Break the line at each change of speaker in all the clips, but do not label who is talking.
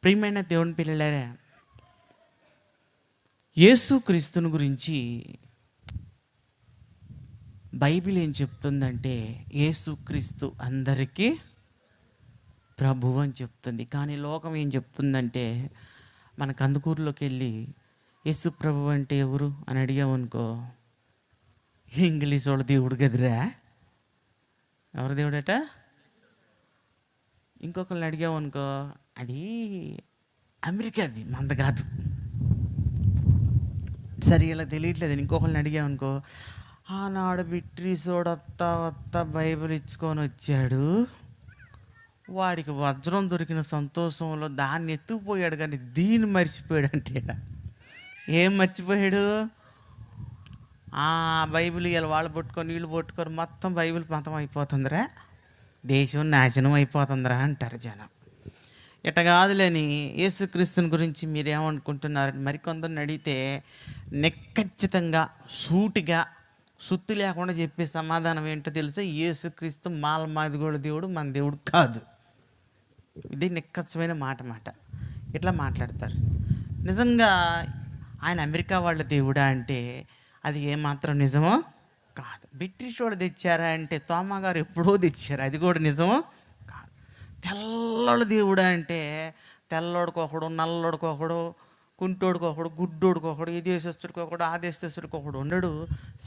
ప్రియమైన దేవుని పిల్లలారా, యేసుక్రీస్తుని గురించి బైబిల్ ఏం చెప్తుందంటే యేసుక్రీస్తు అందరికీ ప్రభువు అని చెప్తుంది. కానీ లోకం ఏం చెప్తుందంటే, మన కందుకూరులోకి వెళ్ళి యేసు ప్రభు అంటే ఎవరు అని అడిగామనుకో, ఇంగ్లీష్ వాళ్ళ దేవుడు గదిరా, ఎవరు దేవుడట. ఇంకొకరిని అడిగామనుకో, అది అమెరికాది, మంద కాదు, సరే ఇలా తెలియట్లేదు. ఇంకొకరిని అడిగామనుకో, ఆనాడు బిట్రీసోడు వత్త బైబిల్ ఇచ్చుకొని వచ్చాడు, వాడికి వజ్రం దొరికిన సంతోషంలో దాన్ని ఎత్తుకుపోయాడు, కానీ దీన్ని మర్చిపోయాడు అంటే ఏం మర్చిపోయాడు? బైబిల్ ఇలా వాళ్ళు పట్టుకొని వీళ్ళు పట్టుకొని మొత్తం బైబిల్ మతం అయిపోతుందిరా, దేశం నాశనం అయిపోతుందిరా అంటారు జనం. ఇట కాదులేని యేసుక్రీస్తుని గురించి మీరేమనుకుంటున్నారని మరికొందరిని అడిగితే నిక్కచ్చితంగా సూటిగా సుత్తి లేకుండా చెప్పే సమాధానం ఏంటో తెలుసా? యేసుక్రీస్తు మాదిగోడు దేవుడు, మన దేవుడు కాదు. ఇది నిక్కచ్చమైన మాట. ఇట్లా మాట్లాడతారు. నిజంగా ఆయన అమెరికా వాళ్ళ దేవుడా అంటే అది ఏమాత్రం నిజమో కాదు. బ్రిటిష్ వాడు తెచ్చారా అంటే తోమా గారు ఎప్పుడో తెచ్చారు, అది కూడా నిజమో కాదు. తెల్లడు దేవుడా అంటే తెల్లోడికొకడు, నల్లోడికొకడు, కుంటోడికొకడు, గుడ్డోడికొకడు, ఈ దేశస్తుడికొకడు, ఆ దేశస్తుడికొకడు ఉండడు.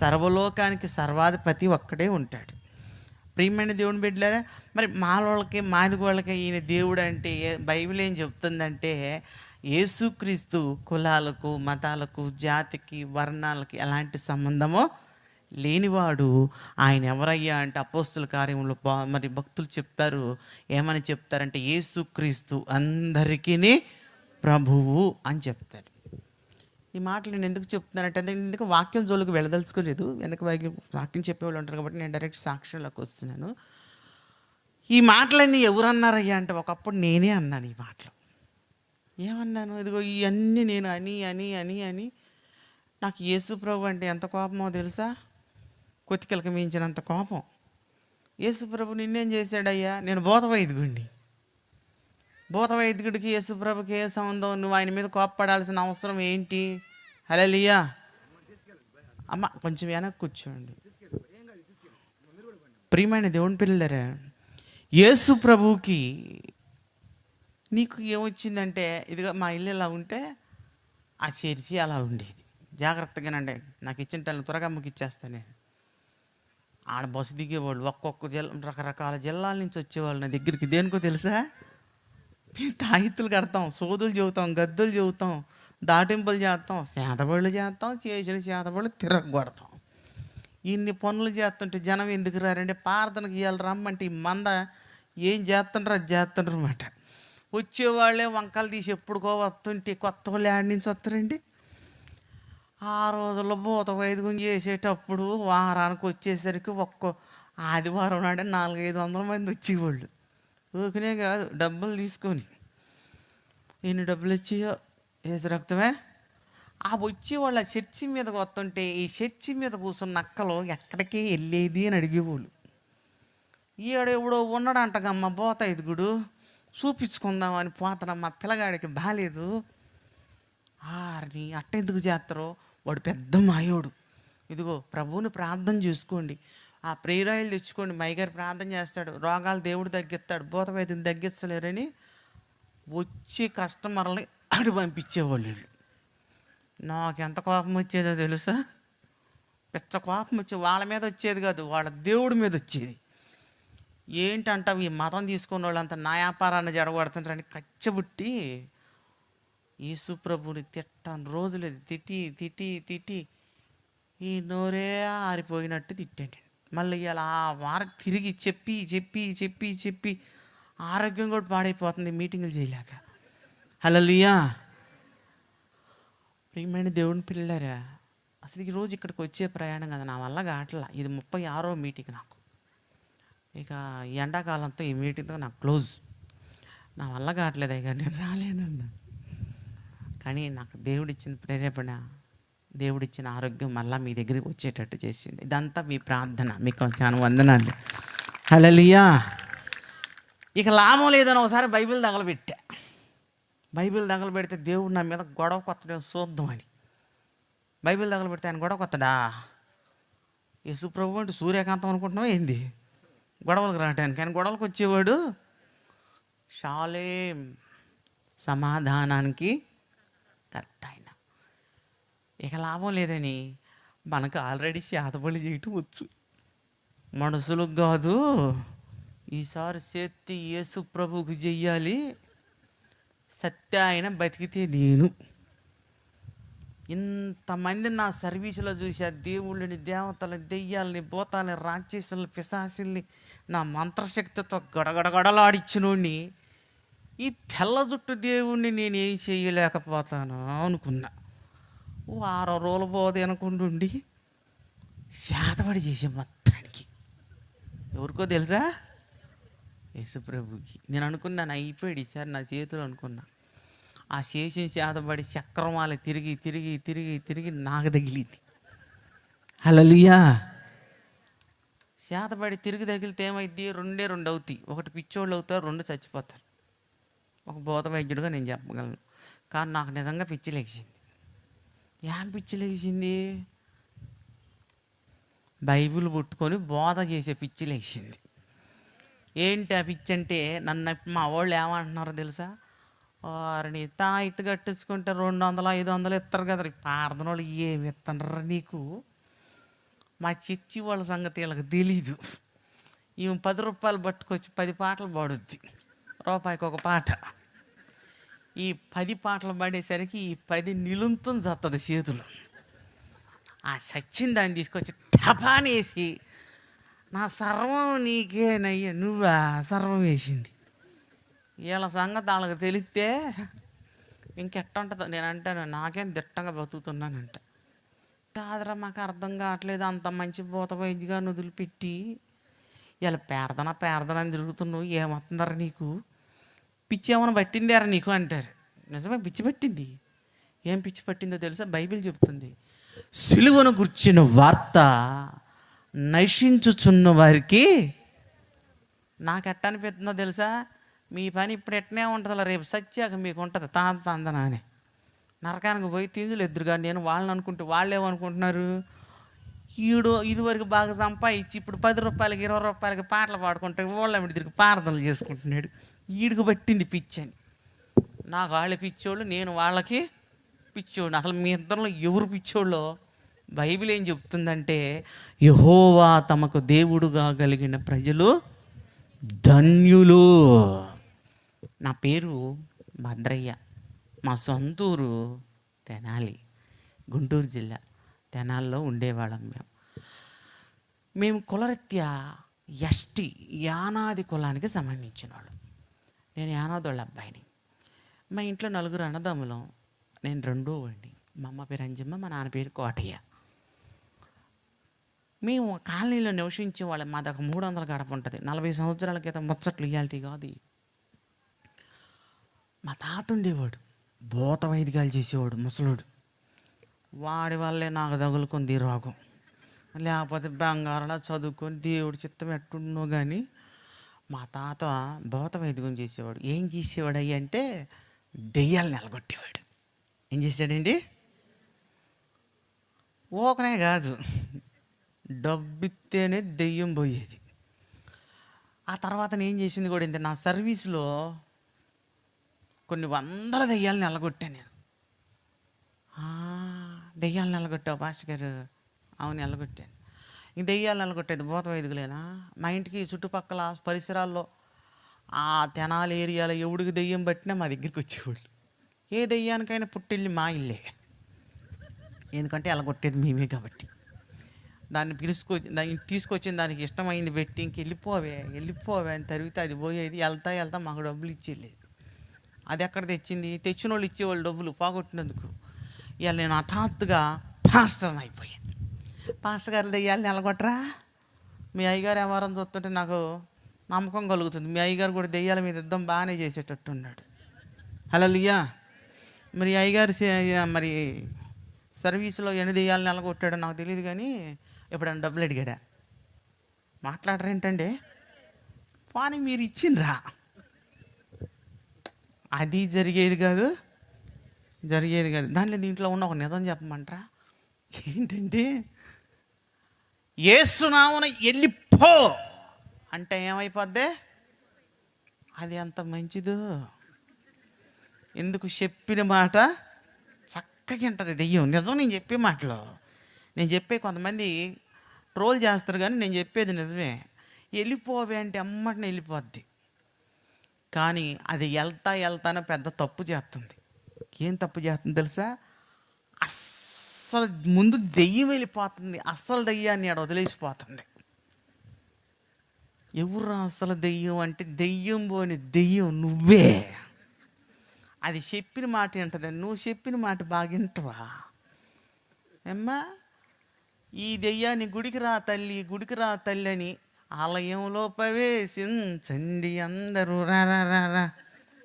సర్వలోకానికి సర్వాధిపతి ఒక్కడే ఉంటాడు. ప్రియమైన దేవుని బిడ్డలారా, మరి మాలోళ్ళకి మాదిగోళ్ళకి ఈయన దేవుడు అంటే బైబిల్ ఏం చెప్తుందంటే, యేసుక్రీస్తు కులాలకు, మతాలకు, జాతికి, వర్ణాలకి ఎలాంటి సంబంధమో లేనివాడు. ఆయన ఎవరయ్యా అంటే అపోస్తుల కార్యములు మరి భక్తులు చెప్తారు. ఏమని చెప్తారంటే యేసుక్రీస్తు అందరికీ ప్రభువు అని చెప్తారు. ఈ మాటలు నేను ఎందుకు చెప్తున్నానంటే, ఎందుకు వాక్యం జోలికి వెళ్ళదలుచుకోలేదు, వెనక వాక్యం చెప్పేవాళ్ళు ఉంటారు కాబట్టి నేను డైరెక్ట్ సాక్ష్యంలోకి వస్తున్నాను. ఈ మాటలన్నీ ఎవరన్నారయ్యా అంటే ఒకప్పుడు నేనే అన్నాను. ఈ మాటలు ఏమన్నాను? ఇదిగో ఇవన్నీ నేను అని అని అని అని నాకు యేసు ప్రభు అంటే ఎంత కోపమో తెలుసా? కొతికలకి మించినంత కోపం. యేసు ప్రభు నిన్నేం చేశాడయ్యా? నేను భూతవైదికుడిని. భూతవైదికుడికి యేసు ప్రభుకి ఏ సంబంధం? నువ్వు ఆయన మీద కోపపడాల్సిన అవసరం ఏంటి? హల్లెలూయా. అమ్మ కొంచెం వెనక్కి కూర్చోండి. ప్రియమైన దేవుని పిల్లలారా, యేసు ప్రభువుకి నీకు ఏమొచ్చిందంటే, ఇదిగో మా ఇల్లు ఇలా ఉంటే ఆ చర్చి అలా ఉండేది. జాగ్రత్తగానండి, నాకు ఇచ్చిన టైంలో త్వరగా ముగిచ్చేస్తాను నేను. ఆడ బస్సు దిగేవాళ్ళు ఒక్కొక్క రకరకాల జిల్లాల నుంచి వచ్చేవాళ్ళు నా దగ్గరికి. దేనికో తెలుసా? తాయిత్తులు కడతాం, సోదులు చెబుతాం, గద్దులు చెబుతాం, దాటింపులు చేస్తాం, చేతబడులు చేస్తాం, చేసిన చేతబడులు తిరగొడతాం. ఇన్ని పనులు చేస్తుంటే జనం ఎందుకు రారంటే, ప్రార్థనకి ఇవాళ రమ్మంటే ఈ మంద ఏం చేస్తుండ్రు అది చేస్తుండ్రు అన్నమాట. వచ్చేవాళ్ళే వంకలు తీసి ఎప్పుడుకో వస్తుంటే కొత్త వాళ్ళు యాడ్ నుంచి వస్తారండి. ఆ రోజుల్లో భూత వైద్యం చేసేటప్పుడు వారానికి వచ్చేసరికి ఒక్కో ఆదివారం నాడే 400-500 మంది వచ్చేవాళ్ళు. ఊరికనే కాదు, డబ్బులు తీసుకొని. ఎన్ని డబ్బులు వచ్చాయో వేసి రక్తమే. ఆ వచ్చేవాళ్ళు ఆ చర్చి మీదకి వస్తుంటే ఈ చర్చి మీద కూర్చున్న నక్కలు ఎక్కడికే వెళ్ళేది అని అడిగేవాళ్ళు. ఈడెవడో ఉన్నాడంటగమ్మ భూత ఎదుగుడు, చూపించుకుందామని పోతానమ్మా, పిల్లగాడికి బాగాలేదు. ఆరిని అట్టెందుకు చేస్తారో, వాడు పెద్ద మాయోడు. ఇదిగో ప్రభువుని ప్రార్థన చేసుకోండి, ఆ ప్రేరాయిలు తెచ్చుకోండి, మైగారు ప్రార్థన చేస్తాడు, రోగాలు దేవుడు తగ్గిస్తాడు, భూత వైద్యం తగ్గించలేరని వచ్చే కస్టమర్లని అడు పంపించేవాళ్ళు. నాకు ఎంత కోపం వచ్చేదో తెలుసా? పిచ్చ కోపం వచ్చేది. వాళ్ళ మీద వచ్చేది కాదు, వాళ్ళ దేవుడి మీద వచ్చేది. ఏంటంటావు ఈ మతం తీసుకున్న వాళ్ళంతా నా వ్యాపారాన్ని జడగొడుతుంటారని కచ్చబుట్టి యేసు ప్రభుని తిట్టని రోజులేదు. తిట్టి తిట్టి తిట్టి ఈ నోరే ఆరిపోయినట్టు తిట్టాడు. మళ్ళీ ఇలా ఆ వారం తిరిగి చెప్పి చెప్పి చెప్పి చెప్పి ఆరోగ్యం కూడా పాడైపోతుంది మీటింగులు చేయలేక. హల్లెలూయా. ప్రియమైన దేవుని పిల్లలారా, అసలు ఈరోజు ఇక్కడికి వచ్చే ప్రయాణం కదా నా వల్ల కావట్లా. ఇది 36వ మీటింగ్ నాకు. ఇక ఎండాకాలంతో ఈ మీటింగ్తో నాకు క్లోజ్. నా వల్ల కావట్లేదు అయ్యా, నేను రాలేనన్నా. కానీ నాకు దేవుడిచ్చిన ప్రేరేపణ, దేవుడిచ్చిన ఆరోగ్యం మళ్ళీ మీ దగ్గరికి వచ్చేటట్టు చేసింది. ఇదంతా మీ ప్రార్థన. మీకు చాలా వందనాలు. హల్లెలూయా. ఇక లాభం లేదని ఒకసారి బైబిల్ తగలబెట్టా. బైబిల్ తగలబెడితే దేవుడు నా మీద గొడవ కొత్తడే చూద్దామని. బైబిల్ తగలబెడితే ఆయన గొడవ కొత్తడా? యేసు ప్రభు అంటే సూర్యకాంతం అనుకుంటున్నావు ఏంది గొడవలకు రావటానికి? ఆయన గొడవలకు వచ్చేవాడు షాలేం, సమాధానానికి కర్త ఆయన. ఇక లాభం లేదని మనకు ఆల్రెడీ శాతబలి చేయటం వచ్చు, మనుషులకు కాదు. ఈసారి చేతి యేసు ప్రభువుకి చెయ్యాలి, సత్య ఆయన బతికితే నేను. ఇంతమంది నా సర్వీసులో చూసా, దేవుళ్ళని, దేవతలని, దెయ్యాలని, భూతాలని, రాక్షసుల్ని, పిశాసుల్ని నా మంత్రశక్తితో గడగడగడలాడిచ్చినోడిని, ఈ తెల్ల జుట్టు దేవుణ్ణి నేనేం చేయలేకపోతాను అనుకున్నా. వారం రోజులు పోదు అనుకుంటుండి శాతపడి చేసే మొత్తానికి ఎవరికో తెలుసా? యేసుప్రభుకి. నేను అనుకున్నాను అయిపోయాడు ఈసారి నా చేతులు అనుకున్నా. ఆ చేసిన శాతపడి చక్రమాల తిరిగి తిరిగి తిరిగి తిరిగి నాకు తగిలింది. హల్లెలూయా. శాతపడి తిరిగి తగిలితే ఏమైంది? రెండు అవుతాయి. ఒకటి పిచ్చోళ్ళు అవుతారు, రెండు చచ్చిపోతారు. ఒక భూత వైద్యుడిగా నేను చెప్పగలను. కానీ నాకు నిజంగా పిచ్చి లేచింది. ఏం పిచ్చి లేచింది? బైబిల్ పుట్టుకొని బోధ చేసే పిచ్చి లేచింది. ఏంటి ఆ పిచ్చి అంటే, నన్ను మా వాళ్ళు ఏమంటున్నారో తెలుసా? వారిని తాయితు కట్టించుకుంటే 200, 500 ఇస్తారు కదా. ప్రార్థన వాళ్ళు ఏమి ఇస్తున్నారు నీకు? మా చర్చి వాళ్ళ సంగతి వీళ్ళకి తెలీదు. ఈమె 10 రూపాయలు పట్టుకొచ్చి 10 పాటలు పాడుద్ది, రూపాయికి ఒక పాట. ఈ 10 పాటలు పాడేసరికి ఈ 10 నిలుంతం చత్తది చేతులు. ఆ సచ్చిన దాన్ని తీసుకొచ్చి టపానేసి, నా సర్వం నీకేనయ్యా, నువ్వా సర్వం వేసింది. వీళ్ళ సంగతి వాళ్ళకి తెలిస్తే ఇంకెట్ట ఉంటుందో. నేను అంటాను, నాకేం దిట్టంగా బతుకుతున్నానంట. కాదురా, మాకు అర్థం కావట్లేదు, అంత మంచి భూత వైద్యుగా వదిలిపెట్టి ఇలా పేరదన అని తిరుగుతున్నావు, ఏమవుతుందరా నీకు? పిచ్చి ఏమైనా పట్టిందారా నీకు అంటారు. నిజమే, పిచ్చి పట్టింది. ఏం పిచ్చి పట్టిందో తెలుసా? బైబిల్ చెబుతుంది, సిలువను గుర్చిన వార్త నశించుచున్న వారికి. నాకు ఎట్ట అనిపిస్తుందో తెలుసా? మీ పని ఇప్పుడు ఎట్టనే ఉంటుందిలా, రేపు సత్యాక మీకు ఉంటుంది తాందన అని. నరకానికి పోయి తిందులు ఎదురుగా నేను వాళ్ళని అనుకుంటే వాళ్ళు ఏమనుకుంటున్నారు? ఈడు ఇదివరకు బాగా సంపాదించి ఇప్పుడు 10 రూపాయలకి 20 రూపాయలకి పాటలు పాడుకుంటే వాళ్ళ తిరిగి ప్రార్థనలు చేసుకుంటున్నాడు. ఈడికి పట్టింది పిచ్చి అని. నాకు వాళ్ళ పిచ్చోళ్ళు, నేను వాళ్ళకి పిచ్చోళ్ళు. అసలు మీ ఇద్దరిలో ఎవరు పిచ్చోళ్ళో బైబిల్ ఏం చెప్తుందంటే, యెహోవా తమకు దేవుడుగా కలిగిన ప్రజలు ధన్యులు. నా పేరు భద్రయ్య, మా సొంతూరు తెనాలి, గుంటూరు జిల్లా. తెనాల్లో ఉండేవాళ్ళం మేము కులరీత్యా ఎస్టీ, యానాది కులానికి సంబంధించిన వాళ్ళు. నేను యానాది వాళ్ళ అబ్బాయిని. మా ఇంట్లో 4 అన్నదమ్ములం, నేను 2వ వాడిని. మా అమ్మ పేరు అంజమ్మ, మా నాన్న పేరు కోటయ్య. మేము కాలనీలో నివసించే వాళ్ళం. మాది ఒక 300 గడప ఉంటుంది. 40 సంవత్సరాల క్రితం ముచ్చట్లు ఇయాల్టీ కాదు. మా తాత ఉండేవాడు, భూత వైద్యాలు చేసేవాడు, ముసలుడు. వాడి వల్లే నాకు తగులుకుంది రోగం. లేకపోతే బంగారంలో చదువుకొని దేవుడి చిత్తం ఎట్టున్నో కానీ మా తాత భూత వైద్యం చేసేవాడు. ఏం చేసేవాడు అయ్యి అంటే, దెయ్యాలు నిలగొట్టేవాడు. ఏం చేశాడండి? ఓకనే కాదు, డబ్బిస్తేనే దెయ్యం పోయేది. ఆ తర్వాత నేను చేసింది కూడా ఏంటంటే, నా సర్వీస్లో కొన్ని 100 దెయ్యాలు నిలగొట్టాను నేను. దెయ్యాలు నిలగొట్టావు పాస్టర్ గారు? అవును, నిలగొట్టాను. ఇంక దెయ్యాలు నిలగొట్టేది భూత వైదికులేనా? మా ఇంటికి చుట్టుపక్కల పరిసరాల్లో ఆ తెనాలి ఏరియాలో ఎవడికి దెయ్యం పట్టినా మా దగ్గరికి వచ్చేవాళ్ళు. ఏ దెయ్యానికైనా పుట్టిల్లి మా ఇల్లే, ఎందుకంటే ఎలగొట్టేది మేమే కాబట్టి. దాన్ని దాన్ని తీసుకొచ్చిన దానికి ఇష్టమైంది పెట్టి ఇంక వెళ్ళిపోవే అని తరిగితే అది పోయేది. వెళ్తా మాకు డబ్బులు ఇచ్చేయలేదు. అది ఎక్కడ తెచ్చింది? తెచ్చిన వాళ్ళు ఇచ్చేవాళ్ళు డబ్బులు పోగొట్టినందుకు. ఇవాళ నేను హఠాత్తుగా పాస్టర్ని అయిపోయాను. పాస్టర్ గారు దెయ్యాలు నిలగొట్టరా? మీ అయ్యగారు వ్యవహారం చూస్తుంటే నాకు నమ్మకం కలుగుతుంది. మీ అయ్యగారు కూడా దెయ్యాల మీద యుద్ధం బాగానే చేసేటట్టు ఉన్నాడు. హల్లెలూయా. మరి అయ్యగారు మరి సర్వీసులో ఎన్ని దెయ్యాలు నిలగొట్టాడో నాకు తెలియదు, కానీ ఎప్పుడైనా డబ్బులు అడిగాడా? మాట్లాడరేంటండి? కానీ మీరు ఇచ్చిండ్రా? అది జరిగేది కాదు. దీంట్లో ఉన్న ఒక నిజం చెప్పమంటారా? ఏంటంటే యేసునామమున వెళ్ళిపో అంటే ఏమైపోద్ది? అది ఎంత మంచిదో. ఎందుకు? చెప్పిన మాట చక్కగా వింటుంది దెయ్యం. నిజం నేను చెప్పే మాటలు. నేను చెప్పే కొంతమంది ట్రోల్ చేస్తారు, కానీ నేను చెప్పేది నిజమే. వెళ్ళిపోవే అంటే అమ్మటిని వెళ్ళిపోద్ది. కానీ అది వెళ్తానే పెద్ద తప్పు చేస్తుంది. ఏం తప్పు చేస్తుంది తెలుసా? అస్సలు ముందు దెయ్యం వెళ్ళిపోతుంది. అస్సలు దెయ్యాన్ని ఆడ వదిలేసిపోతుంది. ఎవరు అసలు దెయ్యం అంటే, దెయ్యం పోని దెయ్యం నువ్వే. అది చెప్పిన మాట వింటుంది. నువ్వు చెప్పిన మాట బాగా వింటవా? ఏమ్మా, ఈ దెయ్యాన్ని గుడికి రా తల్లి అని ఆలయంలో ప్రవేశించండి అందరూ, రా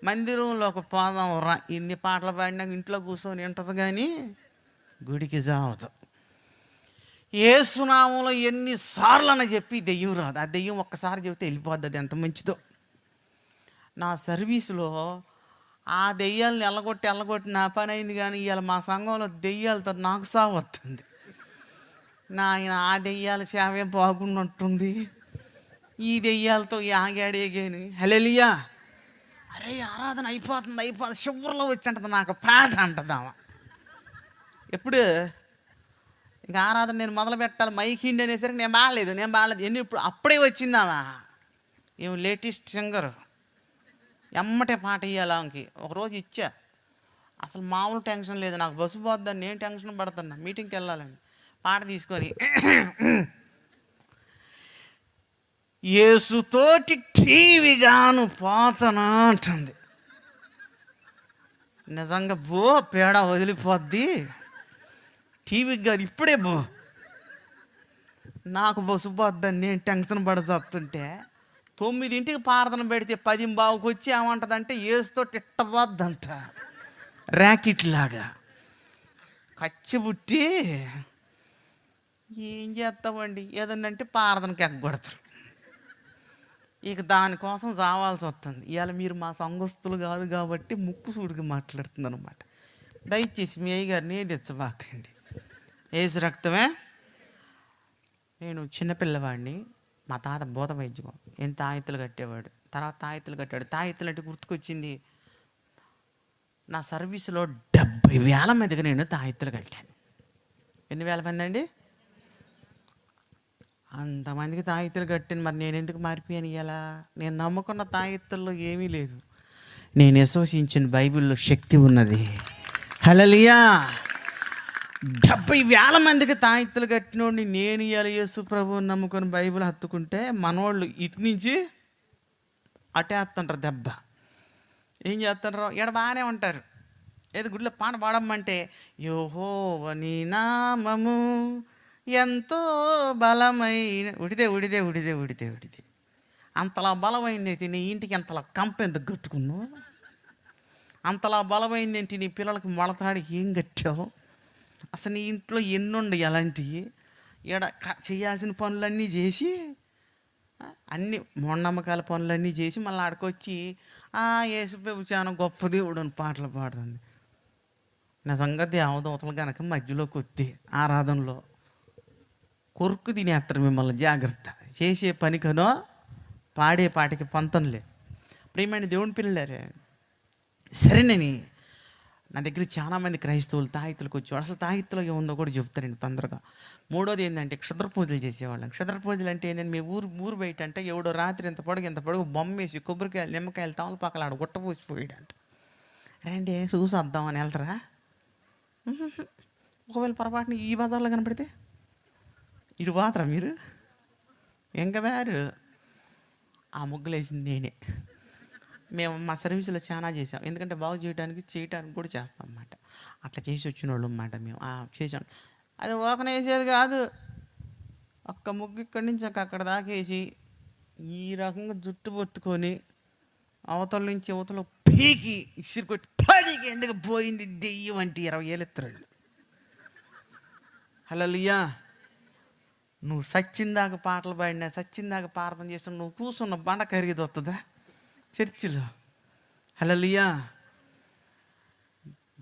మందిరంలోకి పోదాం రా. ఇన్ని పాటలు పాడినాక ఇంట్లో కూర్చొని వింటది, కానీ గుడికి జావదు. యేసునామంలో ఎన్నిసార్లు అని చెప్పి దెయ్యం రాదు. ఆ దెయ్యం ఒక్కసారి చెబితే వెళ్ళిపోద్ది. అది ఎంత మంచిదో. నా సర్వీసులో ఆ దెయ్యాలను ఎల్లగొట్టి నా పని అయింది. కానీ ఇవాళ మా సంఘంలో దెయ్యాలతో నాకు సావస్తుంది. నాయన, ఆ దెయ్యాల సేవే బాగున్నట్టుంది, ఈ దెయ్యాలతో ఆగాడేగాని. హల్లెలూయా. అరే, ఆరాధన అయిపోతుంది చివరిలో వచ్చి అంటది, నాకు పాట అంటదామా. ఎప్పుడు ఇంకా ఆరాధన నేను మొదలు పెట్టాలి, మైక్ ఇండి అనేసరికి నేను బాగలేదు ఇప్పుడు అప్పుడే వచ్చిందామా. ఏం లేటెస్ట్ సింగర్, ఎమ్మటే పాట ఇవ్వాలి ఆమెకి. ఒకరోజు ఇచ్చా, అసలు మామూలు టెన్షన్ లేదు నాకు. బస్సు పోద్దని నేను టెన్షన్ పడుతున్నా, మీటింగ్కి వెళ్ళాలని. పాట తీసుకొని యేసుతోటి టీవీగాను పోతనా అంటుంది. నిజంగా పేడ వదిలిపోద్ది. టీవీకి కాదు, ఇప్పుడే నాకు బస్సు పోద్దని నేను టెన్షన్ పడజేస్తుంటే 9ంటికి ప్రార్థన పెడితే 10:15కి వచ్చి ఏమంటదంటే యేసుతో ఇట్టబోద్దంట. ర్యాకెట్ లాగా కచ్చిబుట్టి ఏం చేస్తామండి, ఏదన్నంటే ప్రార్థనకి ఎగ్గొడతారు. ఇక దానికోసం చావాల్సి వస్తుంది. ఇవాళ మీరు మా సంఘస్థులు కాదు కాబట్టి ముక్కు సూడికి మాట్లాడుతుంది అనమాట. దయచేసి మీ అయ్యగారిని తెచ్చబాకండి. యేసు రక్తమే. నేను చిన్నపిల్లవాడిని. మా తాత భూత వైద్యం. నేను తాయెత్తులు కట్టేవాడు. తర్వాత తాయెత్తులు కట్టాడు. తాయెత్తులు అంటే గుర్తుకొచ్చింది, నా సర్వీసులో 70,000 మందికి నేను తాయెత్తులు కట్టాను. ఎన్ని వేల మంది అండి? అంతమందికి తాయెత్తులు కట్టాను. మరి నేను ఎందుకు మారిపోయాను? ఇలా నేను నమ్ముకున్న తాయెత్తుల్లో ఏమీ లేదు. నేను విశ్వసించిన బైబిల్లో శక్తి ఉన్నది. హల్లెలూయా. 70,000 మందికి తాయెత్తులు కట్టినోడిని నేను ఇవాళ యేసు ప్రభువుని నమ్ముకొని బైబిల్ హత్తుకుంటే మనోళ్ళు ఇటు నుంచి అటేస్తుంటారు దెబ్బ. ఏం చేస్తుంటారు? ఇక్కడ బాగానే ఉంటారు. ఏదో గుడిలో పాట పాడమంటే యెహోవా నీ నామము ఎంతో బలమైన ఉడిదే అంతలా బలమైంది అయితే నీ ఇంటికి అంతలా కంప ఎందుకు కట్టుకున్నావు? అంతలా బలమైంది ఏంటి నీ పిల్లలకి మొలతాడి ఏం కట్టావు? అసలు నీ ఇంట్లో ఎన్నుండి అలాంటివి? ఇక్కడ చేయాల్సిన పనులన్నీ చేసి, అన్ని మూఢనమ్మకాల పనులన్నీ చేసి మళ్ళీ ఆడికొచ్చి యేసుప్రభు చాలా గొప్ప దేవుడు అని పాటలు పాడుతుంది. నిజంగా దేవదూతలు కనుక మధ్యలోకి వస్తే ఆరాధనలో కొరుకు తినేస్తారు మిమ్మల్ని. జాగ్రత్త. చేసే పనికనో పాడే పాటకి పంతంలే. ప్రియమైన దేవుని పిల్లలారే, సరేనని నా దగ్గర చాలామంది క్రైస్తవులు తాయెత్తులకు వచ్చేవాడు. అసలు తాయెత్తులో ఏముందో కూడా చెప్తారండి తొందరగా. మూడోది ఏంటంటే క్షుద్ర పూజలు చేసేవాళ్ళం. క్షుద్ర పూజలు అంటే ఏంటంటే మీ ఊరు బయట అంటే ఎవడో రాత్రి ఇంత పొడుగు బొమ్మ వేసి కొబ్బరికాయలు నిమ్మకాయలు తమలపాకలు ఆడ గుట్టపోసిపోయాడంట. రండి చూసి వద్దామని వెళ్తారా? ఒకవేళ పొరపాటున ఈ బజార్లో కనపడితే ఇటు పోతారా మీరు? ఇంకా వేరు. ఆ ముగ్గులు వేసింది నేనే. మేము మా సర్వీసులో చాలా చేసాం. ఎందుకంటే బాగు చేయడానికి కూడా చేస్తాం అన్నమాట. అట్లా చేసి వచ్చిన వాళ్ళు అన్నమాట మేము. చేసాం. అది ఓకన వేసేది కాదు. ఒక్క ముగ్గు ఇక్కడి నుంచి అక్కడ దాకా వేసి ఈ రకంగా జుట్టు పట్టుకొని అవతల నుంచి అవతల పీకి ఇసిరి కొట్టి పడికి ఎందుకు పోయింది దెయ్యం అంటే 20 ఏళ్ళు ఎత్తాడు. హల్లెలూయా. నువ్వు సచ్చిందాక పాటలు పాడినా, సచ్చిందాక ప్రార్థన చేస్తున్నా, నువ్వు కూర్చున్న బండ కరిగేది వస్తుందా చర్చిలో? హల్లెలూయా.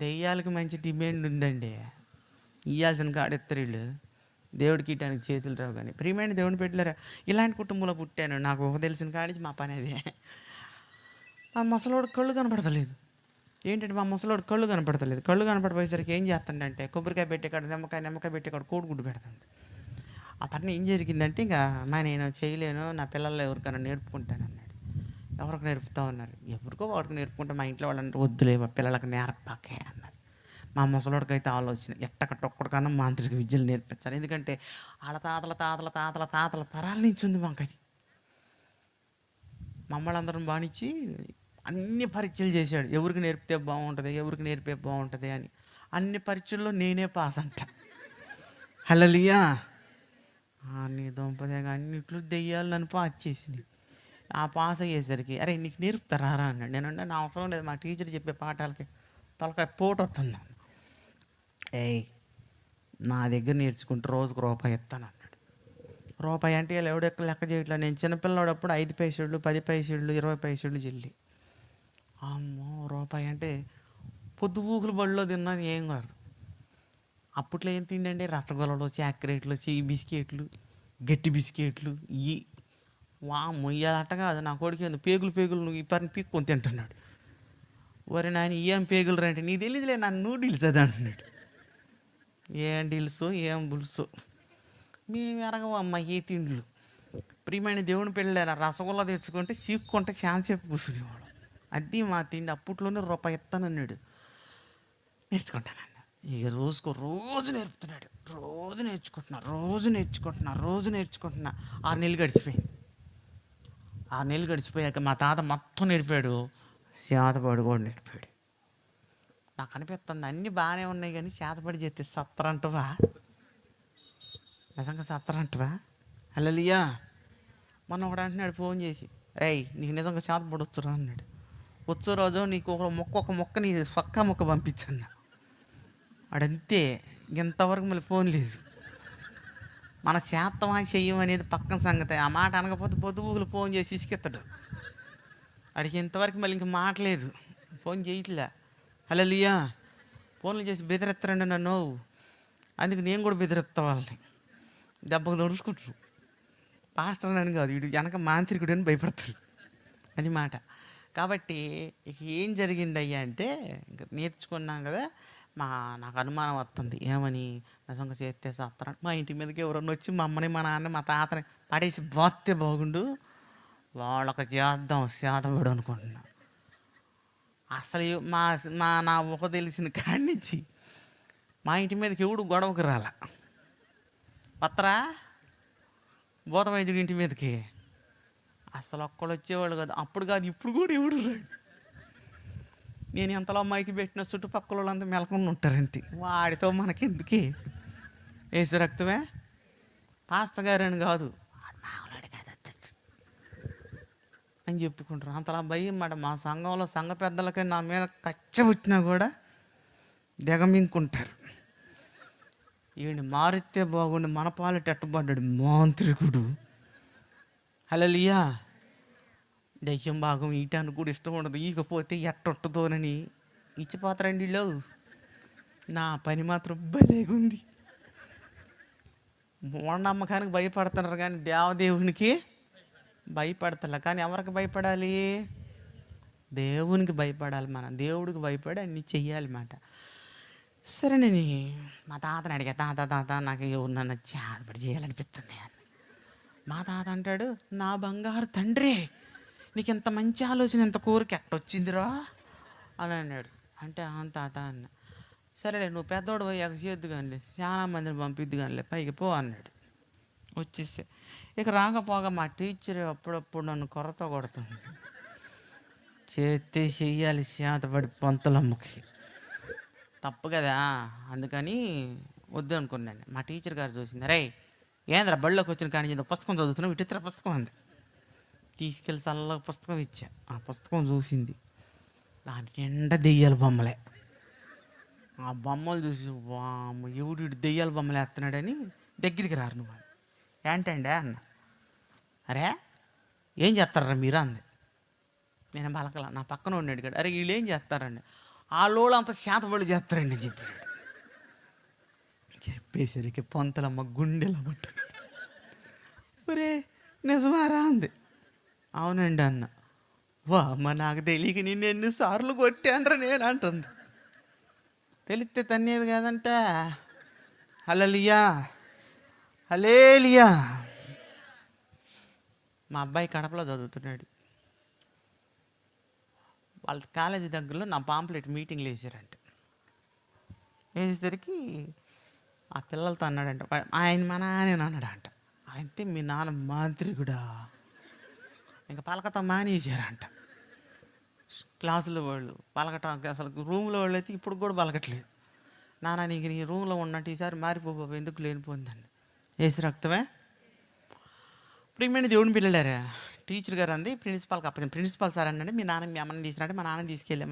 దెయ్యాలకి మంచి డిమాండ్ ఉందండి. ఇయ్యాల్సిన కాడ ఇస్తారు వీళ్ళు. దేవుడికి ఇయటానికి చేతులు రావు. కానీ ప్రియమైన దేవుని పెట్టలేరా, ఇలాంటి కుటుంబంలో పుట్టాను. నాకు ఒక తెలిసిన కాడికి మా పని అదే. మా ముసలోడు కళ్ళు కనపడతలేదు. ఏంటంటే మా ముసలోడు కళ్ళు కనపడతలేదు. కళ్ళు కనపడిపోయేసరికి ఏం చేస్తాడంటే కొబ్బరికాయ పెట్టే కాడ నిమ్మకాయ పెట్టే కాడ కోడిగుడ్డు పెడతాడు. ఆ పని ఏం జరిగిందంటే ఇంకా అమ్మా నేను చేయలేను, నా పిల్లలు ఎవరికైనా నేర్పుకుంటాను అన్నాడు. ఎవరికి నేర్పుతావు అన్నారు. ఎవరికో వాడికి నేర్పుకుంటే మా ఇంట్లో వాళ్ళంటే వద్దులే పిల్లలకు నేర్పకే అన్నారు. మా ముసలోడికి అయితే ఆలోచన ఎట్టకట్టొక్కడికన్నా మాంత్రిక విద్యలు నేర్పించాలి. ఎందుకంటే వాళ్ళ తాతల తాతల తాతల తాతల తరాల నుంచి ఉంది మాకు అది. మమ్మల్ని అందరం బానిచ్చి అన్ని పరీక్షలు చేశాడు. ఎవరికి నేర్పితే బాగుంటుంది, ఎవరికి నేర్పే బాగుంటుంది అని. అన్ని పరీక్షల్లో నేనే పాస్ అంట. హల్లెలూయా. నీ దొంపదేగా అన్నిట్లో దెయ్యాలు నన్ను పాస్ చేసింది. ఆ పాస్ అయ్యేసరికి అరే నీకు నేర్పుతారా అన్నాడు. నేనంటే నా అవసరం లేదు, మా టీచర్ చెప్పే పాఠాలకి తలకాయ పోటు వస్తుంది. నా దగ్గర నేర్చుకుంటే రోజుకు రూపాయి ఇస్తాను అన్నాడు. రూపాయి అంటే వీళ్ళు ఎవడెక్కడ లెక్క చేయట్లా. నేను చిన్నపిల్లడప్పుడు 5 పైసలు 10 పైసలు 20 పైసలు చెల్లి. అమ్మో రూపాయి అంటే పొద్దుబూకులు బడిలో తిన్నది ఏం కాదు. అప్పట్లో ఏం తిండండి, రసగొల్లలు, చాక్లెట్లు, బిస్కెట్లు, గట్టి బిస్కెట్లు ఇవి. మొయ్యాలట కాదు. నా కొడుకు ఏంది పేగులు నువ్వు ఈ పని పీక్కొని తింటున్నాడు. ఒరే నాయన ఏం పేగులు రంటే నీ తెలియదులే, నన్ను నూడిల్స్ అది అంటున్నాడు. ఏం డీల్స్ ఏం బుల్స్ మేము ఎరగవమ్మ ఏ తిండ్లు. ప్రియమైన దేవుని పెళ్ళారా రసగుల్లా తెచ్చుకుంటే చీక్కుంటే చాలాసేపు కూర్చునేవాడు. అది మా తిండి. అప్పట్లోనే రూపాయి ఇస్తానన్నాడు. నేర్చుకుంటానన్న. ఇక రోజు నేర్పుతున్నాడు. రోజు నేర్చుకుంటున్నా 6 నెలలు గడిచిపోయింది. 6 నెలలు గడిచిపోయాక మా తాత మొత్తం నేర్పాడు. శాతపడి కూడా నేర్పాడు. నాకు అనిపిస్తుంది అన్నీ బాగానే ఉన్నాయి కానీ శాతపడి చేస్తే సత్తరంటవా, నిజంగా సత్తరంటవా. హల్లెలూయా. మొన్న ఒకడు అంటున్నాడు ఫోన్ చేసి, రేయ్ నీకు నిజంగా శాతపడి వచ్చురా అన్నాడు. వచ్చే రోజు నీకు ఒక మొక్క నీ పక్కా మొక్క పంపించన్న. వాడంతే. ఇంతవరకు మళ్ళీ ఫోన్ లేదు. మన శాతమా చెయ్యం అనేది పక్కన సంగతి. ఆ మాట అనకపోతే పొద్దుగూకులు ఫోన్ చేసి ఇసుకెత్తాడు. వాడికి ఇంతవరకు మళ్ళీ ఇంక మాటలేదు, ఫోన్ చేయట్లే. హల్లెలూయా. ఫోన్లు చేసి బెదిరెత్తారండి నన్ను. అందుకు నేను కూడా బెదిరెత్తా వాళ్ళని. దెబ్బకు దొడుచుకుంటారు. పాస్టర్ అని కాదు, వీడు వెనక మాంత్రికుడు అని భయపడతారు. అది మాట. కాబట్టి ఇక ఏం జరిగింది అయ్యా అంటే, ఇంక నేర్చుకున్నాం కదా. నాకు అనుమానం వస్తుంది ఏమని, నిజంగా చేస్తే సత్తరా. మా ఇంటి మీదకి ఎవరన్నా వచ్చి మా అమ్మని మా నాన్న మా తాతని పడేసి బాస్తే బాగుండు, వాళ్ళకి చేద్దాం శాతపడు అనుకుంటున్నా. అసలు నా ఊహ తెలిసిన కాడి నుంచి మా ఇంటి మీదకి ఎవడు గొడవకు రాల. పత్తరా భూత వైద్యుడి ఇంటి మీదకి అసలు ఒక్కడు వచ్చేవాళ్ళు కాదు. అప్పుడు కాదు ఇప్పుడు కూడా ఎవడు రాడు. నేను ఎంతలో మైకి పెట్టిన చుట్టుపక్కల వాళ్ళంతా మెలకుండా ఉంటారు అంతే. వాడితో మనకెందుకే, వేసి రక్తమే పాస్టర్ గారని కాదు అని చెప్పుకుంటారు. అంతలా భయం మాట. మా సంఘంలో సంఘ పెద్దలకి నా మీద కచ్చ పుట్టినా కూడా దిగమింకుంటారు. ఈయన మారితే బాగుండి మన పాలిట ఎట్టబడ్డాడు మాంత్రికుడు. హల్లెలూయా. దయ్యం భాగం ఈయటానికి కూడా ఇష్టం ఉండదు. ఈకపోతే ఎట్టొట్టదోనని ఇచ్చిపోతారండి వీళ్ళు. నా పని మాత్రం భలేగుంది. మూఢనమ్మకానికి భయపడుతున్నారు కానీ దేవదేవునికి భయపడతలే. కానీ ఎవరికి భయపడాలి? దేవునికి భయపడాలి. మనం దేవుడికి భయపడి అన్నీ చెయ్యాలి మాట. సరే నేను మా తాతని అడిగా, తాత నాకు ఎవరు నన్ను చేతపడి చేయాలనిపిస్తుంది అని. మా తాత అంటాడు, నా బంగారు తండ్రి నీకు ఎంత మంచి ఆలోచన, ఎంత కోరిక ఎట్టొచ్చిందిరా అని అన్నాడు. అంటే తాత అన్న. సరేలే నువ్వు పెద్దోడు పోయి చేయొద్దు కానీ చాలా మందిని పంపిద్దు కానీ పైకి పో అన్నాడు. వచ్చేస్తే ఇక రాకపోగా మా టీచర్ అప్పుడప్పుడు నన్ను కొరత కొడుతుంది. చేస్తే చెయ్యాలి శాతపడి పొంతలమ్మకి, తప్పు కదా. అందుకని వద్దు అనుకున్నాను. మా టీచర్ గారు చూసింది, రే ఏంద్రా బళ్ళోకి వచ్చిన కానీ ఏదో పుస్తకం చదువుతున్నావు, ఇటుతర పుస్తకం అంది. తీసుకెళ్ళి చల్లగా పుస్తకం ఇచ్చా. ఆ పుస్తకం చూసింది, దాని నిండా దెయ్యాల బొమ్మలే. ఆ బొమ్మలు చూసి వామ్మ ఎవడు దెయ్యాల బొమ్మలు వేస్తున్నాడని దగ్గరికి రారు నువ్వు. ఏంటండి అన్న. అరే ఏం చేస్తారా మీరు అంది. నేను పలకల. నా పక్కన ఉన్నాడు కదా, అరే వీళ్ళు ఏం చేస్తారండి. వాళ్ళోళ్ళు అంత శాతపడి చేస్తారండి అని చెప్పాడు. చెప్పేసరికి పొంతలమ్మ గుండెలా పట్టు, ఒరే నిజమారా అంది. అవునండి అన్న. వా అమ్మ, నాకు తెలియక నిన్ను ఎన్నిసార్లు కొట్టానరా నేను అంటుంది. తెలిస్తే తన్నేది కాదంట. హల్లెలూయా, హల్లెలూయా. మా అబ్బాయి కడపలో చదువుతున్నాడు. వాళ్ళ కాలేజీ దగ్గరలో నా పాంప్లెట్ మీటింగ్లు వేసారంట. వేసేసరికి ఆ పిల్లలతో అన్నాడంట, ఆయన మా నాన్న అన్నాడంట. అయితే మీ నాన్న మాంత్రికుడా, ఇంకా పలకటం మానేసారంట. క్లాసులో వాళ్ళు పలకటం, అసలు రూమ్లో వాళ్ళు అయితే ఇప్పుడు కూడా పలకట్లేదు. నాన్న నీకు నీ రూమ్లో ఉన్నట్టు ఈసారి మారిపోబో, ఎందుకు లేనిపోయిందండి. వేసి రక్తమే. ప్రియమైన దేవుని పిల్లలారా, టీచర్ గారు అంది ప్రిన్సిపాల్కి అప్పగింది. ప్రిన్సిపాల్ సార్ అన్నాడు, మీ నాన్న మీ అమ్మని తీసుకున్నాడు. మా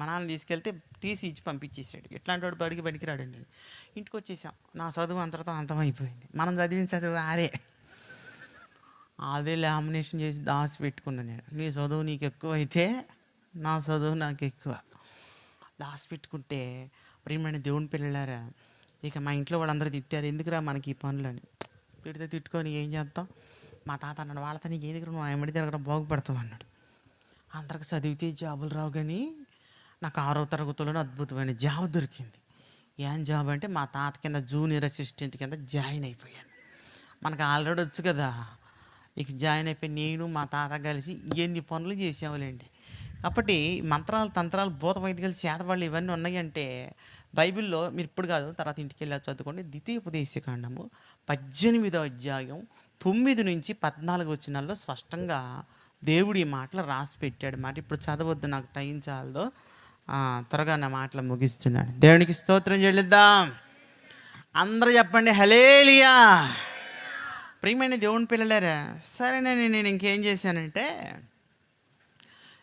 నాన్న తీసుకెళ్తే టీసీ ఇచ్చి పంపించేసాడు. ఎట్లాంటి వాడు బడికి రాడండి. ఇంటికి వచ్చేసాం. నా చదువు అంతటితో అంతమైపోయింది. మనం చదివిన చదువు అదే లామినేషన్ చేసి దాచి పెట్టుకున్నాను నేను. నీ చదువు నీకు ఎక్కువ అయితే నా చదువు నాకు ఎక్కువ. దాచి పెట్టుకుంటే ప్రియమైన దేవుని పిల్లలారా, ఇక మా ఇంట్లో వాళ్ళందరూ తిట్టారు, ఎందుకురా మనకి ఈ పనులని. తిడితే తిట్టుకొని ఏం చేస్తాం. మా తాత అన్నాడు, వాళ్ళతో నీకు ఏ దగ్గర నువ్వు ఎమ్మడి దగ్గర బాగుపడతావు అన్నాడు. అందరికి చదివితే జాబులు రావు, కానీ నాకు 6వ తరగతిలోనే అద్భుతమైన జాబ్ దొరికింది. ఏం జాబ్ అంటే మా తాత కింద జూనియర్ అసిస్టెంట్ కింద జాయిన్ అయిపోయాను. మనకు ఆల్రెడీ వచ్చు కదా. ఇక జాయిన్ అయిపోయి నేను మా తాత కలిసి ఎన్ని పనులు చేసేవాళ్ళండి. కాబట్టి మంత్రాలు, తంత్రాలు, భూత వైద్యాలు, చేతబడులు ఇవన్నీ ఉన్నాయంటే బైబిల్లో మీరు ఇప్పుడు కాదు, తర్వాత ఇంటికి వెళ్ళి చదువుకోండి. ద్వితీయోపదేశకాండము 18వ అధ్యాయం 9 నుంచి 14 వచనాల్లో స్పష్టంగా దేవుడు ఈ మాటలు రాసి పెట్టాడు. మాట ఇప్పుడు చదవద్దు, నాకు టైం చాలదు. త్వరగా నా మాటలు ముగిస్తున్నాడు. దేవునికి స్తోత్రం చెల్లిద్దాం. అందరూ చెప్పండి హల్లెలూయా. ప్రియమైన దేవుని పిల్లలారా, సరేనండి, నేను ఇంకేం చేశానంటే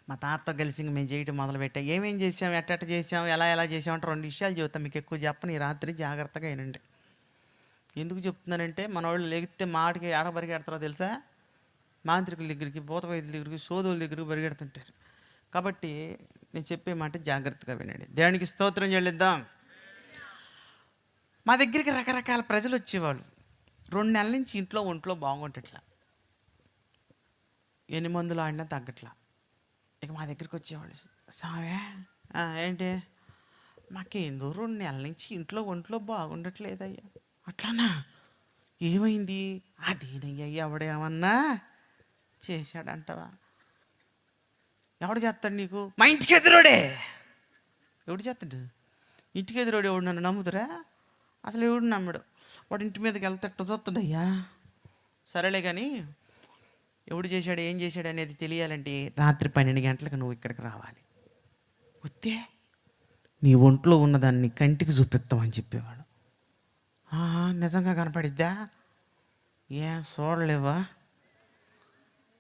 మా తాతతో కలిసి మేము చేయటం మొదలుపెట్టాం. ఏమేం చేసాం, ఎట్ట చేసాం, ఎలా చేసామంటే 2 విషయాలు చెబుతాం. మీకు ఎక్కువ చెప్పను, ఈ రాత్రి జాగ్రత్తగా వినండి. ఎందుకు చెప్తున్నానంటే మన వాళ్ళు లెగితే మాటికి ఆడ పరిగెడతారో తెలుసా. మాంత్రికుల దగ్గరికి, భూత వైద్యుల దగ్గరికి, సోదుల దగ్గరికి పరిగెడుతుంటారు. కాబట్టి నేను చెప్పే మాట జాగ్రత్తగా వినండి. దేవునికి స్తోత్రం చెల్లిద్దాం. మా దగ్గరికి రకరకాల ప్రజలు వచ్చేవాళ్ళు. 2 నెలల నుంచి ఒంట్లో బాగుంటట్లా, ఎన్ని మందులు ఆడినా తగ్గట్లా. ఇక మా దగ్గరికి వచ్చేవాళ్ళు, సామే ఏంటి మాకేందో 2 నెలల నుంచి ఒంట్లో బాగుండట్లేదయ్యా. అట్లానా, ఏమైంది? అదేనయ్యా, ఎవడేమన్నా చేశాడంటవా? ఎవడు చేస్తాడు నీకు? మా ఇంటికి ఎదురోడే. ఎవడు చేస్తాడు? ఇంటికి ఎదురోడు ఎవడు? నన్ను నమ్ముతురా? అసలు ఎవడు నమ్మడు. వాడు ఇంటి మీదకి వెళ్తట్టు చూస్తాడయ్యా. సరేలే కానీ ఎవడు చేశాడు, ఏం చేశాడు అనేది తెలియాలంటే రాత్రి 12 గంటలకు నువ్వు ఇక్కడికి రావాలి. వస్తే నీ ఒంట్లో ఉన్నదాన్ని కంటికి చూపిస్తామని చెప్పేవాడు. నిజంగా కనపడిద్దా? ఏం చూడలేవా?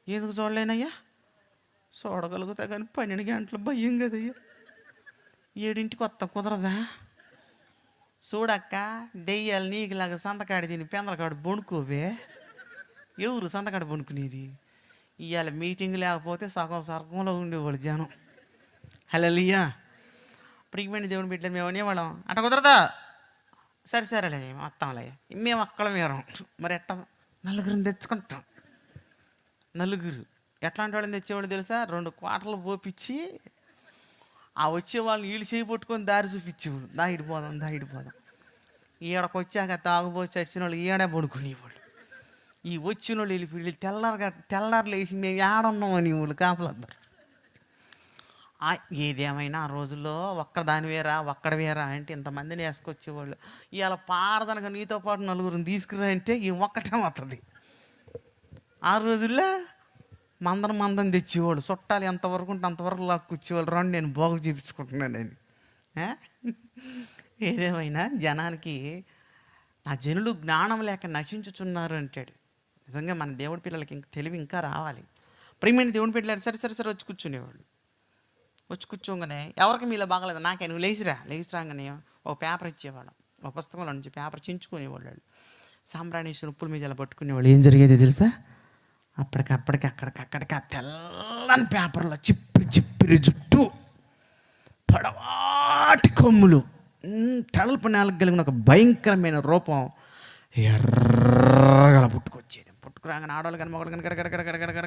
ఎందుకు చూడలేనయ్యా? చూడగలుగుతా కానీ 12 గంటలు భయం కదయ్యా. 7ంటికి వస్తా, కుదరదా? చూడక్క, దెయ్యాలు నీకులాగా సంతకాడి తిని పెందలకాడు బొణుకోవే. ఎవరు సంతకాడ బొణుకునేది? ఇవాళ మీటింగ్ లేకపోతే సగంలో ఉండేవాళ్ళు జనం. హల్లెలూయా. ప్రియమైన దేవుని బిడ్డలు మేము అనేవాళ్ళం, అట్ట కుదరదా? సరేలే వస్తాంలే. మేము అక్కడ మేరం మరి ఎట్ట? 4గురిని తెచ్చుకుంటాం. 4 ఎట్లాంటి వాళ్ళని తెచ్చేవాళ్ళు తెలుసా? 2 క్వార్టర్లు పోపిచ్చి ఆ వచ్చేవాళ్ళని వీళ్ళు చేయి పట్టుకొని దారి చూపించేవాళ్ళు. దాయిడిపోదాం. ఈడకు వచ్చాక తాగుపోచి వచ్చిన వాళ్ళు ఈడే పడుకునేవాళ్ళు. ఈ వచ్చిన వాళ్ళు వీళ్ళు తెల్లారు లేచి మేము ఏడున్నామని వాళ్ళు కాపలద్దరు. ఏదేమైనా ఆ రోజుల్లో ఒక్కడ వేరా అంటే ఇంతమందిని వేసుకొచ్చేవాళ్ళు. ఇవాళ పారదనగా నీతో పాటు 4గురిని తీసుకురా అంటే ఈ ఒక్కటే వస్తుంది. ఆ రోజుల్లో మందం తెచ్చేవాళ్ళు. చుట్టాలు ఎంతవరకు ఉంటే అంతవరకు లాక్కుచ్చేవాళ్ళు. రండి నేను బాగు చూపించుకుంటున్నానని. ఏదేమైనా జనానికి నా జనులు జ్ఞానం లేక నశించుచున్నారు అంటాడు. నిజంగా మన దేవుడి పిల్లలకి ఇంక తెలివి ఇంకా రావాలి. ప్రియమైన దేవుడి పిల్లలు సరే వచ్చి కూర్చునేవాళ్ళు. వచ్చి కూర్చోగానే ఎవరికి మీలో బాగలేదు, నాకే నువ్వు లేచిరాగానే ఒక పేపర్ ఇచ్చేవాడు. ఒక పుస్తకంలో నుంచి పేపర్ చించుకునేవాళ్ళు. సాంబ్రాణేశ్వరం ఉప్పుల మీద ఇలా పట్టుకునేవాళ్ళు. ఏం జరిగేది తెలుసా? అక్కడికి ఆ తెల్లని పేపర్లో చిప్పిరి జుట్టు, పొడవాటి పొడగాటి కొమ్ములు, తలపు నేలకు కలిగిన ఒక భయంకరమైన రూపం ఎర్రగల పుట్టుకొచ్చేది. పుట్టుకురాగానే ఆడవాళ్ళు కానీ మగవాళ్ళు కానీ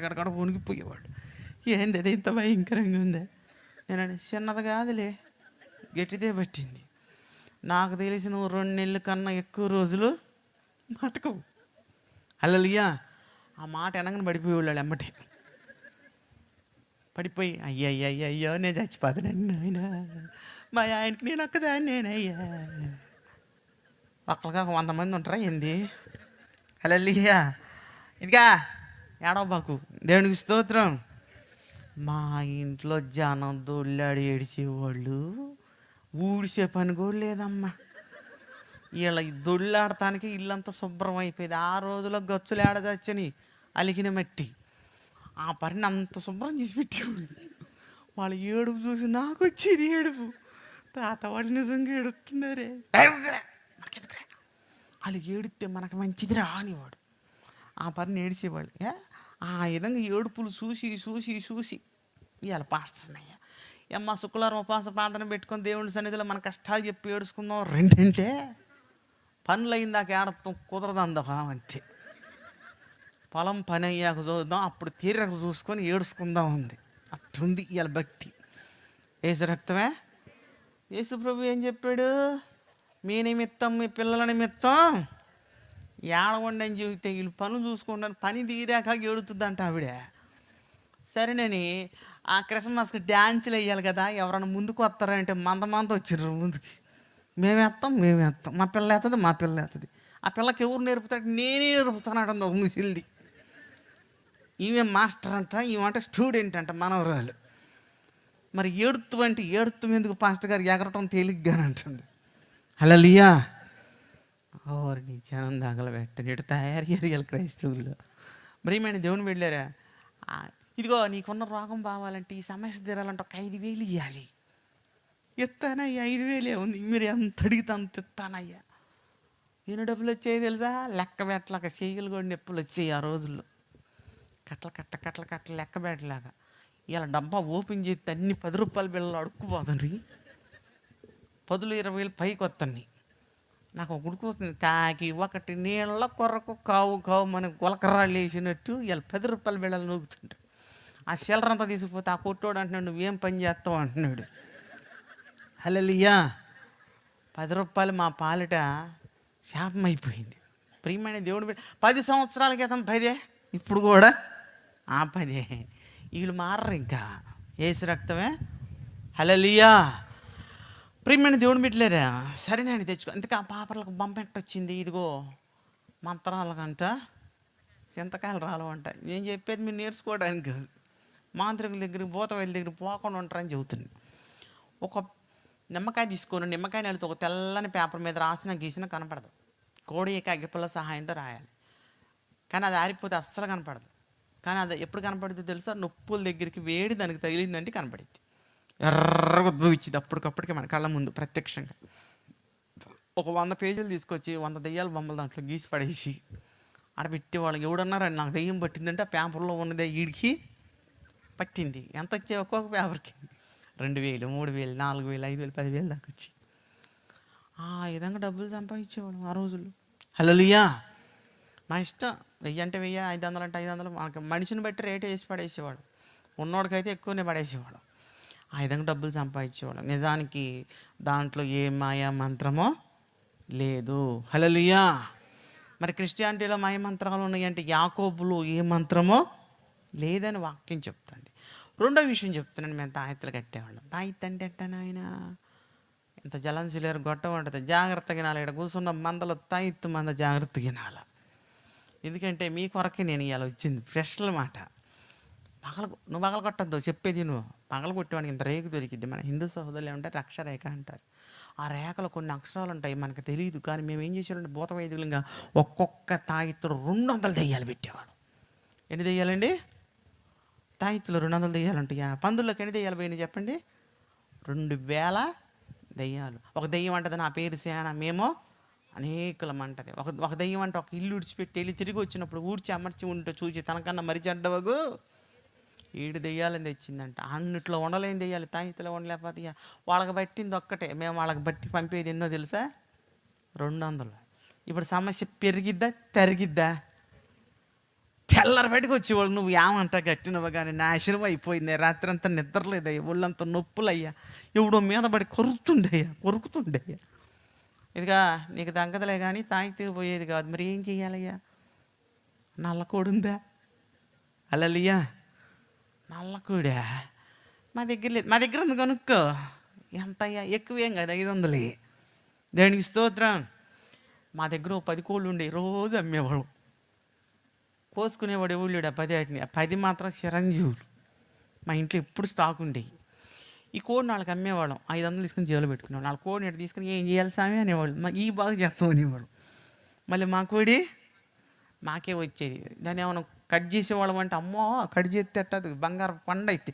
గడగడ ఉనికిపోయేవాడు. ఏంది అది ఇంత భయంకరంగా ఉంది? నేను చిన్నది కాదులే, గట్టిదే పట్టింది. నాకు తెలిసి నువ్వు 2 నెలల కన్నా ఎక్కువ రోజులు బతకవు. హల్లెలూయా. ఆ మాట అనగానే పడిపోయేవాళ్ళు ఎమ్మటి. పడిపోయి అయ్యో నేను చచ్చిపోతానండి ఆయన, మా ఆయనకి నేను ఒక్కదాన్ని నేనయ్యా. ఒక్కరిగా 100 మంది ఉంటారా ఏంది? హల్లెలూయా. ఇదిగా ఏడవబాకు, దేవునికి స్తోత్రం. మా ఇంట్లో జనం దొల్లాడి ఏడిచేవాళ్ళు, ఊడిసే పని కూడా లేదమ్మా. వీళ్ళ దొల్లాడటానికి ఇల్లంతా శుభ్రం అయిపోయేది. ఆ రోజులో గచ్చులు ఏడదచ్చని అలికిన మట్టి ఆ పని అంత శుభ్రం చేసి పెట్టేవాళ్ళు. వాళ్ళ ఏడుపు చూసి నాకు వచ్చేది ఏడుపు. తాత వాళ్ళు నిజంగా ఏడుస్తున్నారే, మనకెందుకురా, వాళ్ళు ఏడితే మనకు మంచిది రానివాడు. ఆ పని ఏడిచేవాళ్ళు. ఆ విధంగా ఏడుపులు చూసి చూసి చూసి ఇవాళ పాస్తున్నాయ్యా అమ్మ శుక్రవారం ఉపవాస ప్రార్థన పెట్టుకొని దేవుని సన్నిధిలో మన కష్టాలు చెప్పి ఏడుచుకుందాం రెండంటే పనులు అయిందాక ఏడతాం కుదరదు అందక అంతే. పొలం పని అయ్యాక చూద్దాం, అప్పుడు తీరక చూసుకొని ఏడుచుకుందాం ఉంది. అట్టుంది ఇవాళ భక్తి. యేసు రక్తమే. యేసు ప్రభు ఏం చెప్పాడు? మీ నిమిత్తం మీ పిల్లల నిమిత్తం ఏడవండి అని చెబితే వీళ్ళు పనులు చూసుకుంటాను, పని తీరాక ఏడుతుందంట ఆవిడ. సరేనని ఆ క్రిస్మస్కి డ్యాన్సులు వేయాలి కదా, ఎవరైనా ముందుకు వస్తారంటే మంద వచ్చిర్రు ముందుకి. మేమేస్తాం మా పిల్ల వేస్తుంది. ఆ పిల్లకి ఎవరు నేర్పుతాడు? నేనే నేర్పుతానంట ఒక ముసిల్ది. ఈమె మాస్టర్ అంట, ఈమె స్టూడెంట్ అంట, మనవరాలు. మరి ఏడుతు ఎందుకు పాస్టర్ గారు ఎగరటం తేలిగ్గానంటుంది. హల్లెలూయా. నీ జనం తగలబెట్టని ఇటు తయారయ్యారు క్రైస్తవుల్లో. మరి ఏమైనా దేవుని వెళ్ళారా? ఇదిగో నీకున్న రోగం బావాలంటే, ఈ సమస్య తీరాలంటే ఒక 5,000 ఇవ్వాలి. ఇస్తానయ్యా, 5,000 ఉంది, మీరు ఎంత అడిగితే అంత ఇస్తానయ్యా. ఎన్ని డబ్బులు వచ్చాయి తెలుసా? లెక్క పెట్టలేక చెయ్యలు కూడా నొప్పులు వచ్చాయి ఆ రోజుల్లో. కట్టలు లెక్క పెట్టలేక ఇలా డబ్బా ఓపెన్ చేస్తే అన్ని 10 రూపాయల బిళ్ళలు అడుక్కుపోతుంది. 10,000 20,000 పైకి వస్తాయి. నాకు ఒక ఉడుకుతుంది, కాకి ఒకటి నీళ్ళ కొరకు కావు మనకు గులకరాళ్ళు వేసినట్టు ఇలా 10 రూపాయల బిళ్ళలు నూగుతుంటాడు. ఆ చిల్లరంతా తీసుకుపోతే ఆ కొట్టోడు అంటున్నాడు, నువ్వేం పని చేస్తావు అంటున్నాడు. హల్లెలూయా. 10 రూపాయలు మా పాలిట శాపం అయిపోయింది. ప్రియమైన దేవుడు 10 సంవత్సరాల క్రితం 10, ఇప్పుడు కూడా ఆ 10. వీళ్ళు మారరు ఇంకా. యేసు రక్తమే. హల్లెలూయా. ప్రియమైన దేవుని బిడ్డలారా, సరేనండి తెచ్చుకో. అందుకే ఆ పాపర్లకు బంపెట్టొచ్చింది. ఇదిగో మంత్రాలకంట చింతకాయలు రాలవంట. నేను చెప్పేది మీరు నేర్చుకోవడానికి కాదు, మాంత్రికుల దగ్గరికి భూతవైద్యుల దగ్గరికి పోకుండా ఉంటారని చెబుతుంది. ఒక నిమ్మకాయ తీసుకొని, నిమ్మకాయ నెలతో ఒక తెల్లని పేపర్ మీద రాసిన గీసిన కనపడదు. కోడి అగ్గిపుల్ల సహాయంతో రాయాలి, కానీ అది ఆరిపోతే అస్సలు కనపడదు. కానీ అది ఎప్పుడు కనపడుతుందో తెలుసా? నొప్పుల దగ్గరికి వేడి దానికి తగిలిందంటే కనపడింది. ఎర్రగా ఉద్భవించింది అప్పటికప్పటికే మన కళ్ళ ముందు ప్రత్యక్షంగా. ఒక 100 పేజీలు తీసుకొచ్చి 100 దెయ్యాల బొమ్మలు దాంట్లో గీసి పడేసి ఆడపెట్టి వాళ్ళకి ఎవడన్నారని నాకు దెయ్యం పట్టిందంటే ఆ పేపర్లో ఉన్నదే ఈడికి పట్టింది. ఎంత వచ్చాయి ఒక్కొక్క పేపర్కి? 2,000, 3,000, 4,000, 5,000, 10,000 దాకా వచ్చి ఆ విధంగా డబ్బులు సంపాదించేవాడు ఆ రోజుల్లో. హల్లెలూయా. మా ఇష్టం, 1000 అంటే 1000, 500 అంటే 500, మనకి మనిషిని బట్టి రేటు వేసి పడేసేవాడు. ఉన్నోడికైతే ఎక్కువనే పడేసేవాడు. ఆ విధంగా డబ్బులు సంపాదించేవాడు. నిజానికి దాంట్లో ఏ మాయా మంత్రమో లేదు. హల్లెలూయా. మరి క్రిస్టియానిటీలో మాయ మంత్రాలు ఉన్నాయంటే యాకోబులో ఏ మంత్రమో లేదని వాక్యం చెప్తుంది. రెండో విషయం చెప్తున్నాను, మేము తాయెత్తులు కట్టేవాళ్ళం. తాయెత్తు అంటే ఎట్టాను ఆయన ఇంత జలంశులేరు గొట్టం ఉంటుంది, జాగ్రత్తగా వినాలి. ఇక్కడ కూర్చున్న మందలో తాయెత్తు మంద జాగ్రత్తగా వినాలి. ఎందుకంటే మీ కొరకే నేను ఇవాళ వచ్చింది. స్పెషల్ మాట. నువ్వు పగల కొట్టద్దు, చెప్పేది నువ్వు పగల కొట్టేవాడికి ఇంత రేకు దొరికిద్ది. మన హిందూ సహోదరులు ఏమంటే అక్షరేఖ అంటారు. ఆ రేఖలో కొన్ని అక్షరాలు ఉంటాయి, మనకు తెలియదు. కానీ మేము ఏం చేసేవాళ్ళంటే భూత వైద్యులంగా ఒక్కొక్క తాయెత్తులు 200 దెయ్యాలు పెట్టేవాడు. ఎన్ని దెయ్యాలండి? తాయెత్తులు 200 దెయ్యాలు ఉంటాయి. పందుల్లోకి ఎన్ని దెయ్యాలు పోయినాయి చెప్పండి? 2,000 దెయ్యాలు. ఒక దెయ్యం అంటది నా పేరు సేన, మేము అనేకలం అంటది. ఒక దెయ్యం అంటే ఒక ఇల్లు విడిచిపెట్టి వెళ్ళి తిరిగి వచ్చినప్పుడు ఊడ్చి అమర్చి ఉంటే చూసి తనకన్నా మరి చెడ్డవగు ఈడు దెయ్యాలని తెచ్చిందంట. అన్నిట్లో ఉండలేని దెయ్యాలి, తాయితలో ఉండలేకపోతే వాళ్ళకి పట్టింది ఒక్కటే. మేము వాళ్ళకి బట్టి పంపేది ఎన్నో తెలుసా? 200. ఇప్పుడు సమస్య పెరిగిద్దా తరిగిద్దా? తెల్లరి బయటకు వచ్చేవాళ్ళు నువ్వు ఏమంటా కట్టినవు కానీ నాశనం అయిపోయింది. రాత్రి అంతా నిద్రలేదయ్యా, ఒళ్ళంతా నొప్పులయ్యా, ఎవడో మీద పడి కొరుకుతుండయ్యా. ఇదిగా నీకు తగ్గదులే కానీ తాగితే పోయేది కాదు. మరి ఏం చెయ్యాలయ్యా? నల్లకోడుందా? అలలియా, నల్లకోడా మా దగ్గర లేదు. మా దగ్గర ఉంది, కనుక్కో. ఎంత అయ్యా? ఎక్కువేం కాదు, 500. దేనికి స్తోత్రం. మా దగ్గర 10 కోళ్ళు ఉండే, రోజు అమ్మేవాడు. కోసుకునేవాడు ఎవడు 10 వాటిని. 10 మాత్రం చిరంజీవులు. మా ఇంట్లో ఎప్పుడు స్టాక్ ఉండేవి. ఈ కోడిని వాళ్ళకి అమ్మేవాళ్ళం. 500 తీసుకుని జేబులో పెట్టుకునేవాడు. వాళ్ళ కోడిని ఎటు తీసుకుని ఏం చేయాలి స్వామి అనేవాళ్ళు. ఈ బాగా చేస్తాం అనేవాడు. మళ్ళీ మా కోడి మాకే వచ్చేది. దాన్ని ఏమైనా కట్ చేసేవాళ్ళం అంటే, అమ్మో కట్ చేస్తే అట్టదు, బంగారు పండు అయితే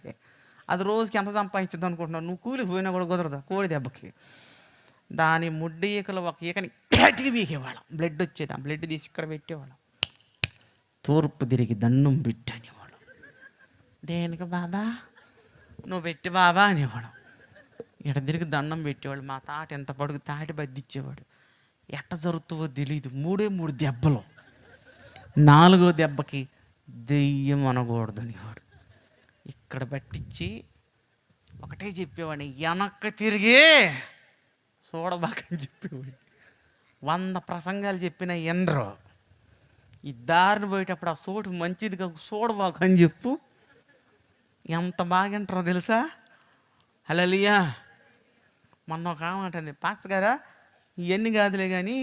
అది రోజుకి ఎంత సంపాదించద్దు అనుకుంటున్నావు? నువ్వు కూలికి పోయినా కూడా కుదరదు కోడి దెబ్బకి. దాని ముడ్డి ఈకలు ఒక ఈకని గట్టిగా బీకేవాళ్ళం. బ్లడ్ వచ్చేది. ఆ బ్లడ్ తీసి ఇక్కడ పెట్టేవాళ్ళం. తూర్పు తిరిగి దండం పెట్టి అనేవాడు. దేనికి బాబా? నువ్వు పెట్టి బాబా అనేవాడు. ఇట తిరిగి దండం పెట్టేవాడు. మా తాట ఎంత పడుగు తాటి బద్దిచ్చేవాడు. ఎట్ట జరుగుతుందో తెలియదు. 3 దెబ్బలు. 4వ దెబ్బకి దెయ్యం అనకూడదు అనేవాడు. ఇక్కడ పట్టించి ఒకటే చెప్పేవాడిని, వెనక్కి తిరిగి చూడబాకని చెప్పేవాడు. 100 ప్రసంగాలు చెప్పిన ఎనరు. ఈ దారిని పోయేటప్పుడు ఆ చోటు మంచిది కాదు, చూడబాకు అని చెప్పు. ఎంత బాగా వింటారో తెలుసా? హల్లెలూయా. మొన్న ఒక ఆమంటుంది, పాస్టర్ గారా ఇవన్నీ కాదులే కానీ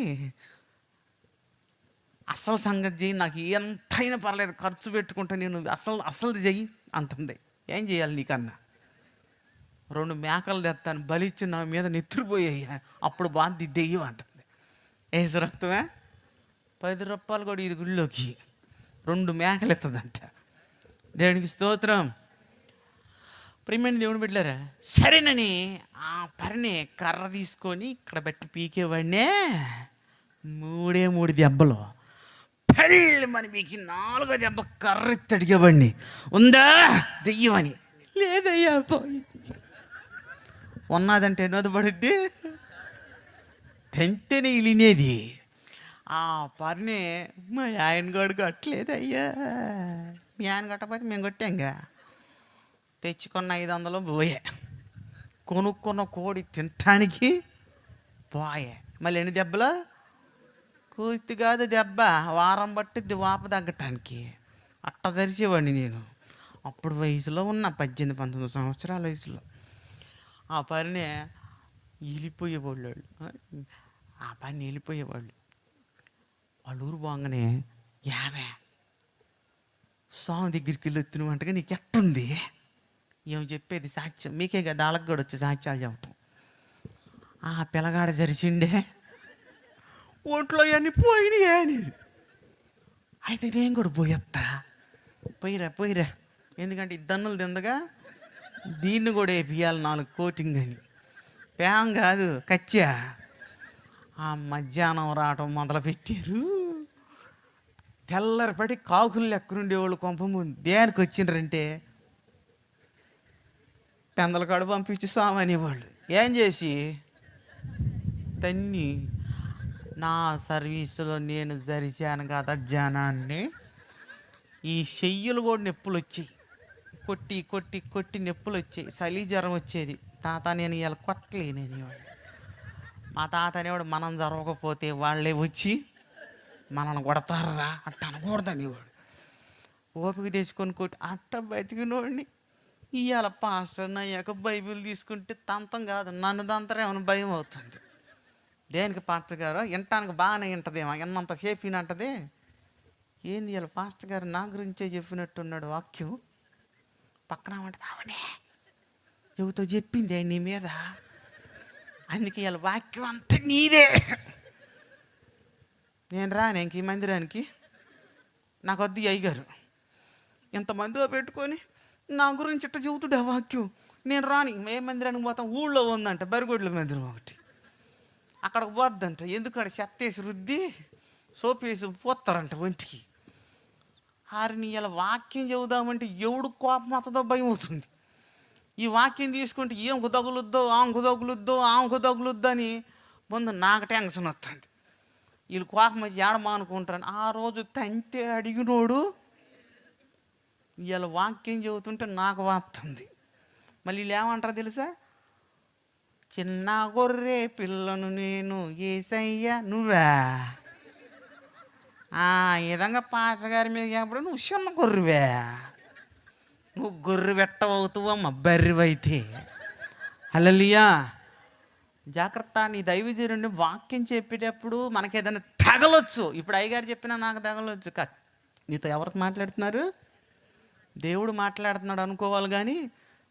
అసలు సంగతి చెయ్యి, నాకు ఎంతైనా పర్లేదు, ఖర్చు పెట్టుకుంటా, నేను అసలు చెయ్యి అంటుంది. ఏం చేయాలి నీకన్నా? 2 మేకలు తెస్తాను, బలిచ్చి నా మీద నెత్తురుపోయాయి, అప్పుడు బాధ దెయ్యం అంటుంది. ఏసు రక్తమే 10 రూపాయలు కూడా ఇది గుళ్ళోకి 2 మేకలు ఎత్తదంట. దేవునికి స్తోత్రం. ప్రియమైన దేవుని బిడ్డలారా, సరేనని ఆ పరిని కర్ర తీసుకొని ఇక్కడ పెట్టి పీకేవాడినే. 3 దెబ్బలు. పెళ్ళి మన మీకు 4వ దెబ్బ కర్ర ఎత్తి అడిగేవాడిని, ఉందా దెయ్యమని. లేదయ్యా పోయి. ఉన్నదంటే ఎన్నోది పడుద్ది, తెంటేనే ఇలినేది. ఆ పరిని మా ఆయన గడు కట్టలేదయ్యా. మీ ఆయన కట్టకపోతే మేము కొట్టాంగా. తెచ్చుకున్న 500 పోయే, కొనుక్కున్న కోడి తినటానికి పోయే. మళ్ళీ ఎన్ని దెబ్బలు? కూస్తి కాదు దెబ్బ, వారం పట్టిద్ది వాప తగ్గటానికి. అట్ట జరిచేవాడిని నేను. అప్పుడు వయసులో ఉన్న 18-19 సంవత్సరాల వయసులో. ఆ పనినే వెళ్ళిపోయేవాళ్ళు. ఆ పని వెళ్ళిపోయేవాళ్ళు. వాళ్ళ ఊరు పోగానే, యావే స్వామి దగ్గరికి వెళ్ళి వచ్చినవంటగా నీకు ఎట్టుంది? ఏం చెప్పేది సాక్ష్యం మీకే కదా, వాళ్ళకి కూడా వచ్చి సాక్ష్యాలు చెప్పటం. ఆ పిల్లగాడ జరిచిండే, ఒంట్లో అన్నీ పోయినాయి అనేది. అయితే నేను కూడా పోయేస్తా. పోయిరా. ఎందుకంటే ఈ దన్నులు తిందగా దీన్ని కూడా వేపియాలి 4 కోటింగ్ అని. ప్యాం కాదు, కచ్చా. ఆ మధ్యాహ్నం రావటం మొదలుపెట్టారు. తెల్లరిపడి కాకులు లెక్కనుండేవాళ్ళు కొంప ముందు. దేనికి వచ్చిండ్రంటే పెందల కాడు పంపించి సామనేవాళ్ళు. ఏం చేసి తన్ని నా సర్వీసులో నేను జరిచాను కదా జనాన్ని. ఈ చెయ్యులు కూడా నొప్పులు వచ్చాయి, కొట్టి నొప్పులు వచ్చాయి, చలి జ్వరం వచ్చేది. తాత నేను ఇలా కొట్టలేనేవాడు. మా తాత అనేవాడు, మనం జరగకపోతే వాళ్ళే వచ్చి మనల్ని కొడతారా అట్ట అనకూడదనేవాడు. ఓపిక తెచ్చుకొని కొట్టి అట్ట బతికినోడిని. ఇవాళ పాస్టర్ అయ్యాక బైబిల్ తీసుకుంటే తంతం కాదు, నన్ను దంతరేమని భయం అవుతుంది. దేనికి పాస్టర్ గారు? వినటానికి బాగానే వింటదేమో, ఎన్నంతసేపు వినంటది. ఏంది ఇలా పాస్టర్ గారు నా గురించే చెప్పినట్టున్నాడు వాక్యం. పక్కన ఉంటుంది, అవునే ఎవరితో చెప్పింది నీ మీద, అందుకే ఇలా వాక్యం అంతా నీదే. నేను రాను ఇంక ఈ మందిరానికి, నాకు వద్దు అయ్యగారు. ఇంతమందిలో పెట్టుకొని నా గురించి ఇట్ట చెబుతుడు ఆ వాక్యం. నేను రాని. ఏ మందిరానికి పోతాం? ఊళ్ళో ఉందంట బరిగొడ్ల మందిరం ఒకటి, అక్కడికి పోద్దంట. ఎందుకంటే చెత్త వేసి రుద్ది సోపు వేసి పోతారంట ఒంటికి. హారిని ఇలా వాక్యం చెబుదామంటే ఎవడు కోపం వస్తుందో భయం అవుతుంది. ఈ వాక్యం తీసుకుంటే ఏం తగులుద్దో ఆమెకు తగులుద్దో ఆమెకు తగులుద్దో అని ముందు నాకు టెన్షన్ వస్తుంది. వీళ్ళు కోపం వచ్చి ఏడమా అనుకుంటారని ఆ రోజు తంతే అడిగినోడు ఇలా వాక్యం చెబుతుంటే నాకు వస్తుంది. మళ్ళీ వీళ్ళు ఏమంటారు తెలుసా? చిన్న గొర్రె పిల్లను నేను యేసయ్య నువ్వా. ఈ విధంగా పాస్టర్ గారి మీద చెప్పడం నువ్వు చిన్న గొర్రెవే, నువ్వు గొర్రె వెట్టవవుతావమ్మ బర్రెవైతే. హల్లెలూయా. జాగ్రత్త. నీ దైవజనుడిని వాక్యం చెప్పేటప్పుడు మనకి ఏదైనా తగలొచ్చు. ఇప్పుడు అయ్యగారు చెప్పినా నాకు తగలొచ్చు. నీతో ఎవరికి మాట్లాడుతున్నారు? దేవుడు మాట్లాడుతున్నాడు అనుకోవాలి, కానీ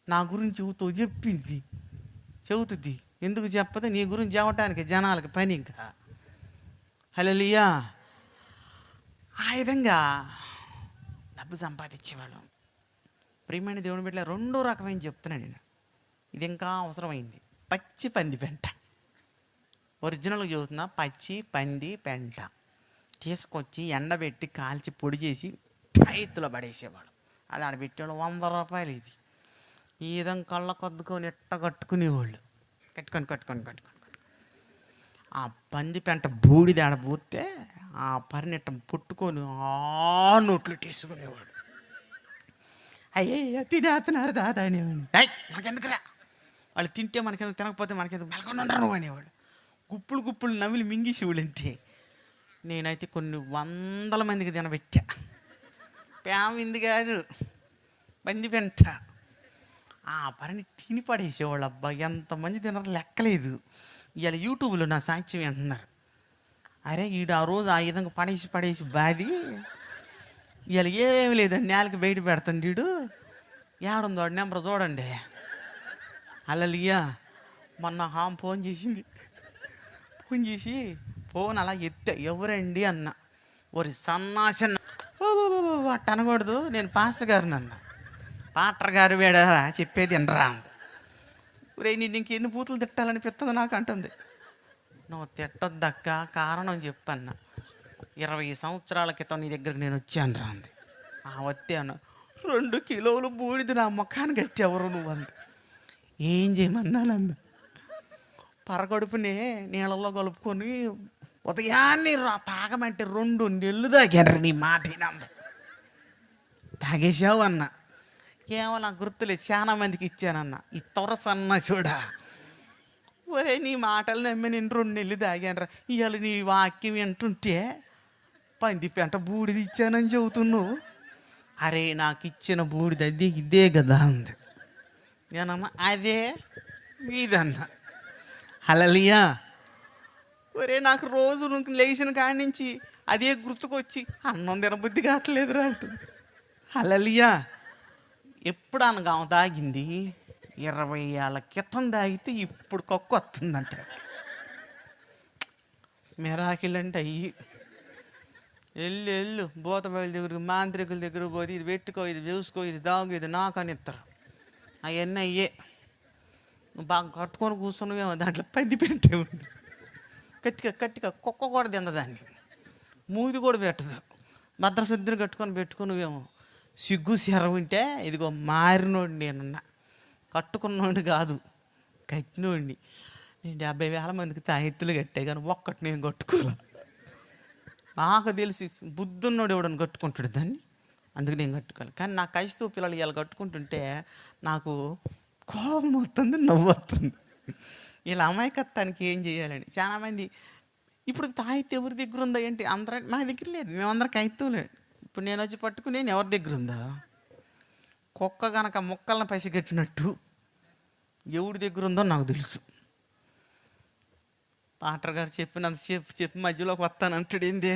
నా గురించి చెబుతుంది. ఎందుకు చెప్పదు? నీ గురించి చెప్పటానికి జనాలకి పని. ఇంకా హల్లెలూయా. ఆ విధంగా డబ్బు సంపాదించేవాళ్ళం. ప్రియమైన దేవుని బిడ్డల రెండో రకమైన చెప్తున్నాను నేను. ఇది ఇంకా అవసరమైంది. పచ్చి పంది పెంట. ఒరిజినల్గా చెబుతున్నా, పచ్చి పంది పెంట తీసుకొచ్చి ఎండబెట్టి కాల్చి పొడి చేసి రైతులో పడేసేవాడు. అది ఆడబెట్టేవాళ్ళు 100 రూపాయలు. ఇది ఈ విధంగా కళ్ళ కొద్దుకొని ఎట్ట కట్టుకునేవాళ్ళు. కట్టుకొని ఆ పంది పెంట బూడిద ఆడబోతే ఆ పరినెట్ట పుట్టుకొని నోట్లు తీసుకునేవాడు. అయ్యయ్య తినేస్తున్నారు దాదా అనేవాడు. మనకెందుకురా, వాళ్ళు తింటే మనకెందుకు, తినకపోతే మనకెందుకు, మెలకొని ఉండరు నువ్వు అనేవాడు. గుప్పులు నవ్వులు మింగేసేవాళ్ళు అంతే. నేనైతే కొన్ని 100 మందికి తినబెట్టా. పేమింది కాదు, పంది పెంట. ఆ పని తిని పడేసేవాళ్ళు. అబ్బా ఎంతమంది తినరు లెక్కలేదు. ఇవాళ యూట్యూబ్లో నా సాక్ష్యం అంటున్నారు. అరే ఈడు ఆ రోజు ఆ విధంగా పడేసి బాది ఇవాళ ఏమి లేదండి, నేలకి బయట పెడతాను. వీడు ఏడుందో వాడు నెంబర్ చూడండి. హల్లెలూయా. మొన్న ఫోన్ చేసింది. ఫోన్ చేసి ఫోన్ అలా ఎత్తే ఎవరండి అన్న. ఒరి సన్నాసన్న అట్ట అనకూడదు, నేను పాస్టర్ గారిని అన్న. పాస్టర్ గారు వేడా చెప్పేది వినరా. రే నేను ఇంకెన్ని బూతులు తిట్టాలనిపిస్తుంది నాకు అంటుంది. నువ్వు తిట్టొద్దక్క, కారణం చెప్పన్న. 20 సంవత్సరాల క్రితం నీ దగ్గరికి నేను వచ్చాను రా అంది. వస్తే అన్న 2 కిలోలు బూడిది నా ముఖాన్ని గట్టి ఎవరు నువ్వు అంది. ఏం చేయమన్నానన్న. పరగడుపునే నీళ్ళలో కలుపుకొని ఉదయాన్నే తాగమంటే 2 నెలలు తాగాను. నీ మాట వినంది. తాగేసావు అన్న. ఏమో నాకు గుర్తులేదు, చాలా మందికి ఇచ్చానన్న. ఈ తొరసన్న చూడా, ఒరే నీ మాటలు నమ్మి నేను 2 నెలలు తాగాను రా. ఇవాళ నీ వాక్యం వింటుంటే పంది పెంట బూడిది ఇచ్చానని చెబుతున్నావు. అరే నాకు ఇచ్చిన బూడిది అది ఇదే కదా అంది. నేనమ్మా అదే మీదన్నా. హల్లెలూయా. ఒరే నాకు రోజు నువ్వు లేచిన కాడి నుంచి అదే గుర్తుకొచ్చి అన్నం తినబుద్ధి కావట్లేదురా అంటుంది. హల్లెలూయా. ఎప్పుడు అనగా తాగింది 20 ఏళ్ళ క్రితం తాగితే ఇప్పుడు కక్కు వస్తుందంట. మిరాకిల్ అంటే అయ్యి. వెళ్ళు భూత బయలు దగ్గరికి, మాంత్రికుల దగ్గర పోతే ఇది పెట్టుకో, ఇది చూసుకో, ఇది దాగు, ఇది నాకు అని ఇస్తారు. అవన్నీ అయ్యే. నువ్వు బాగా కట్టుకొని కూర్చున్నావేమో, దాంట్లో పంది పెట్టే ఉంది. గట్టిగా కుక్క కూడా తిందదాన్ని, మూది కూడా పెట్టదు. భద్రశుద్ధిని పెట్టుకునివేమో. సిగ్గు శర ఉంటే ఇదిగో మారినోడిని నేనున్నా. కట్టుకున్నోడిని కాదు, కట్టినోడిని. నేను 70,000 మందికి తాయెత్తులు కట్టే, కానీ ఒక్కటి నేను కట్టుకోలే. నాకు తెలిసి బుద్ధున్నోడు ఎవడని కట్టుకుంటాడు దాన్ని, అందుకు నేను కట్టుకోవాలి. కానీ నా క్రైస్తవ పిల్లలు ఇలా కట్టుకుంటుంటే నాకు కోపం వస్తుంది, నవ్వు వస్తుంది. ఇలా అమాయకత్వానికి ఏం చేయాలని చాలామంది. ఇప్పుడు తాయితే ఎవరి దగ్గర ఉందా ఏంటి? అందరూ నా దగ్గర లేదు, మేమందరం కైతులే. ఇప్పుడు నేను వచ్చి పట్టుకుని నేను ఎవరి దగ్గర ఉందా? కుక్క కనుక ముక్కలను పసిగట్టినట్టు ఎవడి దగ్గర ఉందో నాకు తెలుసు. పాటర్ గారు చెప్పినంతసేపు చెప్పి మధ్యలోకి వస్తానంటాడు. ఏంది?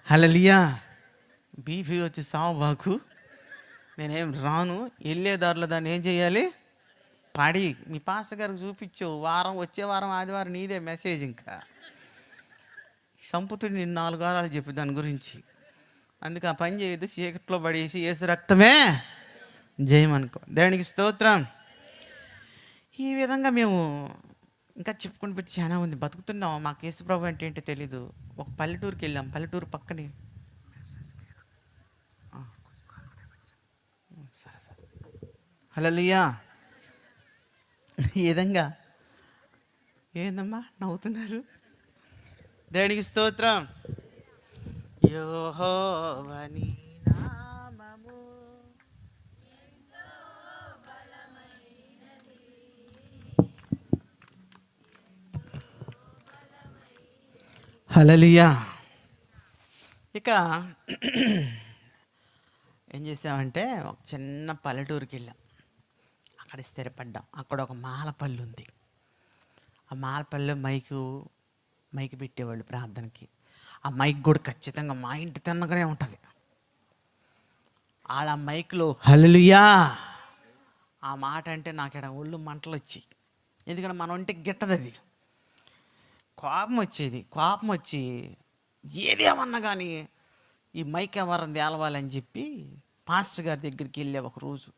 హల్లెలూయా. బీపీ వచ్చి సావుబాకు, నేనేం రాను. వెళ్ళేదారిలో దాన్ని ఏం చేయాలి? పాడి మీ పాస్టర్ గారికి చూపించావు. వచ్చే వారం ఆదివారం నీదే మెసేజ్. ఇంకా సంపుతుడు నేను 4 వారాలు చెప్పి దాని గురించి. అందుకే ఆ పని చేయదు, చీకట్లో పడేసి యేసు రక్తమే జయమనుకో. దేవునికి స్తోత్రం. ఈ విధంగా మేము ఇంకా చెప్పుకుని పెట్టి చాలా ఉంది, బతుకుతున్నాం. మాకు యేసు ప్రభు అంటే ఏంటో తెలీదు. ఒక పల్లెటూరుకి వెళ్ళాం. పల్లెటూరు పక్కనే హల్లెలూయా. ఈ విధంగా ఏందమ్మా నవ్వుతున్నారు? దేవునికి స్తోత్రం. యెహోవా నీ నామము హల్లెలూయా. ఇక ఏం చేసామంటే ఒక చిన్న పల్లెటూరుకి వెళ్ళాం. అక్కడ స్థిరపడ్డాం. అక్కడ ఒక మాలపల్లి ఉంది. ఆ మాలపల్లిలో మైక్ పెట్టేవాళ్ళు ప్రార్థనకి. ఆ మైక్ కూడా ఖచ్చితంగా మా ఇంటి తిన్నగానే ఉంటుంది. ఆడ మైక్లో హల్లెలూయా ఆ మాట అంటే నాకు ఇక్కడ ఒళ్ళు మంటలు వచ్చి, ఎందుకంటే మన ఒంటికి గిట్టదు అది. కోపం వచ్చి ఏదేమన్నా కానీ ఈ మైక్ ఎవరిని తేలవాలని చెప్పి పాస్టర్ గారి దగ్గరికి వెళ్ళే ఒక రోజు.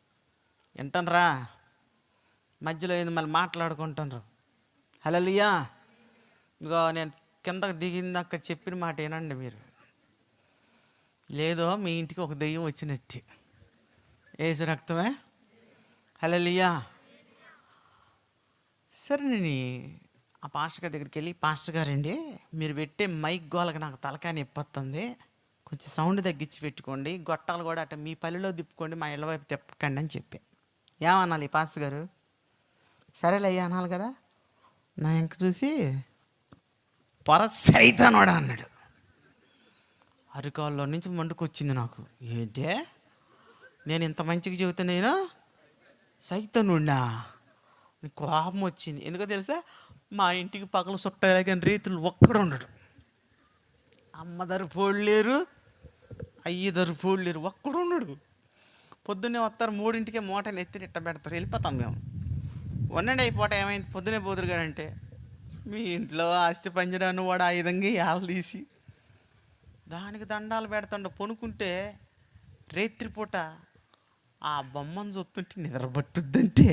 వింటనరా మధ్యలో ఏంది మళ్ళీ మాట్లాడుకుంటున్నారు. హల్లెలూయా. ఇగో నేను కిందకు దిగిందాక చెప్పిన మాట ఏనండి మీరు. లేదో మీ ఇంటికి ఒక దెయ్యం వచ్చినట్టు. ఏసు రక్తమే. హల్లెలూయా. సరే నేను ఆ పాస్టర్ గారి దగ్గరికి వెళ్ళి, పాస్టర్ గారండి మీరు పెట్టే మైక్ గోలకి నాకు తలకాయ నొప్పి వస్తుంది, కొంచెం సౌండ్ తగ్గించి పెట్టుకోండి, గొట్టాలు కూడా అట్ట మీ పల్లెలో తిప్పుకోండి, మా ఇళ్ళ వైపు తిప్పకండి అని చెప్పి. ఏమనాలి ఈ పాస్టర్ గారు? సరేలే అయ్యా అనాలి కదా. నా ఇంక చూసి సైతానోడా అన్నాడు. అరికాల్లో నుంచి మండుకొచ్చింది నాకు. ఏంటే నేను ఇంత మంచిగా చెబుతా, నేను సైతానుండా? కోపం వచ్చింది. ఎందుకో తెలుసా, మా ఇంటికి పగలు చుట్టాలే కానీ రీతులు ఒక్కడు ఉండడు. అమ్మదరు పోడలేరు, అయ్యదరు పోడలేరు, ఒక్కడు ఉండడు. పొద్దున్నే వస్తారు 3ంటికే మూటని ఎత్తి ఇట్ట పెడతారు, వెళ్ళిపోతాం మేము. వండండి అయిపోవటం ఏమైంది పొద్దునే పోదురుగాడంటే, మీ ఇంట్లో ఆస్తి పంజరాను వాడు ఆ విధంగా ఏళ్ళ తీసి దానికి దండాలు పెడతాడు. పొనుకుంటే రేత్రిపూట ఆ బొమ్మను చూస్తుంటే నిద్రపట్టుద్దంటే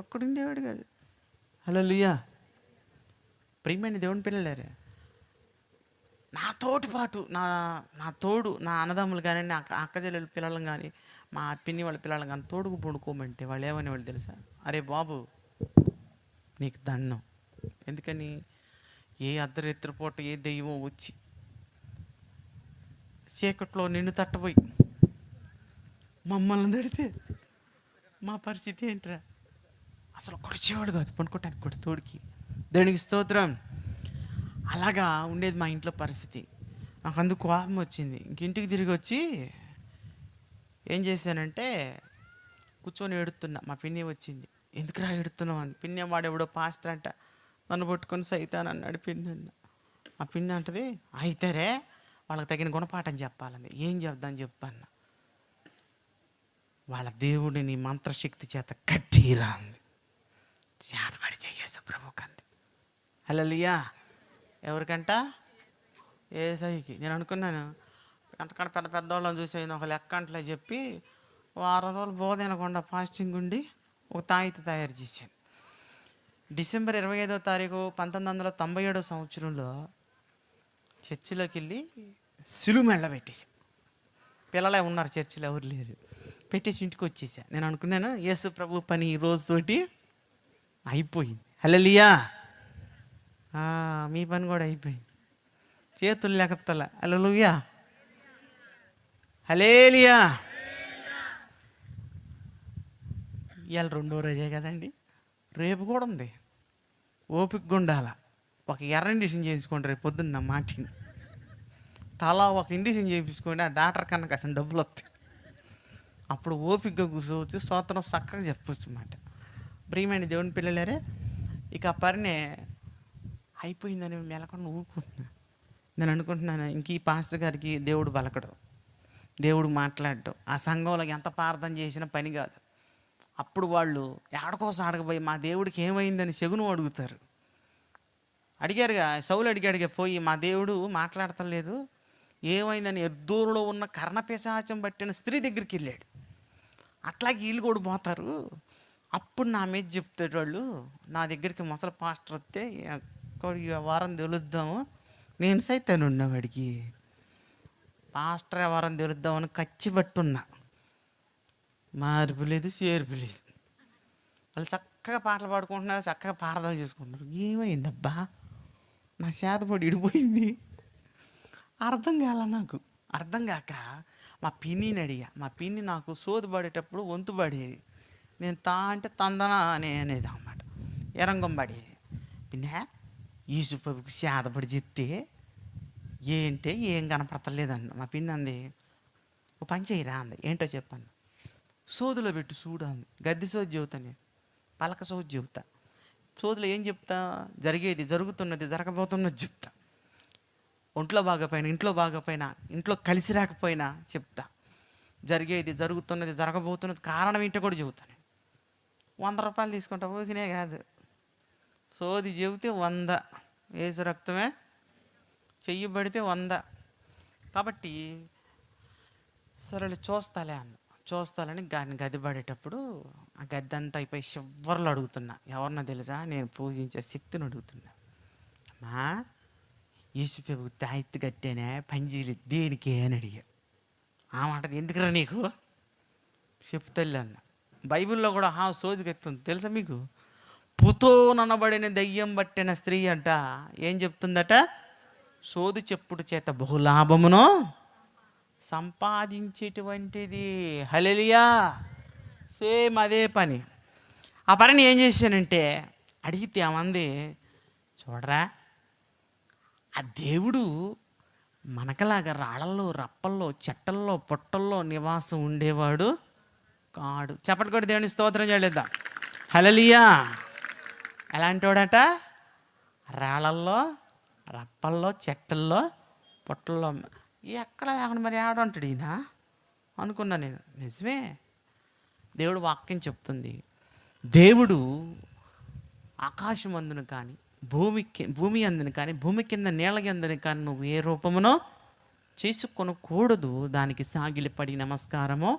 ఒక్కడుండేవాడు కాదు. హల్లెలూయా. ప్రియమైన దేవుని పిల్లలారా, నాతోటి పాటు నా తోడు నా అన్నదమ్ములు కానీ, నా అక్కజల్లెల పిల్లలు కానీ, మా పిన్ని వాళ్ళ పిల్లలు కానీ తోడుకు పడుకోమంటే వాళ్ళు ఏమనేవాళ్ళు తెలుసా? అరే బాబు నీకు దండం. ఎందుకని? ఏ అర్ధరాత్రి పూట ఏ దెయ్యమో వచ్చి చీకట్లో నిన్ను తట్టబోయి మమ్మల్ని తడితే మా పరిస్థితి ఏంట్రా? అసలు కొడిచేవాడు కాదు, పనుకోవటానికి కూడా తోడికి. దేవునికి స్తోత్రం. అలాగా ఉండేది మా ఇంట్లో పరిస్థితి. నాకు అందుకు కోపం వచ్చింది. ఇంటికి తిరిగి వచ్చి ఏం చేశానంటే కూర్చొని ఏడుతున్నా. మా పిన్ని వచ్చింది. ఎందుకురా ఏడుతున్నావు అని. పిన్ని వాడెవడో పాస్టర్ అంట, నన్ను పట్టుకొని సైతాన్ అన్నాడు పిన్ని అన్న. ఆ పిన్ని అంటది, అయితేరే వాళ్ళకి తగిన గుణపాఠం చెప్పాలని. ఏం చెప్దాం చెప్పన్న. వాళ్ళ దేవుడిని మంత్రశక్తి చేత కట్టిరా అంది. చేతబడి చెయ్యేసు ప్రభుకి అంది. హల్లెలూయా. ఎవరికంట? యేసయ్యకి. నేను అనుకున్నాను అంతకంటే పెద్ద పెద్దవాళ్ళని చూసి ఒక లెక్క అంటలే చెప్పి వారం రోజులు బోధనకుండా ఫాస్టింగ్ ఉండి ఒక తాయిత తయారు చేశాను. డిసెంబర్ 25వ తారీఖు 1997 సంవత్సరంలో చర్చిలోకి వెళ్ళి సిలువ మెళ్ళ పెట్టేసి, పిల్లలే ఉన్నారు చర్చిలో, ఎవరు లేరు, పెట్టేసి ఇంటికి వచ్చేసా. నేను అనుకున్నాను యేసు ప్రభు పని ఈ రోజుతోటి అయిపోయింది. హల్లెలూయా. మీ పని కూడా అయిపోయింది. చేతులు లెక్కతల. హల్లెలూయా. హల్లెలూయా. ఇవాళ 2వ రోజే కదండి, రేపు కూడా ఉంది. ఓపికగా ఉండాల. ఒక ఎర్ర ఇండిషన్ చేయించుకోండి రేపు పొద్దున్న మాటిని. తలా ఒక ఇండిషన్ చేయించుకోండి, ఆ డాక్టర్ కన్నా కాసిన డబ్బులు వస్తాయి. అప్పుడు ఓపికగా కూర్చోవచ్చు, స్తోత్రం చక్కగా చెప్పవచ్చు అన్నమాట. ప్రియమైన దేవుని పిల్లలారే, ఇక ఆ పరినే అయిపోయిందని మెలకుండా ఊరుకుంటున్నా. నేను అనుకుంటున్నాను ఇంక ఈ పాస్టర్ గారికి దేవుడు బలకడు, దేవుడు మాట్లాడటం, ఆ సంఘంలో ఎంత ప్రార్థన చేసినా పని కాదు. అప్పుడు వాళ్ళు ఏడకోసం అడగబోయి మా దేవుడికి ఏమైందని సెగును అడుగుతారు. అడిగారుగా, సౌలు అడిగాడుగా పోయి, మా దేవుడు మాట్లాడతలేదు ఏమైందని. ఎద్దూరులో ఉన్న కర్ణపిశాచం పట్టిన స్త్రీ దగ్గరికి వెళ్ళాడు. అట్లాగే వీళ్ళు కూడా పోతారు. అప్పుడు నా మీద చెప్తాడు వాళ్ళు, నా దగ్గరికి ముసలి పాస్టర్ వస్తే వారం తెలుద్దాము, నేను సైతాను ఉన్నవాడికి పాస్టర్ వారం తెలుద్దామని కచ్చిబట్టున్నా. మార్పు లేదు, చేర్పు లేదు. వాళ్ళు చక్కగా పాటలు పాడుకుంటున్నారు, చక్కగా ప్రార్థన చేసుకుంటున్నారు. ఏమైందబ్బా, నా చేతపడి ఇడిపోయింది. అర్థం కాల నాకు. అర్థం కాక మా పిన్నిని అడిగా. మా పిన్ని నాకు సోది పడేటప్పుడు వంతు పడేది. నేను అంటే తందన అనేది అన్నమాట. ఎరంగం పడేది. పిన్న ఈసుపవికి చేతపడి చెప్తే ఏంటే ఏం కనపడతలేదన్న. మా పిన్ని అంది, ఓ పని చేయరా అంది. ఏంటో చెప్పాను. సోదులో పెట్టి చూడు అంది. గద్దె సోది చెబుతా, నేను పలక సోది చెబుతా. సోదులో ఏం చెప్తా? జరిగేది, జరుగుతున్నది, జరగబోతున్నది చెప్తా. ఒంట్లో బాగపోయినా, ఇంట్లో బాగపోయినా, ఇంట్లో కలిసి రాకపోయినా చెప్తా. జరిగేది, జరుగుతున్నది, జరగబోతున్నది, కారణం ఏంటో కూడా చెబుతాను. 100 రూపాయలు తీసుకుంటా, ఊరికినే కాదు. సోది చెబితే 100, ఏసు రక్తమే చెయ్యబడితే 100. కాబట్టి సరే చూస్తాలే అన్న. చూస్తాలని గది పడేటప్పుడు ఆ గద్దె అంతా అయిపోయి చివర్లు అడుగుతున్నా. ఎవరన్నా తెలుసా? నేను పూజించే శక్తిని అడుగుతున్నా. అమ్మా, యేసుప్రభు తాయెత్తు కట్టేనే, పంజీలు దేనికి అని అడిగా. ఆ మాట ఎందుకురా నీకు చెప్తల్లి అన్న. బైబిల్లో కూడా సోది ఎత్తుంది తెలుసా మీకు? పుతోననబడిన దయ్యం పట్టిన స్త్రీ అంట ఏం చెప్తుందట? సోది చెప్పుడు చేత బహులాభమును సంపాదించేటువంటిది. హల్లెలూయా. సేమ్ అదే పని. ఆ పనిని ఏం చేశానంటే, అడిగితే ఏమంది, చూడరా, ఆ దేవుడు మనకలాగా రాళ్ళల్లో, రప్పల్లో, చెట్టల్లో, పొట్టల్లో నివాసం ఉండేవాడు కాడు. చెప్పటి కూడా దేవుని స్తోత్రం చేయలేదా? హల్లెలూయా. ఎలాంటి వాడట? రాళ్ళల్లో, రప్పల్లో, చెట్టల్లో, పొట్టల్లో. ఎక్కడ లేకుండా మరి ఆడంటాడు ఈయన అనుకున్నా నేను. నిజమే, దేవుడు వాక్యం చెప్తుంది. దేవుడు ఆకాశం అందును కానీ, భూమి అందును కానీ, భూమి కింద నీళ్ళ కిందని కానీ నువ్వు ఏ రూపమునో చేసుకొనకూడదు, దానికి సాగిలిపడి నమస్కారమో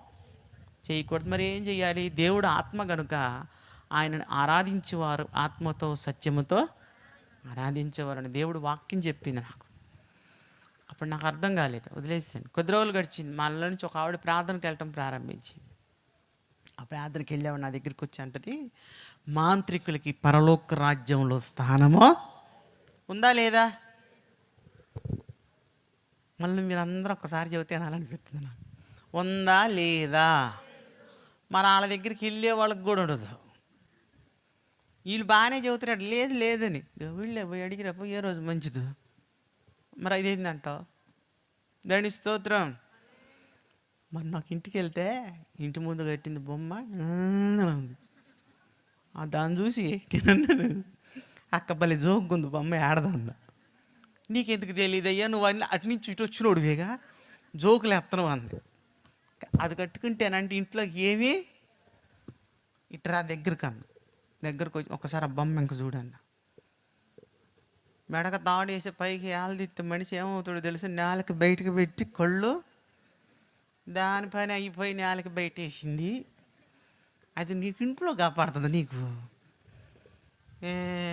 చేయకూడదు. మరి ఏం చేయాలి? దేవుడు ఆత్మ కనుక ఆయనను ఆరాధించేవారు ఆత్మతో సత్యముతో ఆరాధించేవారని దేవుడు వాక్యం చెప్పింది నాకు. అప్పుడు నాకు అర్థం కాలేదు, వదిలేసాను. కొద్ది రోజులు గడిచింది. మా ఇళ్ళ నుంచి ఒక ఆవిడ ప్రార్థనకి వెళ్ళటం ప్రారంభించింది. ఆ ప్రార్థనకి వెళ్ళేవాడు నా దగ్గరికి వచ్చి అంటది, మాంత్రికులకి పరలోక రాజ్యంలో స్థానమో ఉందా లేదా? మళ్ళీ మీరు అందరూ ఒక్కసారి చెబితే అనాలనిపిస్తుంది నాకు. ఉందా లేదా? మరి వాళ్ళ దగ్గరికి వెళ్ళే వాళ్ళకి కూడా ఉండదు. వీళ్ళు బాగానే చెబుతున్నాడు, లేదు లేదని. వీళ్ళే పోయి అడిగిరప్పు ఏ రోజు మంచిది. మరి అదేంటంటావు? దాని స్తోత్రం. మరి నాకు ఇంటికి వెళ్తే ఇంటి ముందు కట్టింది బొమ్మ ఉంది. దాన్ని చూసి అక్కపల్లి జోక్కుంది బొమ్మ ఏడదందా. నీకెందుకు తెలియదయ్యా, నువ్వు అన్ని అటు నుంచి ఇటు వచ్చినోడువేగా, జోకులు ఎత్తను అంది. అది కట్టుకుంటేనంటే ఇంట్లో ఏమీ ఇట్రా దగ్గరకు వచ్చి ఒకసారి ఆ బొమ్మ ఇంక చూడన్న. మెడక తాడు వేసి పైకి ఏళ్ళదిస్తే మనిషి ఏమవుతాడో తెలిసి నేలకి బయటకు పెట్టి కళ్ళు దానిపైన అయిపోయి నేలకి బయట వేసింది. అది నీకు ఇంట్లో కాపాడుతుంది. నీకు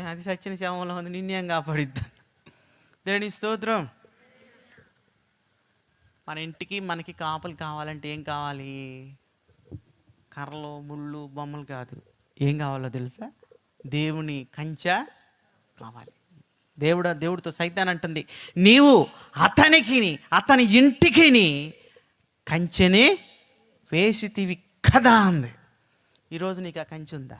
అది సచ్చిన శవంలో ఉంది, నిన్నేం కాపాడిద్దా? దేవుని స్తోత్రం. మన ఇంటికి మనకి కాపలు కావాలంటే ఏం కావాలి? కర్రలు, ముళ్ళు, బొమ్మలు కాదు. ఏం కావాలో తెలుసా? దేవుని కంచె కావాలి. దేవుడితో సైతాన్ అంటుంది, నీవు అతని ఇంటికి కంచెని వేసితివి కదా అంది. ఈరోజు నీకు ఆ కంచె ఉందా?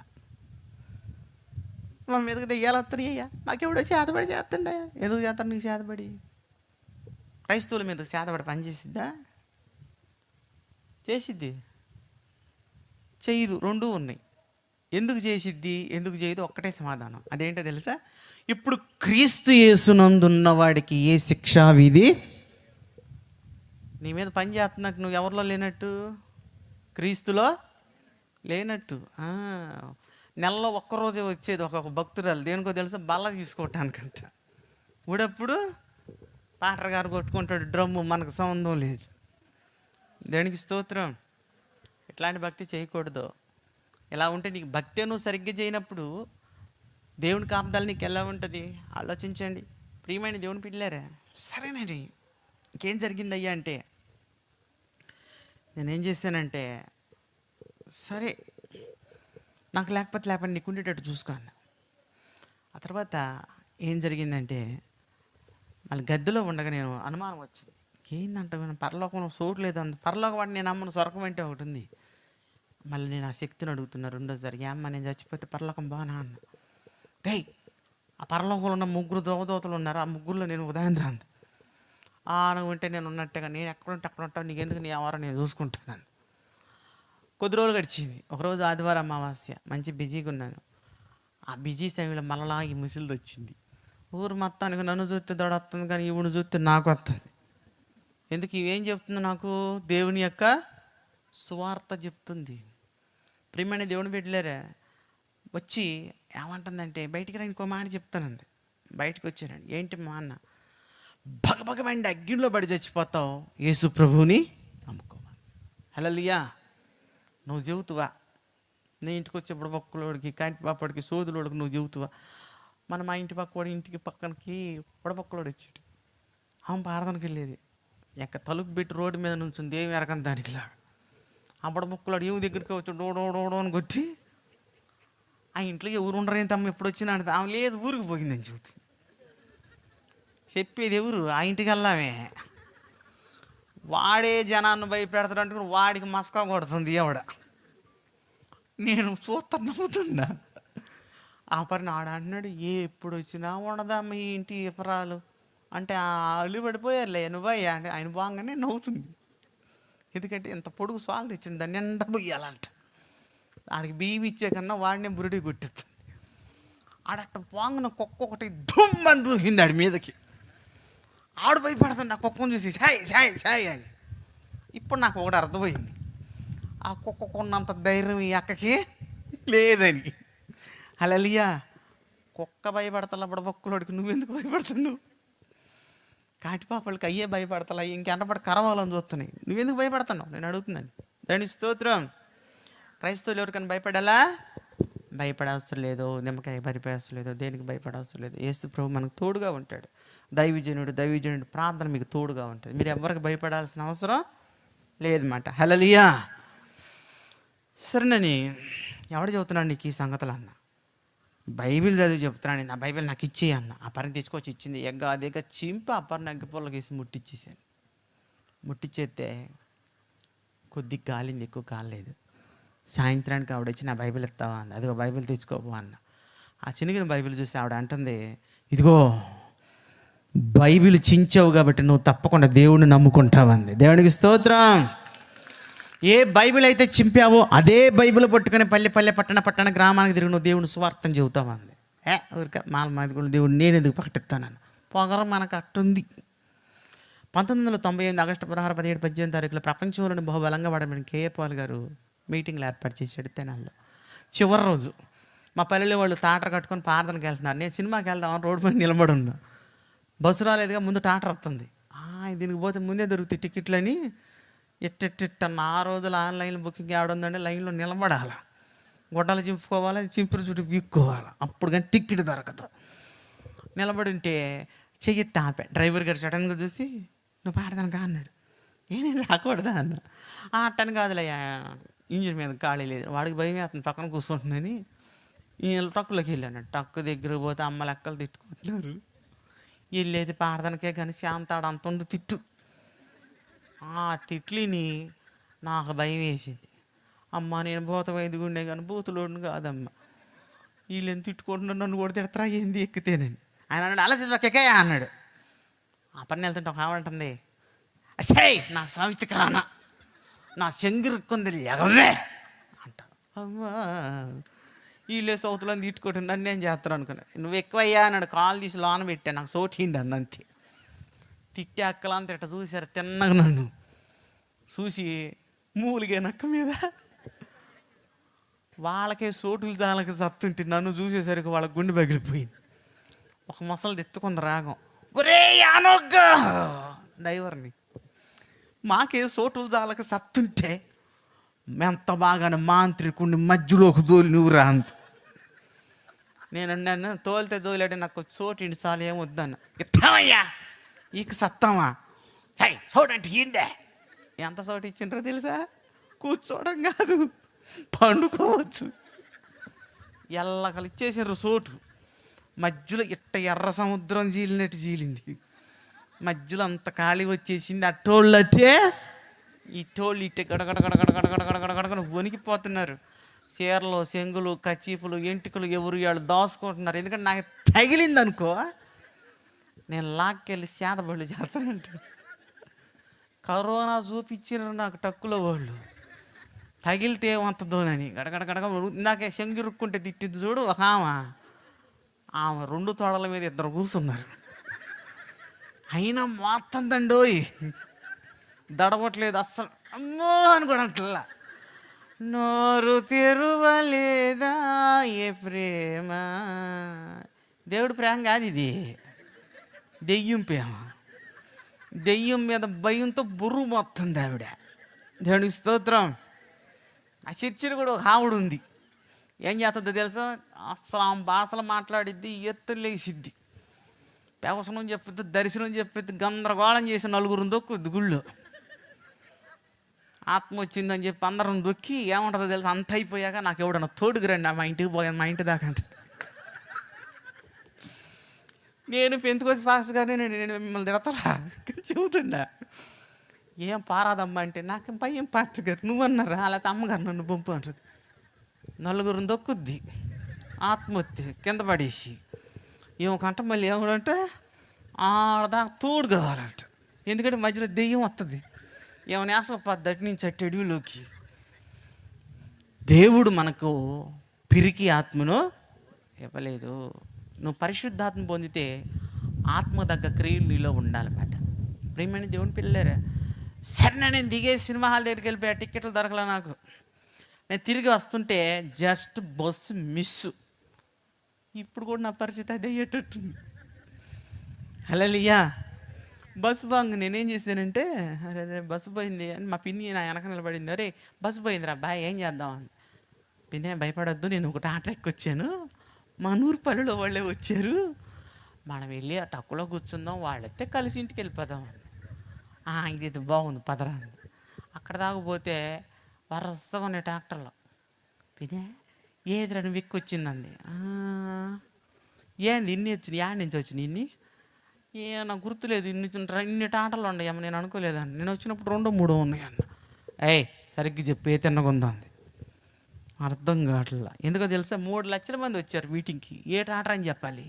మా మీదకి దెయ్యాలు వస్తున్నాయ్యా, మాకెవడో చేతబడి చేస్తుండే. ఎందుకు చేస్తాడు నీకు చేతబడి? క్రైస్తవుల మీదకి చేతబడి పని చేసిద్దా? చేసిద్ది, చేయదు. రెండూ ఉన్నాయి. ఎందుకు చేసిద్ది, ఎందుకు చేయదు? ఒక్కటే సమాధానం. అదేంటో తెలుసా? ఇప్పుడు క్రీస్తు యేసునందున్న వాడికి ఏ శిక్షా విధి నీ మీద పని చేస్తున్నట్టు, నువ్వు ఎవరిలో లేనట్టు, క్రీస్తులో లేనట్టు. నెలలో ఒక్కరోజే వచ్చేది ఒక భక్తురాలు. దేనికో తెలుసా? బల్ల తీసుకోవటానికంట. ఊడప్పుడు పాటర్ గారు కొట్టుకుంటాడు డ్రమ్ము, మనకు సంబంధం లేదు. దేనికి స్తోత్రం. ఇట్లాంటి భక్తి చేయకూడదు. ఇలా ఉంటే నీకు భక్తి నువ్వు సరిగ్గా చేయనప్పుడు దేవుని కాపుదల నీకు ఎలా ఉంటుంది? ఆలోచించండి ప్రియమైన దేవుని పిల్లారా. సరేనండి, ఇంకేం జరిగిందయ్యా అంటే, నేనేం చేశానంటే సరే నాకు లేకపోతే నీకు ఉండేటట్టు చూసుకోండి. ఆ తర్వాత ఏం జరిగిందంటే మళ్ళీ గద్దెలో ఉండగా నేను అనుమానం వచ్చింది. ఏందంటే మనం పరలోకంలో చోటు లేదు అంత పరలోకం వాడిని నేను అమ్మను స్వర్గం అంటే ఒకటి ఉంది. మళ్ళీ నేను ఆ శక్తిని అడుగుతున్నా రెండోసారి, ఏమ్మా నేను చచ్చిపోతే పరలోకం బానా అన్న. రేయ్ ఆ పరలోకంలో ఉన్న 3 దేవదూతలు ఉన్నారు, ఆ ముగ్గురులో నేను ఉదయం రాంది. నువ్వు ఉంటే నేను ఉన్నట్టుగా, నేను ఎక్కడుంటే అక్కడ ఉంటావు, నీకెందుకు, నీ ఎవరో నేను చూసుకుంటాను. కొద్ది రోజులు గడిచింది. ఒకరోజు ఆదివారం అమావాస్య, మంచి బిజీగా ఉన్నాను. ఆ బిజీ సమయంలో మళ్ళా ఈ ముసిలిది వచ్చింది. ఊరు మొత్తానికి నన్ను చూస్తే దొడ వస్తుంది, కానీ ఈవిని చూస్తే నాకు వస్తుంది. ఎందుకు ఇవేం చెప్తుంది? నాకు దేవుని యొక్క సువార్త చెప్తుంది. ప్రియమైన దేవుని బిడ్డలారా, వచ్చి ఏమంటుందంటే బయటికి రా, ఇంకో మాట చెప్తానంది. బయటకు వచ్చానండి. ఏంటి మా అన్న, భగభగమండి అగ్గిలో పడి చచ్చిపోతావు, యేసు ప్రభువుని నమ్ముకోవాలి. హల్లెలూయా. నువ్వు చెబుతువా, నీ ఇంటికి వచ్చే బుడబొక్కలోడికి, కంటి పాపడికి, సోదులోడికి నువ్వు చెబుతువా? మా ఇంటి పక్కవాడి ఇంటికి పక్కనకి బుడబొక్కలోడు వచ్చాడు. ఆమె ప్రార్థనకి వెళ్ళేది, తలుపు పెట్టి రోడ్డు మీద నుంచుంది, ఏమి ఎరగని దానికిలాగా. ఆ బుడబొక్కలోడు ఏమి దగ్గరికి వచ్చి డోడో అని కొట్టి, ఆ ఇంట్లో ఎవరు ఉండరేంటి అమ్మ ఎప్పుడు వచ్చినా అంటే, ఆమె లేదు ఊరికి పోయిందని చూడు. చెప్పేది ఎవరు? ఆ ఇంటికి వెళ్ళామే. వాడే జనాన్ని భయపెడతాడు అంటే వాడికి మస్కా కొడుతుంది ఎవడ. నేను చూస్తా నమ్ముతున్నా. ఆ పని ఆడ అంటున్నాడు, ఎప్పుడు వచ్చినా ఉండదా మీ ఇంటి ఇపరాలు అంటే అల్లు పడిపోయారులే నువ్వయ్యా అంటే, ఆయన బాగానే నవ్వుతుంది. ఎందుకంటే ఇంత పొడుగు స్వాలు తెచ్చింది, దాన్ని నిండా పోయాలంట. ఆడికి బియ్యం ఇచ్చే కన్నా వాడినే బురుడి కొట్టిస్తుంది. ఆడట్ట బాగున్న కుక్క ఒకటి దుమ్మని దూకింది ఆడి మీదకి. ఆడు భయపడుతుంది ఆ కుక్కను చూసి, సాయ్ సాయ్ సాయ్ అని. ఇప్పుడు నాకు ఒకటి అర్థమైంది, ఆ కుక్కకు ఉన్నంత ధైర్యం ఈ అక్కకి లేదని. హల్లెలూయా. కుక్క భయపడతలా బుడబొక్కలోడికి, నువ్వెందుకు భయపడుతున్నావు? కాటిపాపలకి అయ్యే భయపడతలా, ఇంకెంటపడి కరవాలని చూస్తున్నాయి, నువ్వెందుకు భయపడుతున్నావు? నేను అడుగుతున్నాను. దాని స్తోత్రం. క్రైస్తవులు ఎవరికైనా భయపడాలా? భయపడవసరం లేదు. నిమ్మకాయ భయపడవసరం లేదు. దేనికి భయపడవసరం లేదు. యేసు ప్రభు మనకు తోడుగా ఉంటాడు. దైవజనుడు ప్రార్థన మీకు తోడుగా ఉంటుంది. మీరు ఎవరికి భయపడాల్సిన అవసరం లేదన్నమాట. హల్లెలూయా. సరేనని ఎవడు చెబుతున్నాడు నీకు ఈ సంగతులు అన్న? బైబిల్ చదివి చెప్తున్నాను. నా బైబిల్ నాకు ఇచ్చేయి అన్న. ఆ పని తీసుకొచ్చి ఇచ్చింది. అదేగా చింపి ఆ పని అగ్గిపుల్లకి వేసి ముట్టించేసాను. ముట్టించేస్తే కొద్దిగా కాలింది, ఎక్కువ కాలేదు. సాయంత్రానికి ఆవిడ వచ్చి నా బైబిల్ ఇస్తావా అంది. అదిగో బైబిల్ తెచ్చుకోపో అన్న. ఆ చినిగిన బైబిల్ చూసి ఆవిడ అంటుంది, ఇదిగో బైబిల్ చించావు కాబట్టి నువ్వు తప్పకుండా దేవుడిని నమ్ముకుంటావంది. దేవునికి స్తోత్రం. ఏ బైబిల్ అయితే చింపావో అదే బైబిల్ పట్టుకొని పల్లె పట్టణ గ్రామానికి తిరిగి నువ్వు దేవుని సువార్తను చెబుతావంది. ఊరిక మాది కూడా దేవుడు నేను ఎందుకు ప్రకటిస్తానని పొగర మనకు అట్టుంది. 1998 ఆగస్టు 16, 17, 18 తారీఖులో ప్రపంచంలోని బహుబలంగా వాడమని కేఏ పాల్ గారు మీటింగ్లు ఏర్పాటు చేశాడు తెనాల్లో. చివరి రోజు మా పల్లెలో వాళ్ళు టాటర్ కట్టుకొని ప్రార్థనకి వెళ్తున్నారు. నేను సినిమాకి వెళ్దామని రోడ్డు మీద నిలబడి ఉన్నా. బస్సు రాలేదుగా, ముందు టాటర్ వస్తుంది. దీనికి పోతే ముందే దొరుకుతాయి టికెట్లని ఎట్టెట్టన్న. ఆ రోజులు ఆన్లైన్ బుకింగ్ ఆడుందంటే లైన్లో నిలబడాలి, గొడ్డలు చింపుకోవాలి, చింపురు చుట్టూ పీక్కోవాలి, అప్పుడు కానీ టికెట్ దొరకదు. నిలబడి ఉంటే చెయ్యి తాపే. డ్రైవర్ గారు సడన్గా చూసి నువ్వు పాడదానుగా అన్నాడు. నేను రాకూడదా అన్న. అట్టని కాదులయ్యా, ఇంజిన్ మీద ఖాళీ లేదు. వాడికి భయం అతను పక్కన కూర్చుంటుందని ఈయన ట్రక్కులోకి వెళ్ళాను. ట్రక్కు దగ్గర పోతే అమ్మ లెక్కలు తిట్టుకుంటున్నారు. వెళ్ళేది పాడదానికే కానీ శాంతాడు అంత ఉంది తిట్టు. ఆ తిట్లిని నాకు భయం వేసింది. అమ్మ నేను భూత వైద్యుగుండే కానీ బూతులోడిని కాదమ్మ. వీళ్ళు ఎంత తిట్టుకుంటున్నారు, నన్ను కూడా తిడతారా ఏంది ఎక్కితేనని. ఆయన అన్నాడు, అలా ఎక్కాయా అన్నాడు. ఆ పని వెళ్తుంటే ఒక ఆవిడంటుంది, అసే నా సవితి కాన నా చెంగిరుక్కుంది ఎగవే అంట. అమ్మా వీళ్ళే సౌతులని తిట్టుకుంటు నన్ను నేను చేస్తాను అనుకున్నాను. నువ్వు ఎక్కువయ్యా అన్నాడు. కాలు తీసి లోన పెట్టా, నాకు సోటిండి అన్న అంతే. తిట్టి అక్కలంతా ఇట్ట చూశారు తిన్నగా. నన్ను చూసి మూలిగే నక్క మీద వాళ్ళకే సోటులు చాలకి చత్తుంటే నన్ను చూసేసరికి వాళ్ళ గుండె పగిలిపోయింది. ఒక మొసలు ఎత్తుకుంది రాగం, ఒరే అనొగ్గా డ్రైవర్ని. మాకే సోటులు చాలకి చత్తుంటే ఎంత బాగానే మాంత్రికుడిని మధ్యలోకి దోలి నువ్వు రా అంత. నేను అన్నాను, తోలితే తోలాడే నాకు చోటిండి చాలు ఏమొద్దన్న. ఇస్తామయ్యా ఈక సత్తామా సోటు అంటే ఏండే. ఎంత చోటు ఇచ్చిండ్రో తెలుసా? కూర్చోవడం కాదు, పండుకోవచ్చు. ఎల్లకలు ఇచ్చేసారు చోటు. మధ్యలో ఇట్ట ఎర్ర సముద్రం చీలినట్టు చీలింది. మధ్యలో అంత ఖాళీ వచ్చేసింది. అట్టోళ్ళు అట్టే, ఇట్టోళ్ళు ఇట్టే గడగడగడగడగడగడగడగడ వణికిపోతున్నారు. చీరలు, చెంగులు, కచీపులు, ఎంటికలు ఎవరు వాళ్ళు దాచుకుంటున్నారు. ఎందుకంటే నాకు తగిలింది అనుకో, నేను లాక్కెళ్ళి చేతబళ్ళు చేస్తానంటే. కరోనా చూపించారు నాకు టక్కులో వాళ్ళు, తగిలితే ఏమంతదోనని గడగడగడగ. ఇందాకే చెంగిరుక్కుంటే తిట్టింది చూడు ఒక ఆమె 2 తోడల మీద 2 కూర్చున్నారు. అయినా మాత్తందండోయ్, దడవట్లేదు అస్సలు. అమ్మో అని కూడా అంటల్లా. నోరు తెరువలేదా ఏ ప్రేమ. దేవుడు ప్రేమ కాదు ఇది, దెయ్యం ప్రేమ. దెయ్యం మీద భయంతో బుర్రు మొత్తంది ఆవిడ. దేవునికి స్తోత్రం. ఆ చర్చిలో కూడా ఒక ఆవిడ ఉంది. ఏం చేస్తుందో తెలుసా, అసలు ఆమె భాషలు మాట్లాడిద్ది, ఎత్తులు లేసిద్ది, వ్యవసనం చెప్పిద్ది, దర్శనం చెప్పిద్ది, గందరగోళం చేసి 4 దొక్కుద్ది గుళ్ళో. ఆత్మ వచ్చిందని చెప్పి అందరం దొక్కి ఏముంటుందో తెలుసా, అంత అయిపోయాక నాకు ఎవడన్నా తోడుకు రండి మా ఇంటికి పోయాను, మా ఇంటి దాకా అంటే. నేను పెంతుకొచ్చి ఫాస్ట్ గానే నేను మిమ్మల్ని తిడతారా చెబుతుండా. ఏం పారాదమ్మా అంటే, నాకు భయం పాస్టర్ గారు నువ్వన్నారా, లేకపోతే అమ్మగారు నన్ను పంపు అంటుంది. 4 దొక్కుద్ది, ఆత్మహత్య కింద పడేసి. ఏమకంట మళ్ళీ ఏమంటే ఆడదాకా తోడు కావాలంట. ఎందుకంటే మధ్యలో దెయ్యం వస్తుంది, ఏమైనా వేసకపోద్ది అటు నుంచి అటు అడవిలోకి. దేవుడు మనకు పిరికి ఆత్మను ఇవ్వలేదు. నువ్వు పరిశుద్ధాత్మ పొందితే ఆత్మ దగ్గర క్రియలు నీలో ఉండాలన్నమాట. ప్రియమైన దేవుని పిల్లలేరా, సరే నేను దిగే సినిమా హాల్ దగ్గరికి వెళ్ళిపోయా, టికెట్లు దొరకలే నాకు. నేను తిరిగి వస్తుంటే జస్ట్ బస్సు మిస్సు. ఇప్పుడు కూడా నా పరిస్థితి అదే అయ్యేటట్టుంది. హల్లెలూయా. బస్సు బాగా నేనేం చేశానంటే, అరే బస్సు పోయింది అని మా పిన్ని నా వెనక నిలబడింది. అరే బస్సు పోయిందిరా బాయ్, ఏం చేద్దాం అని. పిన్ని భయపడొద్దు, నేను ఒకటి ఆటో ఎక్కి వచ్చాను, మా నూరుపల్లిలో వాళ్ళే వచ్చారు, మనం వెళ్ళి ఆ టక్కులో కూర్చుందాం, వాళ్ళైతే కలిసి ఇంటికి వెళ్ళిపోదాం అని. ఇది బాగుంది పదరా అంది. అక్కడ దాకపోతే వరుసగా ఉన్నాయి ట్రాక్టర్లో. పినే ఏదిరా నువ్వు ఎక్కి వచ్చిందండి. ఏంది ఇన్ని వచ్చినాయి, యాడ్ నుంచి వచ్చినాయి ఇన్ని, నాకు గుర్తులేదు, ఇన్ని టాటలు ఉన్నాయమ్మ, నేను అనుకోలేదండి, నేను వచ్చినప్పుడు 2-3 ఉన్నాయన్న. సరిగ్గా చెప్పి ఏ తిన్నగుందా అంది. అర్థం కావట్లా. ఎందుకో తెలుసా, 3 లక్షల మంది వచ్చారు మీటింగ్కి, ఏ టాటర్ అని చెప్పాలి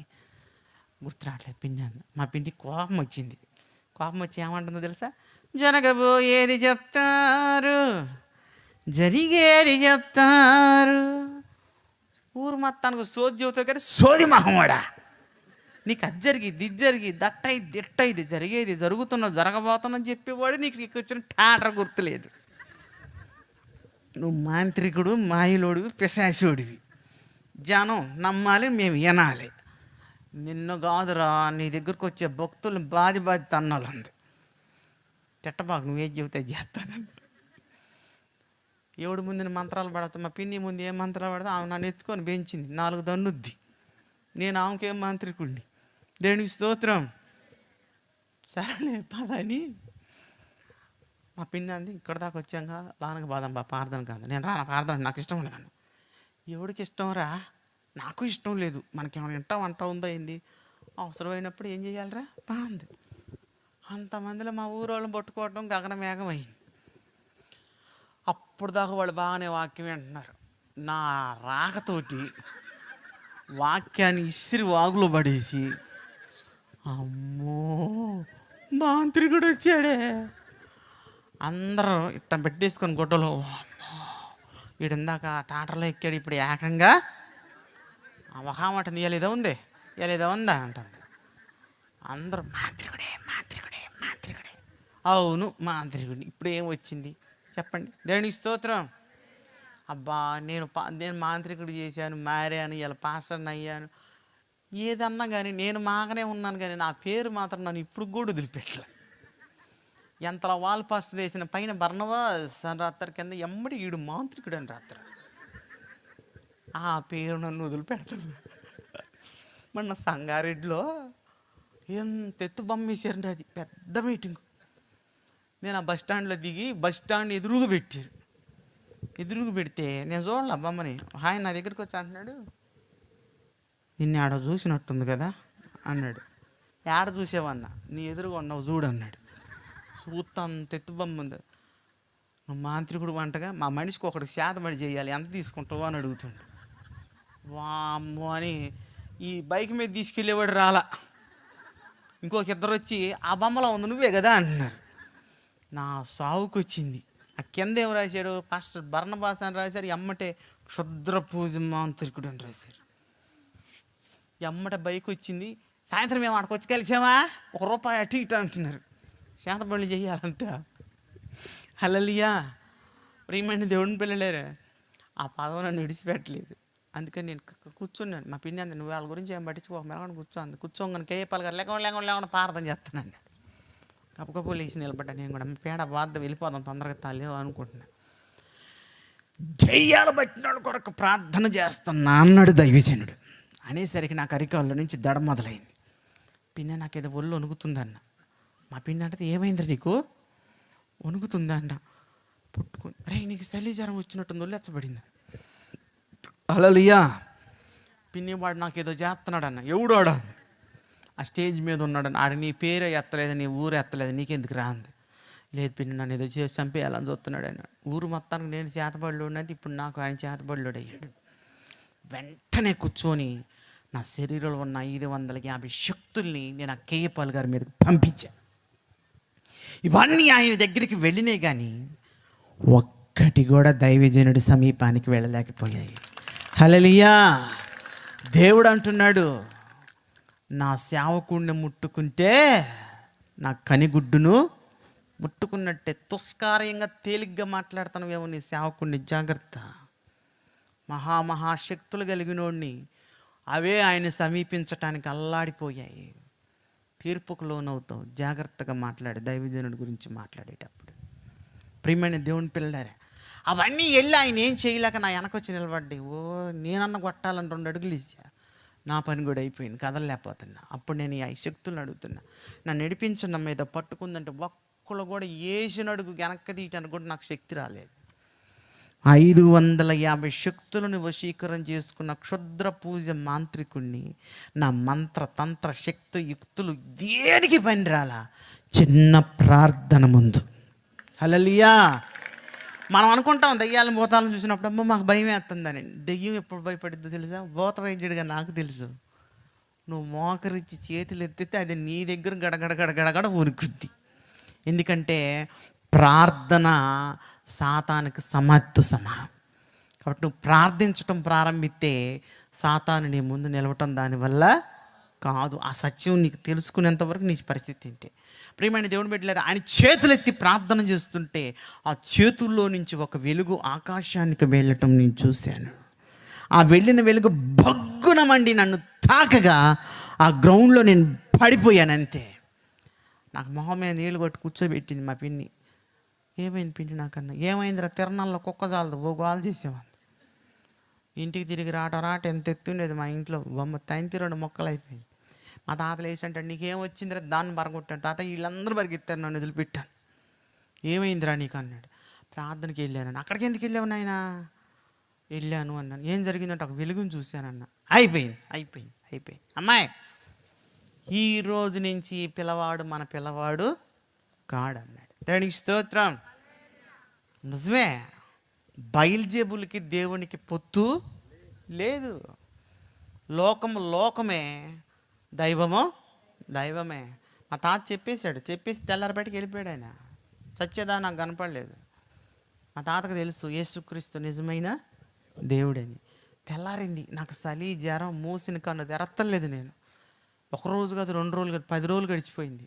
గుర్తు రావట్లేదు. పిన్ని అంది. మా పిండికి కోపం వచ్చింది. కోపం వచ్చి ఏమంటుందో తెలుసా, జరగబోయేది చెప్తారు, జరిగేది చెప్తారు, ఊరు మొత్తానికి సోది చెబుతావు కానీ సోది మహమ్మడా, నీకు అది జరిగిద్ది ఇది జరిగిద్ది దట్టయిద్ది దిట్టయిద్ది, జరిగేది జరుగుతున్నది జరగబోతున్నది చెప్పేవాడు నీకు వచ్చిన టాటర్ గుర్తులేదు. నువ్వు మాంత్రికుడు, మాయలోడివి, పిశాచోడివి. జనం నమ్మాలి, మేము వినాలి. నిన్ను కాదురా, నీ దగ్గరకు వచ్చే భక్తులను బాది తన్నాలంది. తిట్టబాకు, నువ్వేం చెబితే చేస్తానండి. ఎవడి ముందు మంత్రాలు పడతావు, మా పిన్ని ముందు ఏం మంత్రాలు పడతావు, ఆమె నన్ను ఎత్తుకొని పెంచింది, 4 దన్నుద్ది. నేను ఆమెకేం మాంత్రికుడిని. దేవునికి స్తోత్రం. సరేలే పదని మా పిన్ని అంది. ఇక్కడ దాకా వచ్చాక లానక బాదం ప్రార్థన కాదు, నేను రాను ప్రార్థన, నాకు ఇష్టం లేదు. ఎవడికి ఇష్టం రా, నాకు ఇష్టం లేదు. మనకేమైనా వంట ఉందా ఏంది, అవసరమైనప్పుడు ఏం చేయాలిరా బాగుంది. అంతమందిలో మా ఊరోళ్ళని పట్టుకోవటం గగనమేఘం అయింది. అప్పుడు దాకా వాళ్ళు బాగానే వాక్యం వింటున్నారు. నా రాకతోటి వాక్యాన్ని ఇసిరి వాగులో పడేసి, అమ్మో మాంత్రికుడు వచ్చాడే, అందరూ ఇట్ట పెట్టేసుకొని గుడ్డలో, వీడు ఇందాక టాటర్లో ఎక్కాడు, ఇప్పుడు ఏకంగా మహామటం ఇయ్యలేదా ఉందా అంటుంది. అందరూ మాంత్రికుడే మాంత్రికుడే మాంత్రికుడే. అవును మాంత్రికుడిని. ఇప్పుడు ఏం వచ్చింది చెప్పండి. దేవునికి స్తోత్రం. అబ్బా నేను మాంత్రికుడు చేశాను, మారాను, ఇలా పాస్టర్ని అయ్యాను, ఏదన్నా కానీ నేను మాగానే ఉన్నాను, కానీ నా పేరు మాత్రం నన్ను ఇప్పుడు కూడా వదిలిపెట్టలే. ఎంతలా వాల్ పాస్టర్ వేసిన పైన బర్నబాస్ అని రాత్రి, కింద ఎమ్మడి ఈడు మాంత్రికుడు అని రాత్రి. ఆ పేరు నన్ను వదిలిపెడతాను. మొన్న సంగారెడ్డిలో ఎంత ఎత్తు బొమ్మ వేసారండి, అది పెద్ద మీటింగ్. నేను ఆ బస్ స్టాండ్లో దిగి బస్ స్టాండ్ ఎదురుగా పెట్టారు. ఎదురుగు పెడితే నేను చూడాల బొమ్మని. ఆయన నా దగ్గరికి వచ్చి అంటున్నాడు, నిన్ను ఆడ చూసినట్టుంది కదా అన్నాడు. ఆడ చూసేవన్నా, నీ ఎదురుగా ఉన్నావు చూడు అన్నాడు. చూస్తా అంత ఎత్తు బొమ్మ ఉంది. నువ్వు మాంత్రికుడు వంటగా మా మనిషికి ఒకటి శాతమడి చేయాలి, ఎంత తీసుకుంటావు అని అడుగుతుండు. వామ్మో అని ఈ బైక్ మీద తీసుకెళ్ళేవాడు రాలా. ఇంకొక ఇద్దరు వచ్చి ఆ బొమ్మలో ఉంది నువ్వే కదా అంటున్నారు. నా సావుకు వచ్చింది. ఆ కింద ఏం రాశాడు, పాస్టర్ బర్నబాస్ అని రాశారు, ఎమ్మటే క్షుద్ర పూజ మాంత్రికుడు అని రాశారు. ఎమ్మట బైక్ వచ్చింది. సాయంత్రం మేము అక్కడికి వచ్చి కలిసామా, ₹1 అటు ఇటు అంటున్నారు. శాతపళ్ళు చేయాలంట. హల్లెలూయా. ప్రియమైన దేవుని పిల్లలేరు, ఆ పదవి నన్ను విడిచిపెట్టలేదు. అందుకని నేను కూర్చున్నాను. మా పిన్ని అంది, నువ్వు వాళ్ళ గురించి ఏం పట్టించుకో, మెలగని కూర్చోంది. కూర్చోగానే కేపాల్ గారు లేకుండా ప్రార్థన చేస్తానండి. కప్పుకప్పు లేచి నిలబడ్డా. నేను కూడా పేడ బాధ వెళ్ళిపోదాం తొందరగా తాలేవు అనుకుంటున్నా. జయ్యాలు పట్టినాడు కొరకు ప్రార్థన చేస్తున్నా అన్నాడు దైవజనుడు. అనేసరికి నాకు అరికాళ్ళ నుంచి దడ మొదలైంది. పిన్న నాకేదో ఒళ్ళు వణుకుతుందన్న. మా పిన్న అంటే ఏమైంది నీకు వణుకుతుందన్న. పుట్టుకొని రే నీకు చలి జ్వరం వచ్చినట్టుంది, ఒళ్ళెచ్చబడింది. హల్లెలూయా. పిన్ని వాడు నాకేదో చేస్తున్నాడు అన్న. ఎవడోడా? ఆ స్టేజ్ మీద ఉన్నాడు. ఆడ నీ పేరే ఎత్తలేదు, నీ ఊరు ఎత్తలేదు, నీకెందుకు రాంది? లేదు పిన్ని నన్ను ఏదో చేసి చంపేయాలని చూస్తున్నాడు ఆయన. ఊరు మొత్తానికి నేను చేతబడిలో ఉన్నది, ఇప్పుడు నాకు ఆయన చేతబడిలోడు అయ్యాడు. వెంటనే కూర్చొని నా శరీరంలో ఉన్న 550 శక్తుల్ని నేను ఆ కేపాల్ గారి మీదకి పంపించా. ఇవన్నీ ఆయన దగ్గరికి వెళ్ళినాయి, కానీ ఒక్కటి కూడా దైవజనుడి సమీపానికి వెళ్ళలేకపోయాయి. హల్లెలూయా. దేవుడు అంటున్నాడు, నా సేవకుడిని ముట్టుకుంటే నా కనిగుడ్డును ముట్టుకున్నట్టే. తుస్కార్యంగా తేలిగ్గా మాట్లాడుతున్నావేమో నీ సేవకుడిని, జాగ్రత్త. మహాశక్తులు కలిగినోడిని అవే ఆయన సమీపించటానికి అల్లాడిపోయాయి. తీర్పుకు లోనవుతావు. జాగ్రత్తగా మాట్లాడి దైవజనుడి గురించి మాట్లాడేటప్పుడు. ప్రియమైన దేవుని పిల్లలారా, అవన్నీ వెళ్ళి ఆయన ఏం చేయలేక నా వెనకొచ్చి నిలబడ్డాయి. నేనన్న కొట్టాలని 2 అడుగులు ఇచ్చా. నా పని కూడా అయిపోయింది, కదలలేకపోతున్నా. అప్పుడు నేను ఈ శక్తులను అడుగుతున్నా, నన్ను నడిపించండి మీద పట్టుకుందంటే ఒక్కళ్ళు కూడా వేసిన అడుగు వెనక్కి తీయటానికి కూడా నాకు శక్తి రాలేదు. 550 శక్తులను వశీకరణ చేసుకున్న క్షుద్ర పూజ మాంత్రికుణ్ణి నా మంత్ర తంత్ర శక్తి యుక్తులు దేనికి పని రాలా చిన్న ప్రార్థన ముందు. హల్లెలూయా. మనం అనుకుంటాం దెయ్యాలను భూతాలను చూసినప్పుడు అమ్మ మాకు భయం వేస్తుందని. దెయ్యం ఎప్పుడు భయపడిద్దో తెలుసా? భూత వైద్యుడిగా నాకు తెలుసు. నువ్వు మోకరిచ్చి చేతులు ఎత్తితే అది నీ దగ్గర గడగడ ఉరుకుద్ది. ఎందుకంటే ప్రార్థన సాతానికి సమానం. కాబట్టి నువ్వు ప్రార్థించటం ప్రారంభిస్తే సాతాను నీ ముందు నిలవటం దానివల్ల కాదు. ఆ సత్యం నీకు తెలుసుకునేంత వరకు నీ పరిస్థితి ఇంతే. ప్రియమైన దేవుని బిడ్డలారా, ఆయన చేతులెత్తి ప్రార్థన చేస్తుంటే ఆ చేతుల్లో నుంచి ఒక వెలుగు ఆకాశానికి వెళ్ళటం నేను చూశాను. ఆ వెళ్ళిన వెలుగు భగ్గున మండి నన్ను తాకగా ఆ గ్రౌండ్లో నేను పడిపోయాను అంతే. నాకు మొహం మీద నీళ్ళు కొట్టి కూర్చోబెట్టింది మా పిన్ని. ఏమైంది పిన్ని నాకన్నా? ఏమైందిరా, తిరణాల్లో కుక్క చాలదు ఓ గోలు చేసేవాళ్ళు. ఇంటికి తిరిగి రాట ఎంత ఎత్తుండేది మా ఇంట్లో బొమ్మ 2 మొక్కలు అయిపోయింది. మా తాతలు వేసంటాడు, నీకేం వచ్చిందిరా? దాన్ని బరగొట్టాడు. తాత వీళ్ళందరూ బరిగిస్తారు, నన్ను వదిలిపెట్టాను. ఏమైందిరా నీకు అన్నాడు. ప్రార్థనకి వెళ్ళాను. అక్కడికి ఎందుకు వెళ్ళావు నాయన? వెళ్ళాను అన్నాను. ఏం జరిగిందంటే ఒక వెలుగుని చూశానన్న. అయిపోయింది. అమ్మాయి, ఈ రోజు నుంచి ఈ పిల్లవాడు మన పిల్లవాడు కాడన్నాడు. దేవునికి స్తోత్రం. నిజమే, బయల్జెబుల్కి దేవునికి పొత్తు లేదు. లోకమే, దైవమే. మా తాత చెప్పేసి తెల్లారిపేటకి వెళ్ళిపోయాడు. ఆయన చచ్చేదా నాకు కనపడలేదు. మా తాతకు తెలుసు యేసుక్రీస్తు నిజమైన దేవుడని. తెల్లారింది, నాకు చలి జ్వరం మూసిన కన్ను తెరత్తలేదు. నేను 1 రోజు కాదు, 2 రోజులు కాదు, 10 రోజులు గడిచిపోయింది.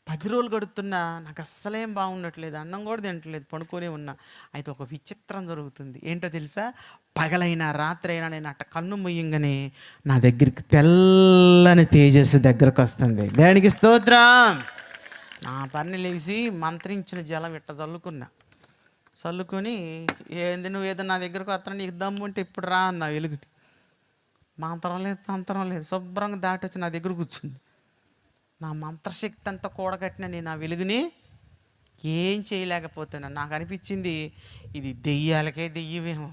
10 రోజులు గడుపుతున్నా నాకు అస్సలేం బాగుండట్లేదు. అన్నం కూడా తినట్లేదు, పడుకొనే ఉన్నా. అయితే ఒక విచిత్రం జరుగుతుంది. ఏంటో తెలుసా? పగలైనా రాత్రి అయినా నేను అట్ట కన్ను ముయ్యంగానే నా దగ్గరికి తెల్లని తేజస్సు దగ్గరకు వస్తుంది. దేవునికి స్తోత్రం. నా పని లేచి మంత్రించిన జలం ఇట్ట చల్లుకొని ఏంది నువ్వు ఏదో నా దగ్గరకు వస్తా, నీకు దమ్ము ఉంటే ఇప్పుడు రా అన్న. వెలుగుని తంత్రం లేదు, శుభ్రంగా దాటి వచ్చి నా దగ్గర కూర్చుంది. నా మంత్రశక్తి అంతా కూడగట్టిన నేను ఆ వెలుగుని ఏం చేయలేకపోతున్నాను. నాకు అనిపించింది ఇది దెయ్యాలకే దెయ్యమేమో.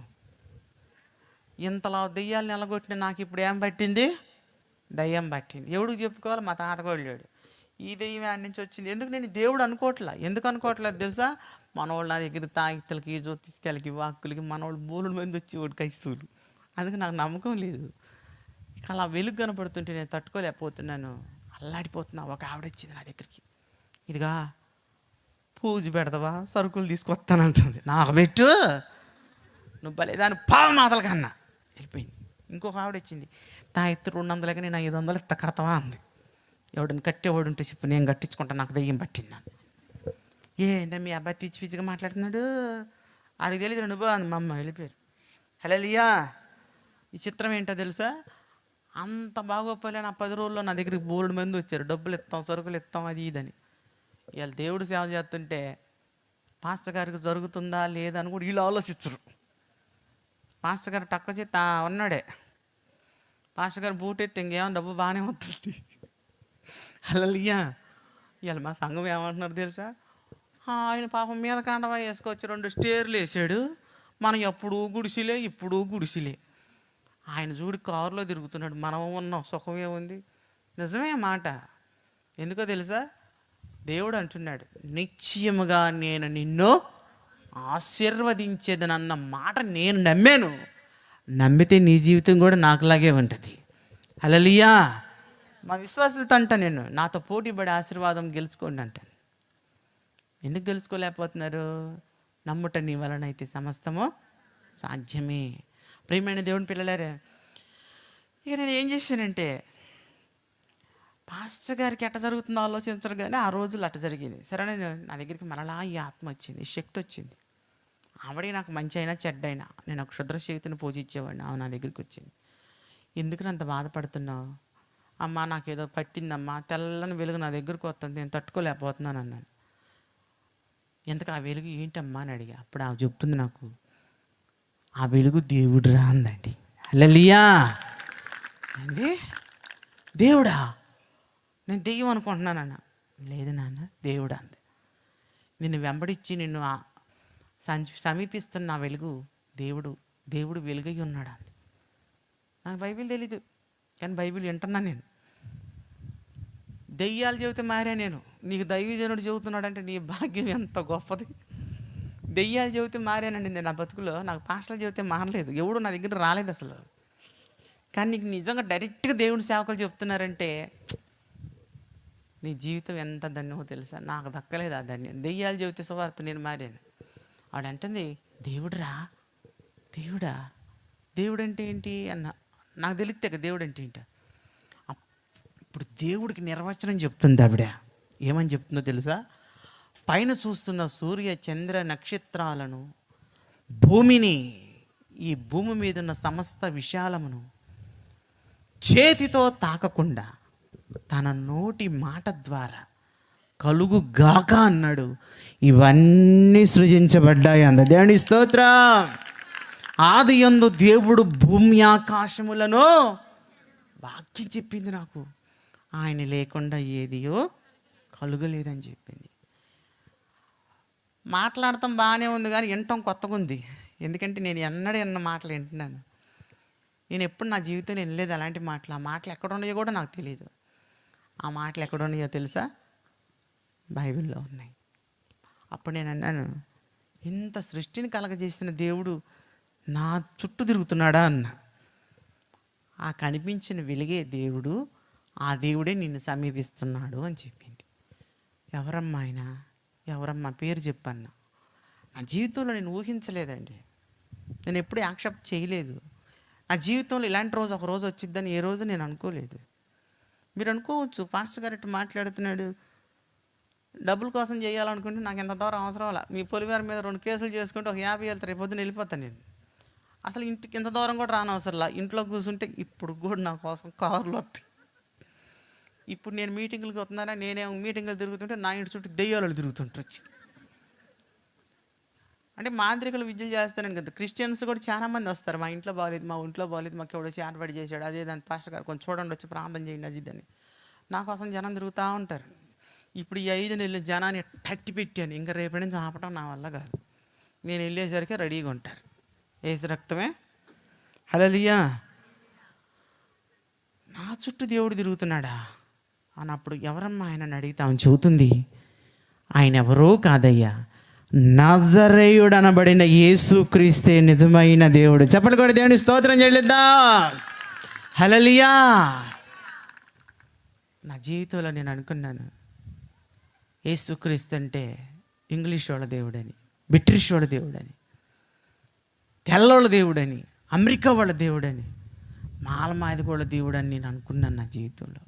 ఇంతలో దెయ్యాలను ఎలగొట్టిన నాకు ఇప్పుడు ఏం పట్టింది? దయ్యం పట్టింది. ఎవడికి చెప్పుకోవాలి? మా తాతకోళ్ళు లేడు. ఈ దెయ్యం ఆడి నుంచి వచ్చింది. ఎందుకు నేను దేవుడు అనుకోవట్లా? ఎందుకు అనుకోవట్లేదు తెలుసా? మనవాళ్ళు నా దగ్గర తాగిత్తలకి, జ్యోతిష్కాలకి, వాక్కులకి మనవాళ్ళు బోలుడు మంది వచ్చి ఒకటి కైస్తువులు. అందుకు నాకు నమ్మకం లేదు. ఇక అలా వెలుగు కనపడుతుంటే నేను తట్టుకోలేకపోతున్నాను, అల్లాడిపోతున్నా. ఒక ఆవిడ వచ్చింది నా దగ్గరికి. ఇదిగా పూజ పెడతావా, సరుకులు తీసుకొస్తానంటుంది. నాకు పెట్టు, నువ్వు భలే దాని పావు మాటల కన్నా వెళ్ళిపోయింది. ఇంకొక ఆవిడ వచ్చింది. తాగిత్తు 200 నేను 500 ఇత్త కడతావా అంది. ఎవడిని కట్టేవాడు ఉంటే చెప్పు, నేను కట్టించుకుంటా, నాకు దయ్యం పట్టిందని. ఏందా మీ అబ్బాయి పిచ్చి పిచ్చిగా మాట్లాడుతున్నాడు, ఆడికి తెలియదు నువ్వు అంది. మా అమ్మ వెళ్ళిపోయారు. హలో లియా, ఈ చిత్రం ఏంటో తెలుసా? అంత బాగోపోలే నా 10 రోజుల్లో నా దగ్గరికి బోల్డ్ మంది వచ్చారు. డబ్బులు ఇస్తాం, సరుకులు ఇస్తాం, అది ఇదని. ఇవాళ దేవుడు సేవ చేస్తుంటే పాస్టర్ గారికి జరుగుతుందా లేదా అని కూడా వీళ్ళు ఆలోచించరు. పాస్టర్ గారు తక్కువ చేత ఉన్నాడే, పాస్టర్ గారు బూట్ ఎత్తే ఇంకేమో డబ్బు బాగానే వస్తుంది. హల్లెలూయా. ఇవాళ మా సంఘం ఏమంటున్నారు తెలుసా? ఆయన పాపం మీద కండవా వేసుకొచ్చి 2 స్టేర్లు వేసాడు. మనం ఎప్పుడు గుడిసిలే, ఇప్పుడు గుడిసిలే. ఆయన చూడు కారులో తిరుగుతున్నాడు, మనం ఉన్నాం, సుఖమే ఉంది. నిజమే మాట. ఎందుకో తెలుసా? దేవుడు అంటున్నాడు, నిశ్చయముగా నేను నిన్ను ఆశీర్వదించేదనన్న మాట నేను నమ్మాను. నమ్మితే నీ జీవితం కూడా నాకులాగే ఉంటుంది. హల్లెలూయా. మా విశ్వాసులతో అంటా, నేను నాతో పోటీ పడే ఆశీర్వాదం గెలుచుకోండి అంటాను. ఎందుకు గెలుచుకోలేకపోతున్నారు? నమ్ముట నీ వలన అయితే సమస్తము సాధ్యమే. ప్రియమైన దేవుని పిల్లలారా, ఇక నేను ఏం చేశానంటే, పాస్టర్ గారికి ఎట్ట జరుగుతుందో ఆలోచించరు, కానీ ఆ రోజులు అట్ట జరిగింది. సరే, నేను నా దగ్గరికి మరలా ఈ ఆత్మ వచ్చింది, ఈ శక్తి వచ్చింది. ఆవిడే నాకు మంచి అయినా చెడ్డైనా నేను ఒక క్షుద్ర శక్తిని పూజించేవాడిని. ఆమె నా దగ్గరికి వచ్చింది. ఎందుకు అంత బాధపడుతున్నావు? అమ్మ నాకేదో పట్టిందమ్మా, తెల్లని వెలుగు నా దగ్గరకు వస్తుంది, నేను తట్టుకోలేకపోతున్నాను అన్నాను. ఎందుకు ఆ వెలుగు ఏంటమ్మా అని అడిగా. అప్పుడు ఆమె చెప్తుంది నాకు, ఆ వెలుగు దేవుడు రా అందండి. హల్లెలూయా. అండి దేవుడా? నేను దెయ్యం అనుకుంటున్నానన్న. లేదు నాన్న, దేవుడు అంది. నిన్ను వెంబడించి నిన్ను సమీపిస్తున్న వెలుగు దేవుడు వెలుగై ఉన్నాడు అంది. నాకు బైబిల్ తెలీదు, కానీ బైబిల్ వింటున్నాను నేను. దెయ్యాలు చెబితే మారా నేను. నీకు దైవజనుడు చెబుతున్నాడంటే నీ భాగ్యం ఎంత గొప్పది. దెయ్యాలు చెబితే మారానండి నేను. నా బతుకులో నాకు పాస్టర్లు చెబితే మారలేదు, ఎవడు నా దగ్గర రాలేదు అసలు. కానీ నీకు నిజంగా డైరెక్ట్గా దేవుని సేవకులు చెప్తున్నారంటే నీ జీవితం ఎంత ధన్యమో తెలుసా? నాకు దక్కలేదు ఆ ధన్యం. దెయ్యాలు చెబితే సువార్త నేను మారాను. ఆడంటుంది, దేవుడురా, దేవుడా, దేవుడు అంటే ఏంటి అన్న. నాకు తెలిస్తే కదా దేవుడు అంటే ఏంటి. ఇప్పుడు దేవుడికి నిర్వచనం చెప్తుంది ఆవిడ. ఏమని చెప్తుందో తెలుసా? పైన చూస్తున్న సూర్య చంద్ర నక్షత్రాలను, భూమిని, ఈ భూమి మీద ఉన్న సమస్త విశాలమును చేతితో తాకకుండా తన నోటి మాట ద్వారా కలుగు గాక అన్నాడు. ఇవన్నీ సృజించబడ్డాయి అంద. దేవుని స్తోత్రం. ఆది యందు దేవుడు భూమి ఆకాశములను వాక్యం చెప్పింది నాకు. ఆయన లేకుండా ఏదియో కలుగలేదని చెప్పింది. మాట్లాడటం బాగానే ఉంది, కానీ వినటం కొత్తగా ఉంది. ఎందుకంటే నేను ఎన్నడూ విన్న మాటలు వింటున్నాను. నేను ఎప్పుడు నా జీవితంలో వినలేదు అలాంటి మాటలు. ఆ మాటలు ఎక్కడ ఉన్నాయో కూడా నాకు తెలియదు. ఆ మాటలు ఎక్కడ ఉన్నాయో తెలుసా? బైబిల్లో ఉన్నాయి. అప్పుడు నేను అన్నాను, ఇంత సృష్టిని కలగజేసిన దేవుడు నా చుట్టూ తిరుగుతున్నాడా అన్న. ఆ కనిపించిన వెలిగే దేవుడు, ఆ దేవుడే నిన్ను సమీపిస్తున్నాడు అని చెప్పింది. ఎవరమ్మా ఆయన? ఎవరమ్మా? పేరు చెప్పన్నా. నా జీవితంలో నేను ఊహించలేదండి. నేను ఎప్పుడూ యాక్సెప్ట్ చేయలేదు. నా జీవితంలో ఇలాంటి రోజు ఒక రోజు వచ్చిద్దని ఏ రోజు నేను అనుకోలేదు. మీరు అనుకోవచ్చు, పాస్టర్ గారు ఇట్లా మాట్లాడుతున్నాడు, డబ్బుల కోసం చేయాలనుకుంటే నాకు ఎంత దూరం అవసరం అలా. మీ పొలివారి మీద 2 కేసులు చేసుకుంటే ఒక 50 వెళ్తారు, రేపు పొద్దున వెళ్ళిపోతాను నేను. అసలు ఇంటికి ఇంత దూరం కూడా రానవసరంలా. ఇంట్లో కూర్చుంటే ఇప్పుడు కూడా నా కోసం కార్లు వస్తాయి. ఇప్పుడు నేను మీటింగులకు వస్తున్నారా, నేనేమో మీటింగులు తిరుగుతుంటే నా ఇంటి చుట్టూ దెయ్యాలు తిరుగుతుంటొచ్చి. అంటే మాంత్రికులు విద్యలు చేస్తానని కదా. క్రిస్టియన్స్ కూడా చాలామంది వస్తారు, మా ఇంట్లో బాగాలేదు, మా ఇంట్లో బాగాలేదు, మాకు ఎవడో చేతబడి చేశాడు, అదే దాని పాస్టర్ గారు కొంచెం చూడండి, వచ్చి ప్రార్థన చేయండి, అది ఇదని. నా కోసం జనం తిరుగుతూ ఉంటారు. ఇప్పుడు ఈ 5 నెలలు జనాన్ని తట్టి పెట్టాను, ఇంకా రేపటి నుంచి ఆపటం నా వల్ల కాదు. నేను వెళ్ళేసరికి రెడీగా ఉంటారు. ఏసు రక్తమే. హల్లెలూయా. నా చుట్టూ దేవుడు తిరుగుతున్నాడా అన్నప్పుడు ఎవరమ్మా ఆయనని అడిగితే ఆమె చెబుతుంది, ఆయన ఎవరో కాదయ్యా, నజరేయుడు అనబడిన యేసుక్రీస్తే నిజమైన దేవుడు. చెప్పండి కూడా దేవుని స్తోత్రం చెల్లిద్దాం. హల్లెలూయా. నా జీవితంలో నేను అనుకున్నాను, యేసుక్రీస్తు అంటే ఇంగ్లీష్ వాళ్ళ దేవుడని, బ్రిటిష్ వాళ్ళ దేవుడని, తెల్లోళ్ళ దేవుడని, అమెరికా వాళ్ళ దేవుడని, మాలమాదిగోళ్ళ దేవుడని నేను అనుకున్నాను. నా జీవితంలో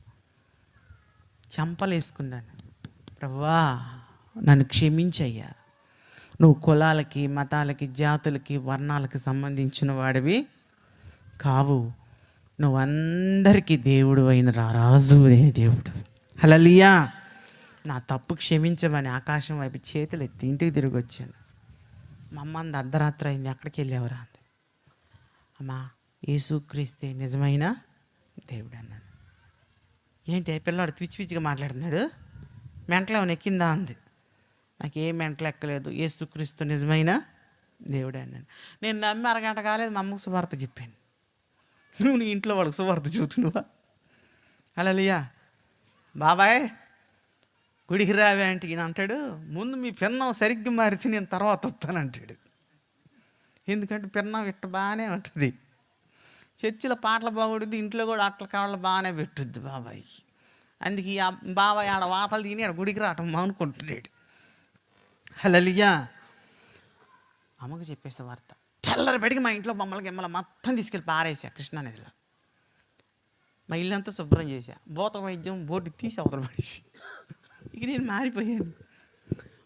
చంపలేసుకున్నాను. ప్రభువా నన్ను క్షమించయ్యా, నువ్వు కులాలకి, మతాలకి, జాతులకి, వర్ణాలకి సంబంధించిన వాడివి కావు, నువ్వు అందరికీ దేవుడు అయిన రారాజు అయిన దేవుడు. హల్లెలూయా. నా తప్పు క్షమించమని ఆకాశం వైపు చేతులు ఎత్తి ఇంటికి తిరిగి వచ్చాను. మా అమ్మ అంది, అర్ధరాత్రి అయింది, ఎక్కడికి వెళ్ళేవరా అంది. అమ్మా యేసుక్రీస్తే నిజమైన దేవుడు అన్నాను. ఏంటి పిల్లాడు పిచ్చిగా మాట్లాడుతున్నాడు, మెంటలో ఎక్కిందా అంది. నాకు ఏ మెంటలు ఎక్కలేదు, యేసుక్రీస్తు నిజమైన దేవుడే అన్నాను. నేను నమ్మి అరగంట కాలేదు మా అమ్మకు సువార్త చెప్పాను. నువ్వు నీ ఇంట్లో వాళ్ళకి సువార్త చూస్తున్నావా? హల్లెలూయా. బాబాయ్ గుడికి రావే అంటే ఈయన అంటాడు, ముందు మీ పిన్నం సరిగ్గా మారితే నేను తర్వాత వస్తానంటాడు. ఎందుకంటే పిన్నం ఇట్ట బాగానే ఉంటుంది, చర్చిలో పాటలు బాగుంటుంది, ఇంట్లో కూడా అట్ల కాళ్ళు బాగానే పెట్టుద్ది బాబాయ్కి. అందుకే ఆ బాబాయ్ ఆడ వాతలు తిని ఆడ గుడికి రావటం అనుకుంటున్నాడు. హల్లెలూయా. అమ్మకు చెప్పేసే వార్త. తెల్లరి పెడికి మా ఇంట్లో బొమ్మలకి మొత్తం తీసుకెళ్ళి పారేసా కృష్ణానదిలో. మా ఇల్లంతా శుభ్రం చేశా, భూత వైద్యం బోర్డు తీసి అవతల పడేసి. ఇక నేను మారిపోయాను.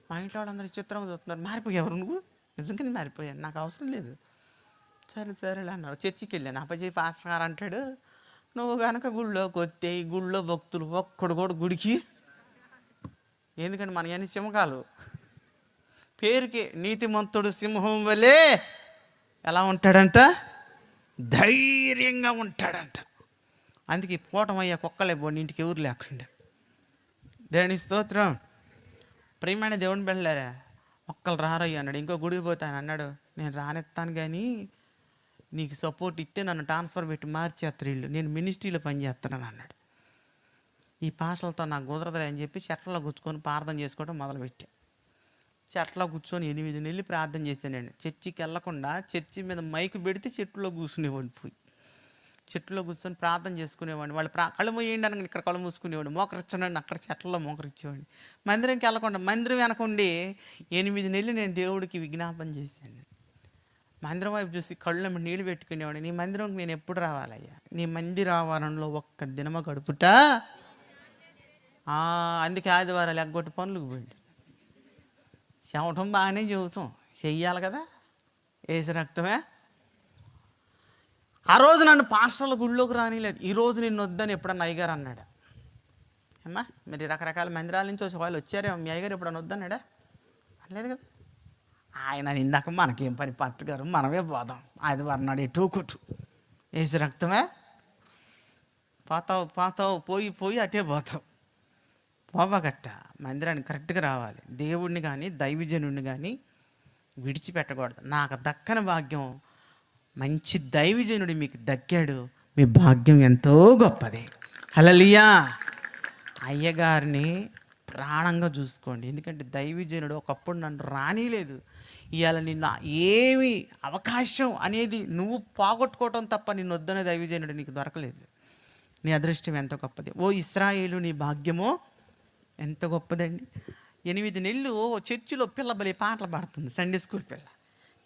మా ఇంట్లో వాళ్ళందరూ చిత్రంగా చూస్తున్నారు, మారిపోయావు నువ్వు? నిజంగా నేను మారిపోయాను, నాకు అవసరం లేదు. సరేలే అన్నారు. చర్చికి వెళ్ళాను. అప్పజీ పాస్టర్ గారు అంటాడు, నువ్వు కనుక గుళ్ళోకి వస్తే ఈ గుళ్ళో భక్తులు ఒక్కడు కూడా గుడికి, ఎందుకంటే మన అన్ని సింహకాలు పేరుకి నీతిమంతుడు సింహం వలె ఎలా ఉంటాడంట, ధైర్యంగా ఉంటాడంట. అందుకే పోవటమయ్యా కుక్కలే పోండి, ఇంటికి ఎవరు లేకుండా. దేవుని స్తోత్రం. ప్రియమైన దేవుని బిడ్డలారా, ఒక్కరు రారయ్య అన్నాడు. ఇంకో గుడికి పోతాను అన్నాడు. నేను రానిస్తాను కానీ నీకు సపోర్ట్ ఇస్తే నన్ను ట్రాన్స్ఫర్ పెట్టి మార్చేస్తారు వీళ్ళు, నేను మినిస్ట్రీలో పనిచేస్తానని అన్నాడు. ఈ పాటలతో నాకు కుదరదులే అని చెప్పి చెట్లలో కూర్చొని ప్రార్థన చేసుకోవడం మొదలుపెట్టా. చెట్లో కూర్చొని 8 నెలలు ప్రార్థన చేశానండి. చర్చికి వెళ్ళకుండా చర్చి మీద మైకు పెడితే చెట్టులో కూర్చునేవాడిని. పోయి చెట్టులో కూర్చొని ప్రార్థన చేసుకునేవాడిని. వాళ్ళు కళ్ళు మూయండి అని ఇక్కడ కళ్ళు మూసుకునేవాడు, మోకరిచ్చాడు అక్కడ చెట్లలో మోకరిచ్చేవాడిని. మందిరంకి వెళ్ళకుండా మందిరం వెనకుండి 8 నెలలు నేను దేవుడికి విజ్ఞాపన చేశాను. మందిరం వైపు చూసి కళ్ళు నీళ్ళు పెట్టుకునేవాడిని. నీ మందిరంకి నేను ఎప్పుడు రావాలయ్యా, నీ మందిర ఆవరణలో ఒక్క దినమ గడుపుట. అందుకే ఆదివారాలు ఎగ్గొట్టి పనులకు పోయింది. చెవటం బాగానే చెబుతాం, చెయ్యాలి కదా, ఏసు రక్తమే. ఆ రోజు నన్ను పాస్టర్ల గుళ్ళోకి రానిలేదు. ఈరోజు నిన్ను వద్దని ఎప్పుడన్నా అయ్యగారు అన్నాడా? అమ్మా మీరు రకరకాల మందిరాల నుంచి వచ్చి వాళ్ళు వచ్చారేమో, మీ అయ్యగారు ఎప్పుడన్నా వద్దన్నాడా? అనలేదు కదా. ఆయన ఇందాక మనకేం పని పట్టుగారు, మనమే పోదాం, ఆదివారం నాడు ఎటు కొట్టు, ఏసు రక్తమే. పోతావు పోయి అటే పోతావు. పోవగట్ట మందిరానికి కరెక్ట్గా రావాలి. దేవుడిని కానీ దైవజనుడిని కానీ విడిచిపెట్టకూడదు. నాకు దక్కని భాగ్యం, మంచి దైవజనుడు మీకు దక్కాడు, మీ భాగ్యం ఎంతో గొప్పది. హల్లెలూయా. అయ్యగారిని ప్రాణంగా చూసుకోండి, ఎందుకంటే దైవజనుడు ఒకప్పుడు నన్ను రానిలేదు. ఇవాళ నిన్న ఏమి అవకాశం అనేది నువ్వు పోగొట్టుకోవటం తప్ప నిన్ను వద్దనే దైవజనుడు నీకు దొరకలేదు. నీ అదృష్టం ఎంత గొప్పది. ఓ ఇశ్రాయేలు, నీ భాగ్యమో ఎంత గొప్పదండి. 8 నెలలు చర్చిలో పిల్ల బలి పాటలు పాడుతుంది, సండే స్కూల్ పిల్ల.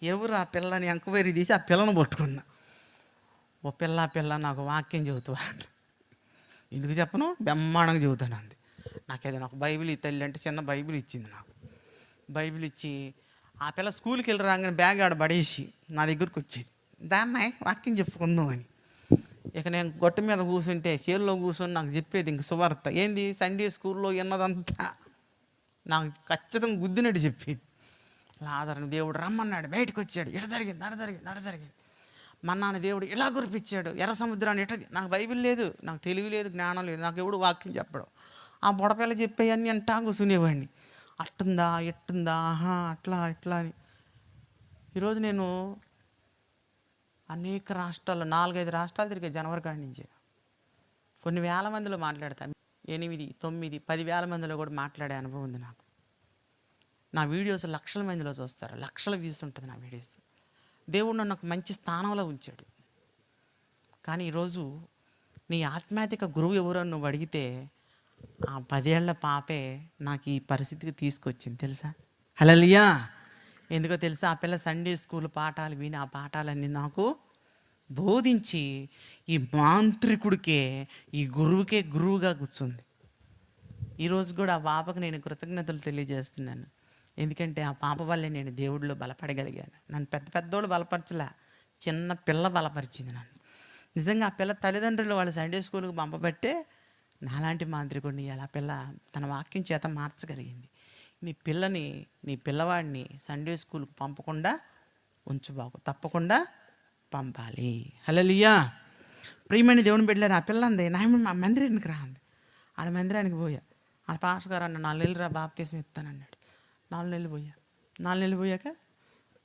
ఎవరు ఆ పిల్లని ఎంక్వైరీ తీసి ఆ పిల్లను పట్టుకున్నా. ఓ పిల్ల నాకు వాక్యం చెబుతావా? ఎందుకు చెప్పను, బ్రహ్మాండంగా చెబుతాను అంది. నాకు ఏదైనా ఒక బైబిల్ ఈ తల్లి అంటే చిన్న బైబిల్ ఇచ్చింది. నాకు బైబిల్ ఇచ్చి ఆ పిల్ల స్కూల్కి వెళ్ళి రాగానే బ్యాగ్ ఆడ పడేసి నా దగ్గరకు వచ్చేది, దాన్ని వాక్యం చెప్పుకుందాం అని. ఇక నేను గొట్ట మీద కూర్చుంటే చేల్లో కూర్చొని నాకు చెప్పేది ఇంక సువార్త. ఏంది సండే స్కూల్లో విన్నదంతా నాకు ఖచ్చితంగా గుద్దినట్టు చెప్పేది. లాజరుని దేవుడు రమ్మన్నాడు, బయటకు వచ్చాడు, ఎట జరిగింది. మా నాన్న దేవుడు ఇలా కురిపించాడు, ఎర్ర సముద్రాన్ని ఎటది. నాకు బైబిల్ లేదు, నాకు తెలివి లేదు, జ్ఞానం లేదు, నాకు ఎవడు వాక్యం చెప్పడం. ఆ బుడపిల్ల చెప్పేవన్నీ అంటా కూర్చునేవాడిని. అట్టుందా ఎట్టుందా ఆహా అట్లా ఇట్లా అని. ఈరోజు నేను అనేక రాష్ట్రాల్లో 4-5 రాష్ట్రాలు తిరిగే జనవరి కాడి నుంచి. కొన్ని వేల మందిలో మాట్లాడతాను. 8, 9, 10,000 మందిలో కూడా మాట్లాడే అనుభవం ఉంది నాకు. నా వీడియోస్ లక్షల మందిలో చూస్తారు, లక్షల వ్యూస్ ఉంటుంది నా వీడియోస్. దేవుడు నన్ను ఒక మంచి స్థానంలో ఉంచాడు. కానీ ఈరోజు నీ ఆత్మాతిక గురువు ఎవరో నువ్వు అడిగితే ఆ 10 ఏళ్ల పాపే నాకు ఈ పరిస్థితికి తీసుకొచ్చింది తెలుసా. హల్లెలూయా. ఎందుకో తెలుసా, ఆ పిల్ల సండే స్కూల్ పాఠాలు విని ఆ పాఠాలన్నీ నాకు బోధించి ఈ మాంత్రికుడికే ఈ గురువుకే గురువుగా కూర్చుంది. ఈరోజు కూడా ఆ పాపకు నేను కృతజ్ఞతలు తెలియజేస్తున్నాను. ఎందుకంటే ఆ పాప వల్లే నేను దేవుడిలో బలపడగలిగాను. నన్ను పెద్ద పెద్దోళ్ళు బలపరచలే, చిన్న పిల్ల బలపరిచింది నన్ను. నిజంగా ఆ పిల్ల తల్లిదండ్రులు వాళ్ళు సండే స్కూల్కి పంపబట్టే నాలాంటి మాంత్రికుడిని అలా పిల్ల తన వాక్యం చేత మార్చగలిగింది. నీ పిల్లవాడిని సండే స్కూల్కి పంపకుండా ఉంచుబాకు, తప్పకుండా పంపాలి. హల్లెలూయా. ప్రియమైన దేవుని బిడ్డలారా, ఆ పిల్ల అంది నాయన మా మందిరానికి రా అంది. ఆడ మందిరానికి పోయా. ఆ పాస్టర్ గారు అన్న 4 నెలలు రా బాప్తీసం ఇస్తానన్నాడు. 4 నెలలు పోయా. 4 నెలలు పోయాక